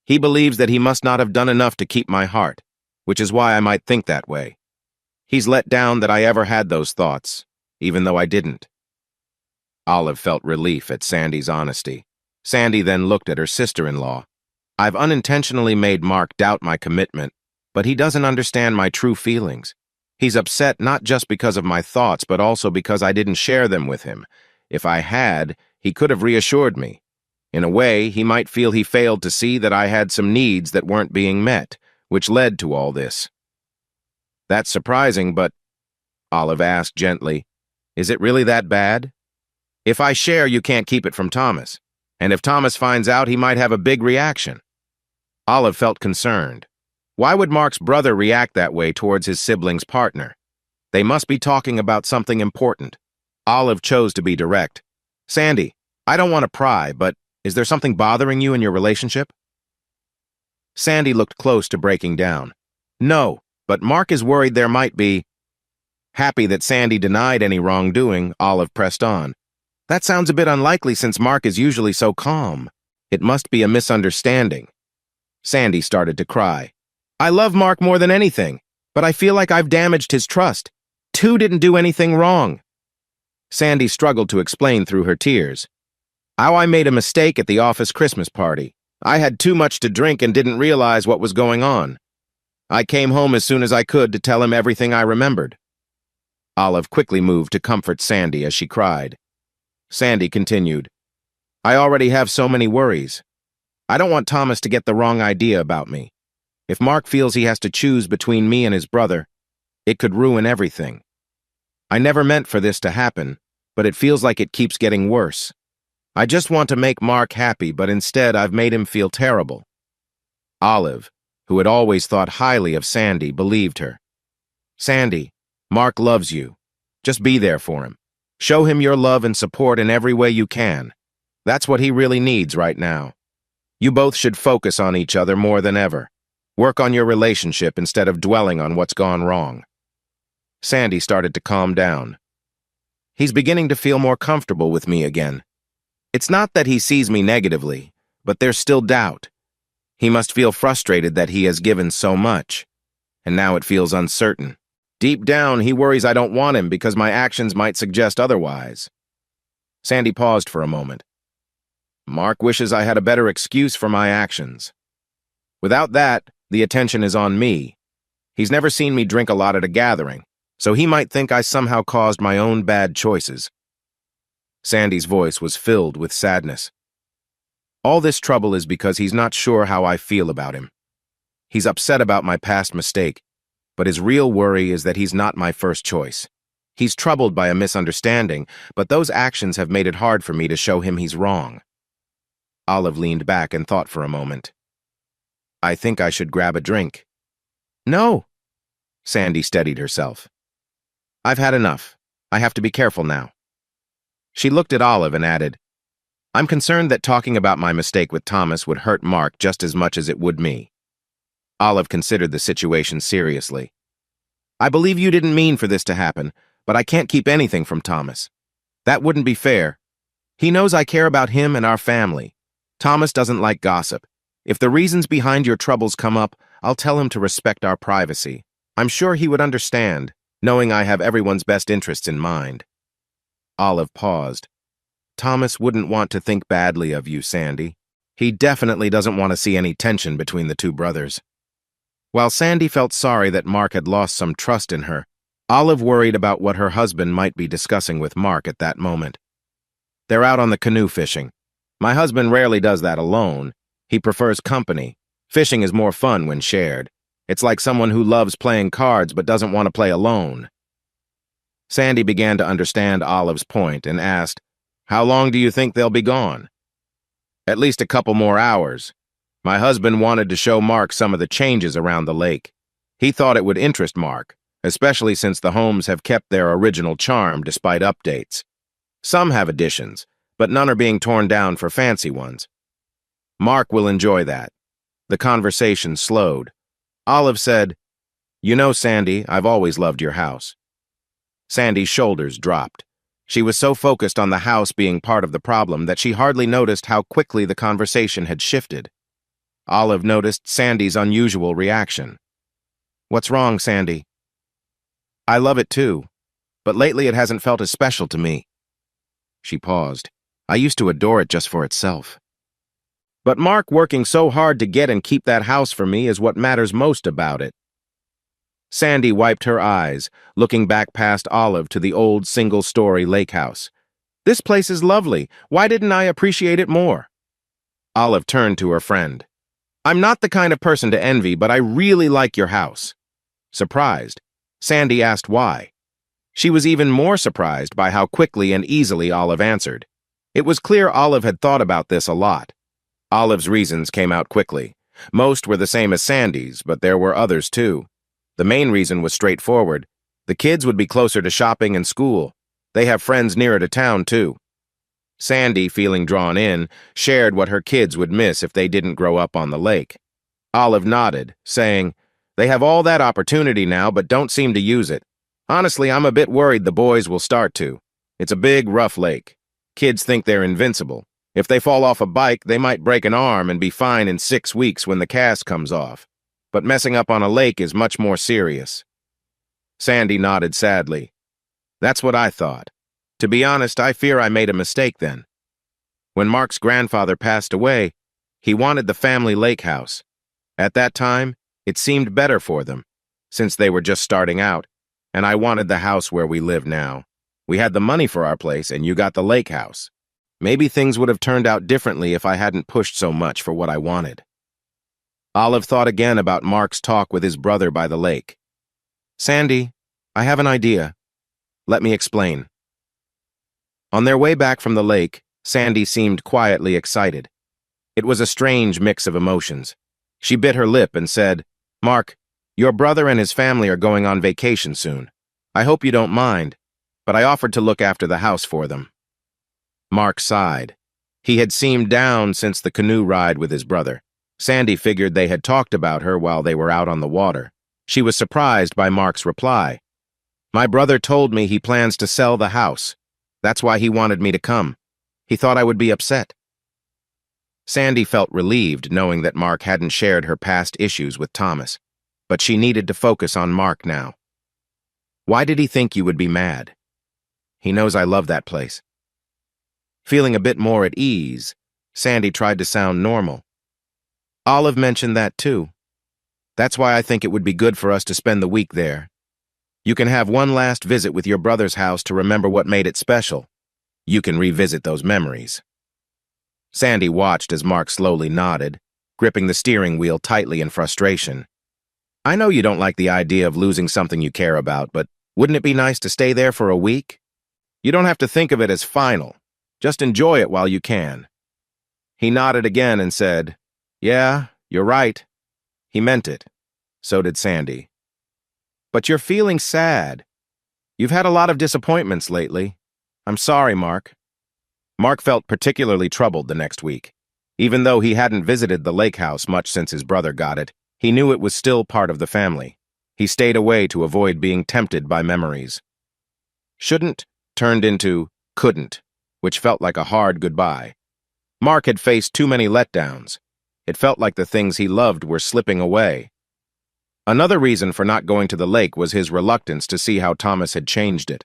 He believes that he must not have done enough to keep my heart, which is why I might think that way. He's let down that I ever had those thoughts, even though I didn't." Olive felt relief at Sandy's honesty. Sandy then looked at her sister-in-law. "I've unintentionally made Mark doubt my commitment, but he doesn't understand my true feelings. He's upset not just because of my thoughts, but also because I didn't share them with him. If I had, he could have reassured me. In a way, he might feel he failed to see that I had some needs that weren't being met, which led to all this." "That's surprising, but," Olive asked gently, "is it really that bad? If I share, you can't keep it from Thomas. And if Thomas finds out, he might have a big reaction." Olive felt concerned. Why would Mark's brother react that way towards his sibling's partner? They must be talking about something important. Olive chose to be direct. Sandy, I don't want to pry, but is there something bothering you in your relationship? Sandy looked close to breaking down. No, but Mark is worried there might be. Happy that Sandy denied any wrongdoing, Olive pressed on. That sounds a bit unlikely since Mark is usually so calm. It must be a misunderstanding. Sandy started to cry. I love Mark more than anything, but I feel like I've damaged his trust. Two didn't do anything wrong. Sandy struggled to explain through her tears. How I made a mistake at the office Christmas party. I had too much to drink and didn't realize what was going on. I came home as soon as I could to tell him everything I remembered. Olive quickly moved to comfort Sandy as she cried. Sandy continued, I already have so many worries. I don't want Thomas to get the wrong idea about me. If Mark feels he has to choose between me and his brother, it could ruin everything. I never meant for this to happen, but it feels like it keeps getting worse. I just want to make Mark happy, but instead I've made him feel terrible. Olive, who had always thought highly of Sandy, believed her. Sandy, Mark loves you. Just be there for him. Show him your love and support in every way you can. That's what he really needs right now. You both should focus on each other more than ever. Work on your relationship instead of dwelling on what's gone wrong. Sandy started to calm down. He's beginning to feel more comfortable with me again. It's not that he sees me negatively, but there's still doubt. He must feel frustrated that he has given so much, and now it feels uncertain. Deep down, he worries I don't want him because my actions might suggest otherwise. Sandy paused for a moment. Mark wishes I had a better excuse for my actions. Without that, the attention is on me. He's never seen me drink a lot at a gathering, so he might think I somehow caused my own bad choices. Sandy's voice was filled with sadness. All this trouble is because he's not sure how I feel about him. He's upset about my past mistake, but his real worry is that he's not my first choice. He's troubled by a misunderstanding, but those actions have made it hard for me to show him he's wrong. Olive leaned back and thought for a moment. I think I should grab a drink. No. Sandy steadied herself. I've had enough. I have to be careful now. She looked at Olive and added, I'm concerned that talking about my mistake with Thomas would hurt Mark just as much as it would me. Olive considered the situation seriously. I believe you didn't mean for this to happen, but I can't keep anything from Thomas. That wouldn't be fair. He knows I care about him and our family. Thomas doesn't like gossip. If the reasons behind your troubles come up, I'll tell him to respect our privacy. I'm sure he would understand, knowing I have everyone's best interests in mind. Olive paused. Thomas wouldn't want to think badly of you, Sandy. He definitely doesn't want to see any tension between the two brothers. While Sandy felt sorry that Mark had lost some trust in her, Olive worried about what her husband might be discussing with Mark at that moment. They're out on the canoe fishing. My husband rarely does that alone. He prefers company. Fishing is more fun when shared. It's like someone who loves playing cards but doesn't want to play alone. Sandy began to understand Olive's point and asked, How long do you think they'll be gone? At least a couple more hours. My husband wanted to show Mark some of the changes around the lake. He thought it would interest Mark, especially since the homes have kept their original charm despite updates. Some have additions, but none are being torn down for fancy ones. Mark will enjoy that. The conversation slowed. Olive said, You know, Sandy, I've always loved your house. Sandy's shoulders dropped. She was so focused on the house being part of the problem that she hardly noticed how quickly the conversation had shifted. Olive noticed Sandy's unusual reaction. What's wrong, Sandy? I love it too, but lately it hasn't felt as special to me. She paused. I used to adore it just for itself. But Mark working so hard to get and keep that house for me is what matters most about it. Sandy wiped her eyes, looking back past Olive to the old single-story lake house. This place is lovely. Why didn't I appreciate it more? Olive turned to her friend. I'm not the kind of person to envy, but I really like your house. Surprised, Sandy asked why. She was even more surprised by how quickly and easily Olive answered. It was clear Olive had thought about this a lot. Olive's reasons came out quickly. Most were the same as Sandy's, but there were others too. The main reason was straightforward. The kids would be closer to shopping and school. They have friends nearer to town, too. Sandy, feeling drawn in, shared what her kids would miss if they didn't grow up on the lake. Olive nodded, saying, "They have all that opportunity now, but don't seem to use it. Honestly, I'm a bit worried the boys will start to. It's a big, rough lake. Kids think they're invincible. If they fall off a bike, they might break an arm and be fine in 6 weeks when the cast comes off. But messing up on a lake is much more serious." Sandy nodded sadly. "That's what I thought. To be honest, I fear I made a mistake then. When Mark's grandfather passed away, he wanted the family lake house. At that time, it seemed better for them, since they were just starting out, and I wanted the house where we live now. We had the money for our place, and you got the lake house. Maybe things would have turned out differently if I hadn't pushed so much for what I wanted." Olive thought again about Mark's talk with his brother by the lake. "Sandy, I have an idea. Let me explain." On their way back from the lake, Sandy seemed quietly excited. It was a strange mix of emotions. She bit her lip and said, "Mark, your brother and his family are going on vacation soon. I hope you don't mind, but I offered to look after the house for them." Mark sighed. He had seemed down since the canoe ride with his brother. Sandy figured they had talked about her while they were out on the water. She was surprised by Mark's reply. "My brother told me he plans to sell the house. That's why he wanted me to come. He thought I would be upset." Sandy felt relieved knowing that Mark hadn't shared her past issues with Thomas, but she needed to focus on Mark now. "Why did he think you would be mad?" "He knows I love that place." Feeling a bit more at ease, Sandy tried to sound normal. "Olive mentioned that too. That's why I think it would be good for us to spend the week there. You can have one last visit with your brother's house to remember what made it special. You can revisit those memories." Sandy watched as Mark slowly nodded, gripping the steering wheel tightly in frustration. "I know you don't like the idea of losing something you care about, but wouldn't it be nice to stay there for a week? You don't have to think of it as final. Just enjoy it while you can." He nodded again and said, "Yeah, you're right." He meant it. So did Sandy. "But you're feeling sad. You've had a lot of disappointments lately. I'm sorry, Mark." Mark felt particularly troubled the next week. Even though he hadn't visited the lake house much since his brother got it, he knew it was still part of the family. He stayed away to avoid being tempted by memories. "Shouldn't" turned into "couldn't," which felt like a hard goodbye. Mark had faced too many letdowns. It felt like the things he loved were slipping away. Another reason for not going to the lake was his reluctance to see how Thomas had changed it.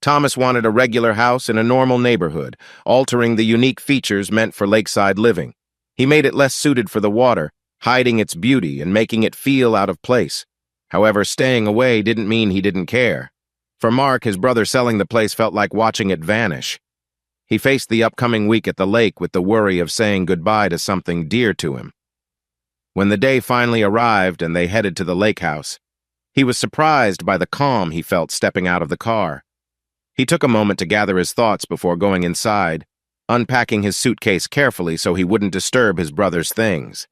Thomas wanted a regular house in a normal neighborhood, altering the unique features meant for lakeside living. He made it less suited for the water, hiding its beauty and making it feel out of place. However, staying away didn't mean he didn't care. For Mark, his brother selling the place felt like watching it vanish. He faced the upcoming week at the lake with the worry of saying goodbye to something dear to him. When the day finally arrived and they headed to the lake house, he was surprised by the calm he felt stepping out of the car. He took a moment to gather his thoughts before going inside, unpacking his suitcase carefully so he wouldn't disturb his brother's things.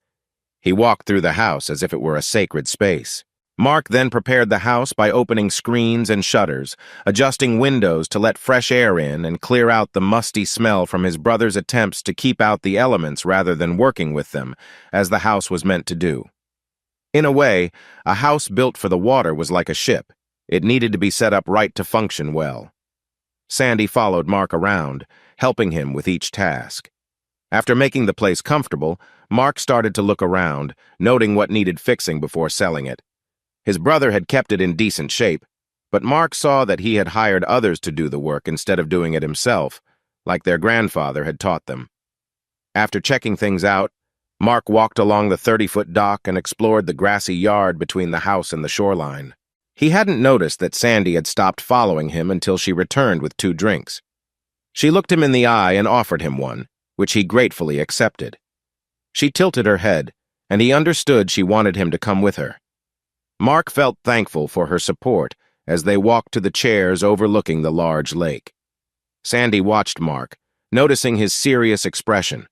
He walked through the house as if it were a sacred space. Mark then prepared the house by opening screens and shutters, adjusting windows to let fresh air in and clear out the musty smell from his brother's attempts to keep out the elements rather than working with them, as the house was meant to do. In a way, a house built for the water was like a ship. It needed to be set up right to function well. Sandy followed Mark around, helping him with each task. After making the place comfortable, Mark started to look around, noting what needed fixing before selling it. His brother had kept it in decent shape, but Mark saw that he had hired others to do the work instead of doing it himself, like their grandfather had taught them. After checking things out, Mark walked along the 30-foot dock and explored the grassy yard between the house and the shoreline. He hadn't noticed that Sandy had stopped following him until she returned with 2 drinks. She looked him in the eye and offered him one, which he gratefully accepted. She tilted her head, and he understood she wanted him to come with her. Mark felt thankful for her support as they walked to the chairs overlooking the large lake. Sandy watched Mark, noticing his serious expression.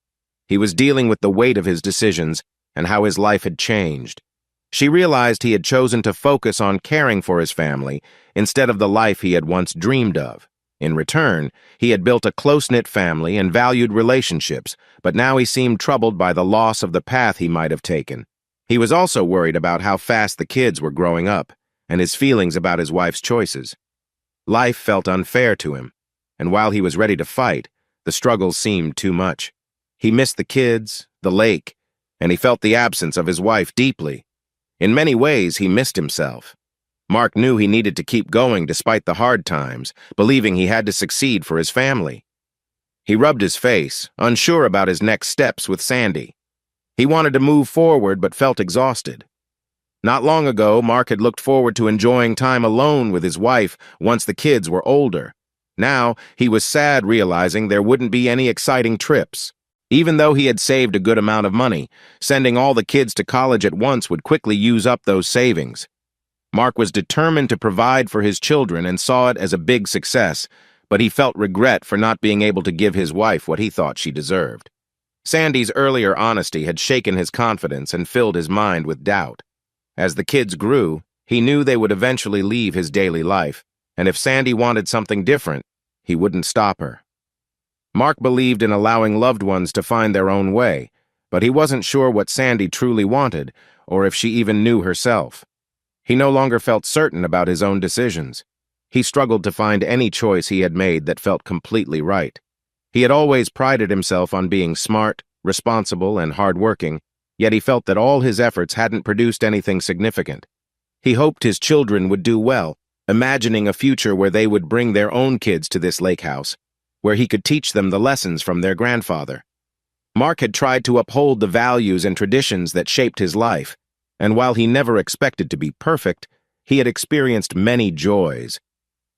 He was dealing with the weight of his decisions and how his life had changed. She realized he had chosen to focus on caring for his family instead of the life he had once dreamed of. In return, he had built a close-knit family and valued relationships, but now he seemed troubled by the loss of the path he might have taken. He was also worried about how fast the kids were growing up, and his feelings about his wife's choices. Life felt unfair to him, and while he was ready to fight, the struggles seemed too much. He missed the kids, the lake, and he felt the absence of his wife deeply. In many ways, he missed himself. Mark knew he needed to keep going despite the hard times, believing he had to succeed for his family. He rubbed his face, unsure about his next steps with Sandy. He wanted to move forward but felt exhausted. Not long ago, Mark had looked forward to enjoying time alone with his wife once the kids were older. Now, he was sad realizing there wouldn't be any exciting trips. Even though he had saved a good amount of money, sending all the kids to college at once would quickly use up those savings. Mark was determined to provide for his children and saw it as a big success, but he felt regret for not being able to give his wife what he thought she deserved. Sandy's earlier honesty had shaken his confidence and filled his mind with doubt. As the kids grew, he knew they would eventually leave his daily life, and if Sandy wanted something different, he wouldn't stop her. Mark believed in allowing loved ones to find their own way, but he wasn't sure what Sandy truly wanted, or if she even knew herself. He no longer felt certain about his own decisions. He struggled to find any choice he had made that felt completely right. He had always prided himself on being smart, responsible, and hardworking, yet he felt that all his efforts hadn't produced anything significant. He hoped his children would do well, imagining a future where they would bring their own kids to this lake house, where he could teach them the lessons from their grandfather. Mark had tried to uphold the values and traditions that shaped his life, and while he never expected to be perfect, he had experienced many joys.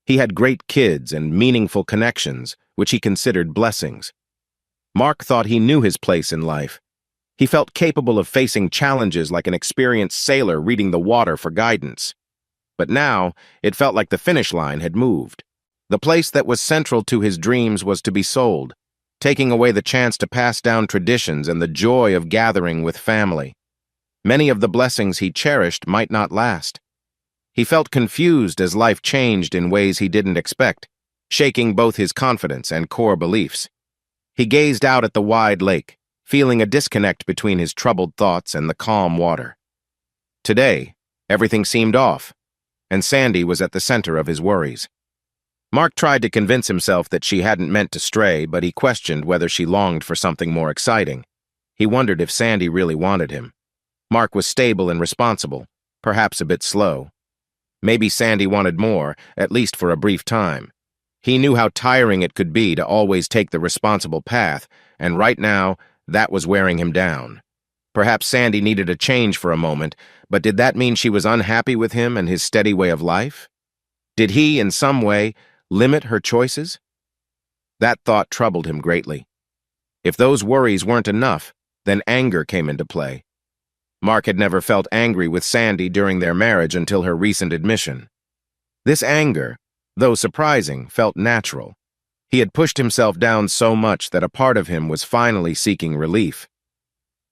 He had great kids and meaningful connections, which he considered blessings. Mark thought he knew his place in life. He felt capable of facing challenges like an experienced sailor reading the water for guidance. But now, it felt like the finish line had moved. The place that was central to his dreams was to be sold, taking away the chance to pass down traditions and the joy of gathering with family. Many of the blessings he cherished might not last. He felt confused as life changed in ways he didn't expect, shaking both his confidence and core beliefs. He gazed out at the wide lake, feeling a disconnect between his troubled thoughts and the calm water. Today, everything seemed off, and Sandy was at the center of his worries. Mark tried to convince himself that she hadn't meant to stray, but he questioned whether she longed for something more exciting. He wondered if Sandy really wanted him. Mark was stable and responsible, perhaps a bit slow. Maybe Sandy wanted more, at least for a brief time. He knew how tiring it could be to always take the responsible path, and right now, that was wearing him down. Perhaps Sandy needed a change for a moment, but did that mean she was unhappy with him and his steady way of life? Did he, in some way, limit her choices? That thought troubled him greatly. If those worries weren't enough, then anger came into play. Mark had never felt angry with Sandy during their marriage until her recent admission. This anger, though surprising, felt natural. He had pushed himself down so much that a part of him was finally seeking relief.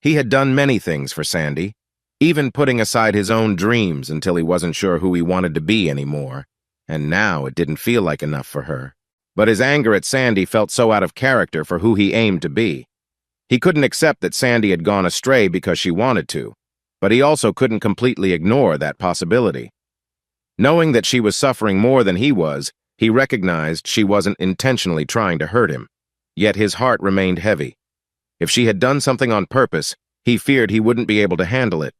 He had done many things for Sandy, even putting aside his own dreams until he wasn't sure who he wanted to be anymore, and now it didn't feel like enough for her. But his anger at Sandy felt so out of character for who he aimed to be. He couldn't accept that Sandy had gone astray because she wanted to, but he also couldn't completely ignore that possibility. Knowing that she was suffering more than he was, he recognized she wasn't intentionally trying to hurt him. Yet his heart remained heavy. If she had done something on purpose, he feared he wouldn't be able to handle it.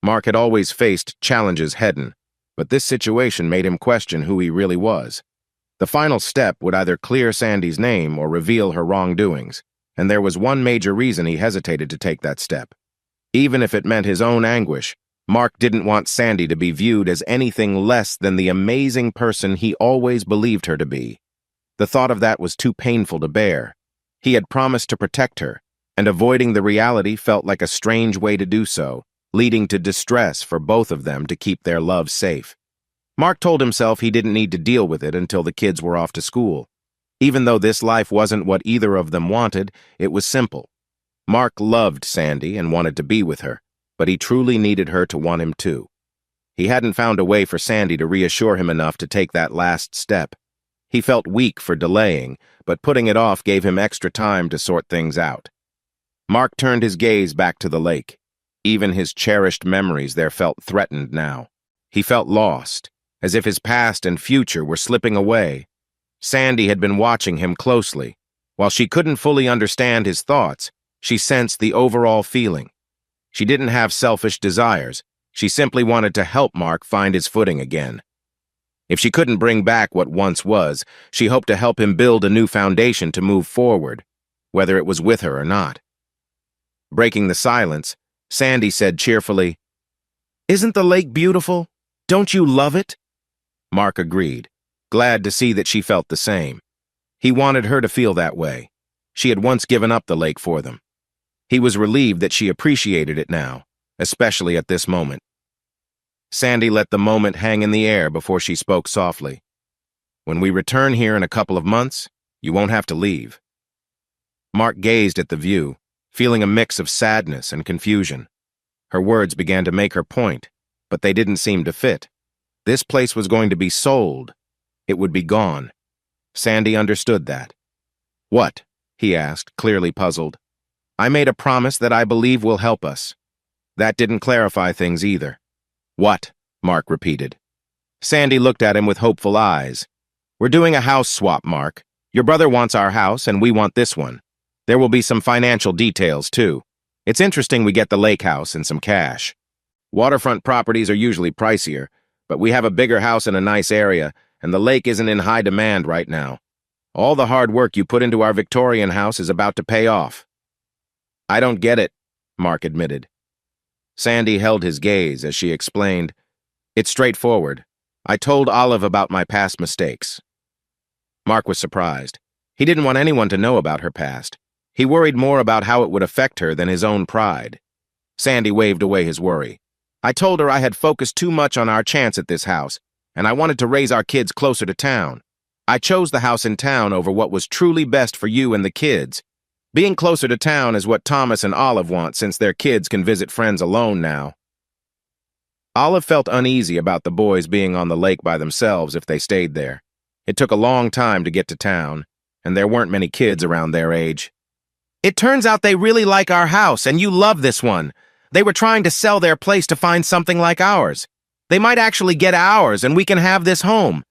Mark had always faced challenges head-on, but this situation made him question who he really was. The final step would either clear Sandy's name or reveal her wrongdoings, and there was one major reason he hesitated to take that step. Even if it meant his own anguish, Mark didn't want Sandy to be viewed as anything less than the amazing person he always believed her to be. The thought of that was too painful to bear. He had promised to protect her, and avoiding the reality felt like a strange way to do so, leading to distress for both of them to keep their love safe. Mark told himself he didn't need to deal with it until the kids were off to school. Even though this life wasn't what either of them wanted, it was simple. Mark loved Sandy and wanted to be with her, but he truly needed her to want him too. He hadn't found a way for Sandy to reassure him enough to take that last step. He felt weak for delaying, but putting it off gave him extra time to sort things out. Mark turned his gaze back to the lake. Even his cherished memories there felt threatened now. He felt lost, as if his past and future were slipping away. Sandy had been watching him closely. While she couldn't fully understand his thoughts, she sensed the overall feeling. She didn't have selfish desires. She simply wanted to help Mark find his footing again. If she couldn't bring back what once was, she hoped to help him build a new foundation to move forward, whether it was with her or not. Breaking the silence, Sandy said cheerfully, "Isn't the lake beautiful? Don't you love it?" Mark agreed, glad to see that she felt the same. He wanted her to feel that way. She had once given up the lake for them. He was relieved that she appreciated it now, especially at this moment. Sandy let the moment hang in the air before she spoke softly. "When we return here in a couple of months, you won't have to leave." Mark gazed at the view, feeling a mix of sadness and confusion. Her words began to make her point, but they didn't seem to fit. This place was going to be sold. It would be gone. Sandy understood that. "What?" he asked, clearly puzzled. "I made a promise that I believe will help us." That didn't clarify things either. "What?" Mark repeated. Sandy looked at him with hopeful eyes. "We're doing a house swap, Mark. Your brother wants our house, and we want this one. There will be some financial details, too. It's interesting we get the lake house and some cash. Waterfront properties are usually pricier, but we have a bigger house in a nice area, and the lake isn't in high demand right now. All the hard work you put into our Victorian house is about to pay off." "I don't get it," Mark admitted. Sandy held his gaze as she explained, "It's straightforward. I told Olive about my past mistakes." Mark was surprised. He didn't want anyone to know about her past. He worried more about how it would affect her than his own pride. Sandy waved away his worry. "I told her I had focused too much on our chance at this house, and I wanted to raise our kids closer to town. I chose the house in town over what was truly best for you and the kids. Being closer to town is what Thomas and Olive want since their kids can visit friends alone now." Olive felt uneasy about the boys being on the lake by themselves if they stayed there. It took a long time to get to town, and there weren't many kids around their age. "It turns out they really like our house, and you love this one. They were trying to sell their place to find something like ours. They might actually get ours, and we can have this home.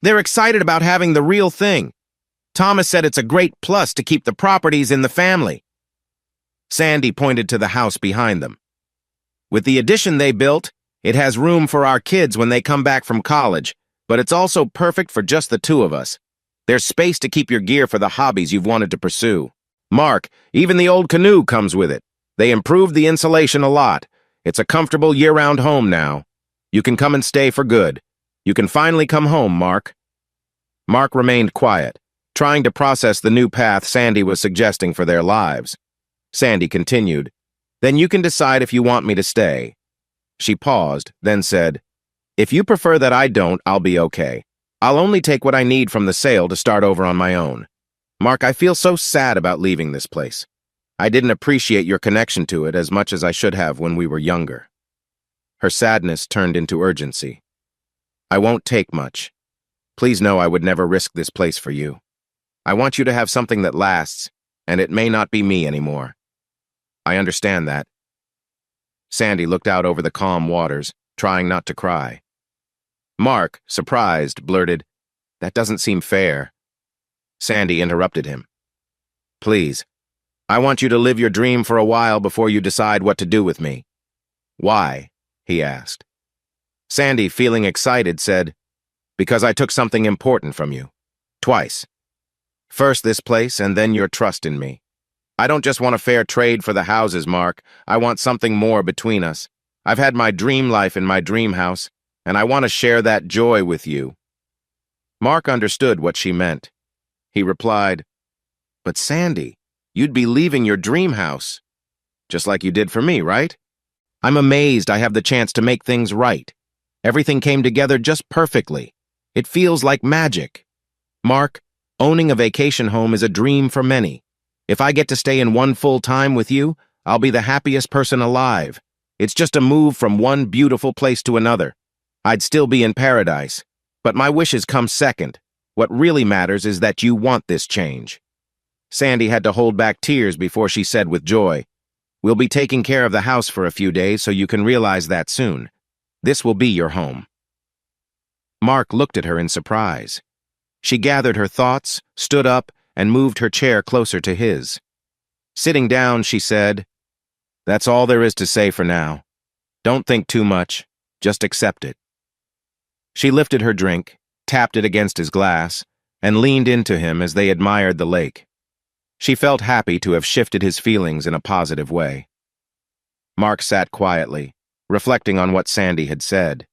They're excited about having the real thing. Thomas said it's a great plus to keep the properties in the family." Sandy pointed to the house behind them. "With the addition they built, it has room for our kids when they come back from college, but it's also perfect for just the two of us. There's space to keep your gear for the hobbies you've wanted to pursue. Mark, even the old canoe comes with it. They improved the insulation a lot. It's a comfortable year-round home now. You can come and stay for good. You can finally come home, Mark." Mark remained quiet, trying to process the new path Sandy was suggesting for their lives. Sandy continued, "Then you can decide if you want me to stay." She paused, then said, "If you prefer that I don't, I'll be okay. I'll only take what I need from the sale to start over on my own. Mark, I feel so sad about leaving this place. I didn't appreciate your connection to it as much as I should have when we were younger." Her sadness turned into urgency. "I won't take much. Please know I would never risk this place for you. I want you to have something that lasts, and it may not be me anymore." "I understand that." Sandy looked out over the calm waters, trying not to cry. Mark, surprised, blurted, "That doesn't seem fair." Sandy interrupted him. "Please, I want you to live your dream for a while before you decide what to do with me." "Why?" he asked. Sandy, feeling excited, said, "Because I took something important from you. Twice. First this place, and then your trust in me. I don't just want a fair trade for the houses, Mark. I want something more between us. I've had my dream life in my dream house, and I want to share that joy with you." Mark understood what she meant. He replied, "But Sandy, you'd be leaving your dream house. Just like you did for me, right? I'm amazed I have the chance to make things right. Everything came together just perfectly. It feels like magic. Mark, owning a vacation home is a dream for many. If I get to stay in one full time with you, I'll be the happiest person alive. It's just a move from one beautiful place to another. I'd still be in paradise. But my wishes come second. What really matters is that you want this change. Sandy had to hold back tears before she said with joy, "We'll be taking care of the house for a few days so you can realize that soon. This will be your home." Mark looked at her in surprise. She gathered her thoughts, stood up, and moved her chair closer to his. Sitting down, she said, "That's all there is to say for now. Don't think too much, just accept it." She lifted her drink, tapped it against his glass, and leaned into him as they admired the lake. She felt happy to have shifted his feelings in a positive way. Mark sat quietly, reflecting on what Sandy had said.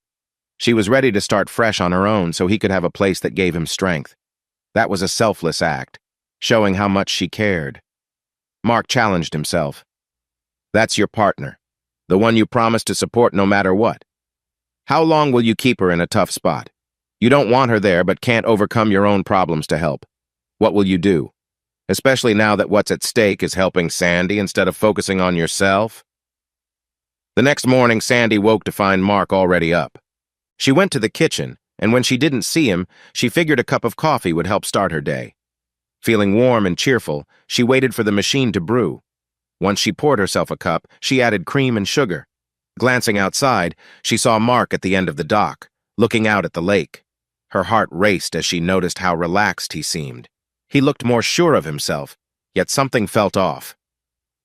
She was ready to start fresh on her own so he could have a place that gave him strength. That was a selfless act, showing how much she cared. Mark challenged himself. "That's your partner, the one you promised to support no matter what. How long will you keep her in a tough spot? You don't want her there but can't overcome your own problems to help. What will you do? Especially now that what's at stake is helping Sandy instead of focusing on yourself?" The next morning, Sandy woke to find Mark already up. She went to the kitchen, and when she didn't see him, she figured a cup of coffee would help start her day. Feeling warm and cheerful, she waited for the machine to brew. Once she poured herself a cup, she added cream and sugar. Glancing outside, she saw Mark at the end of the dock, looking out at the lake. Her heart raced as she noticed how relaxed he seemed. He looked more sure of himself, yet something felt off.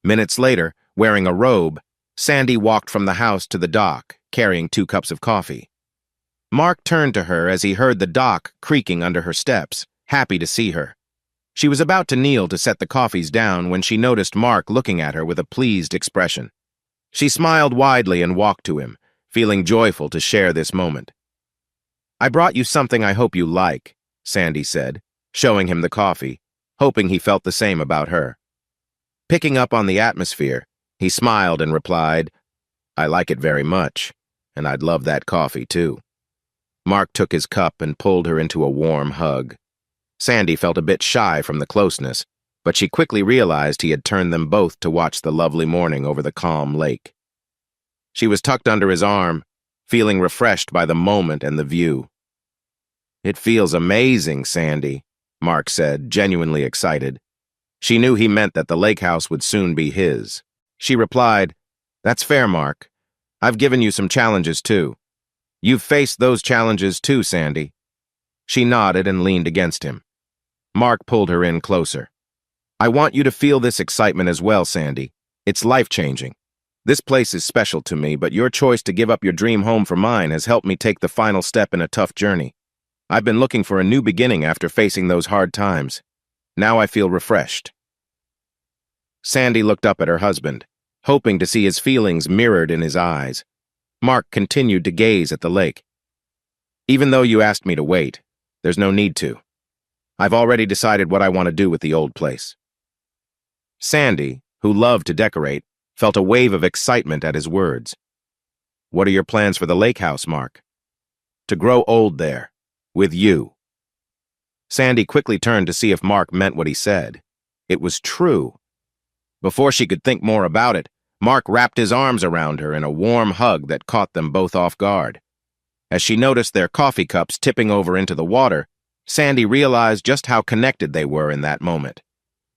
Minutes later, wearing a robe, Sandy walked from the house to the dock, carrying 2 cups of coffee. Mark turned to her as he heard the dock creaking under her steps, happy to see her. She was about to kneel to set the coffees down when she noticed Mark looking at her with a pleased expression. She smiled widely and walked to him, feeling joyful to share this moment. "I brought you something I hope you like," Sandy said, showing him the coffee, hoping he felt the same about her. Picking up on the atmosphere, he smiled and replied, "I like it very much, and I'd love that coffee too." Mark took his cup and pulled her into a warm hug. Sandy felt a bit shy from the closeness, but she quickly realized he had turned them both to watch the lovely morning over the calm lake. She was tucked under his arm, feeling refreshed by the moment and the view. "It feels amazing, Sandy," Mark said, genuinely excited. She knew he meant that the lake house would soon be his. She replied, "That's fair, Mark. I've given you some challenges too. You've faced those challenges too, Sandy." She nodded and leaned against him. Mark pulled her in closer. "I want you to feel this excitement as well, Sandy. It's life-changing. This place is special to me, but your choice to give up your dream home for mine has helped me take the final step in a tough journey. I've been looking for a new beginning after facing those hard times. Now I feel refreshed." Sandy looked up at her husband, hoping to see his feelings mirrored in his eyes. Mark continued to gaze at the lake. "Even though you asked me to wait, there's no need to. I've already decided what I want to do with the old place." Sandy, who loved to decorate, felt a wave of excitement at his words. "What are your plans for the lake house, Mark?" "To grow old there, with you." Sandy quickly turned to see if Mark meant what he said. It was true. Before she could think more about it, Mark wrapped his arms around her in a warm hug that caught them both off guard. As she noticed their coffee cups tipping over into the water, Sandy realized just how connected they were in that moment.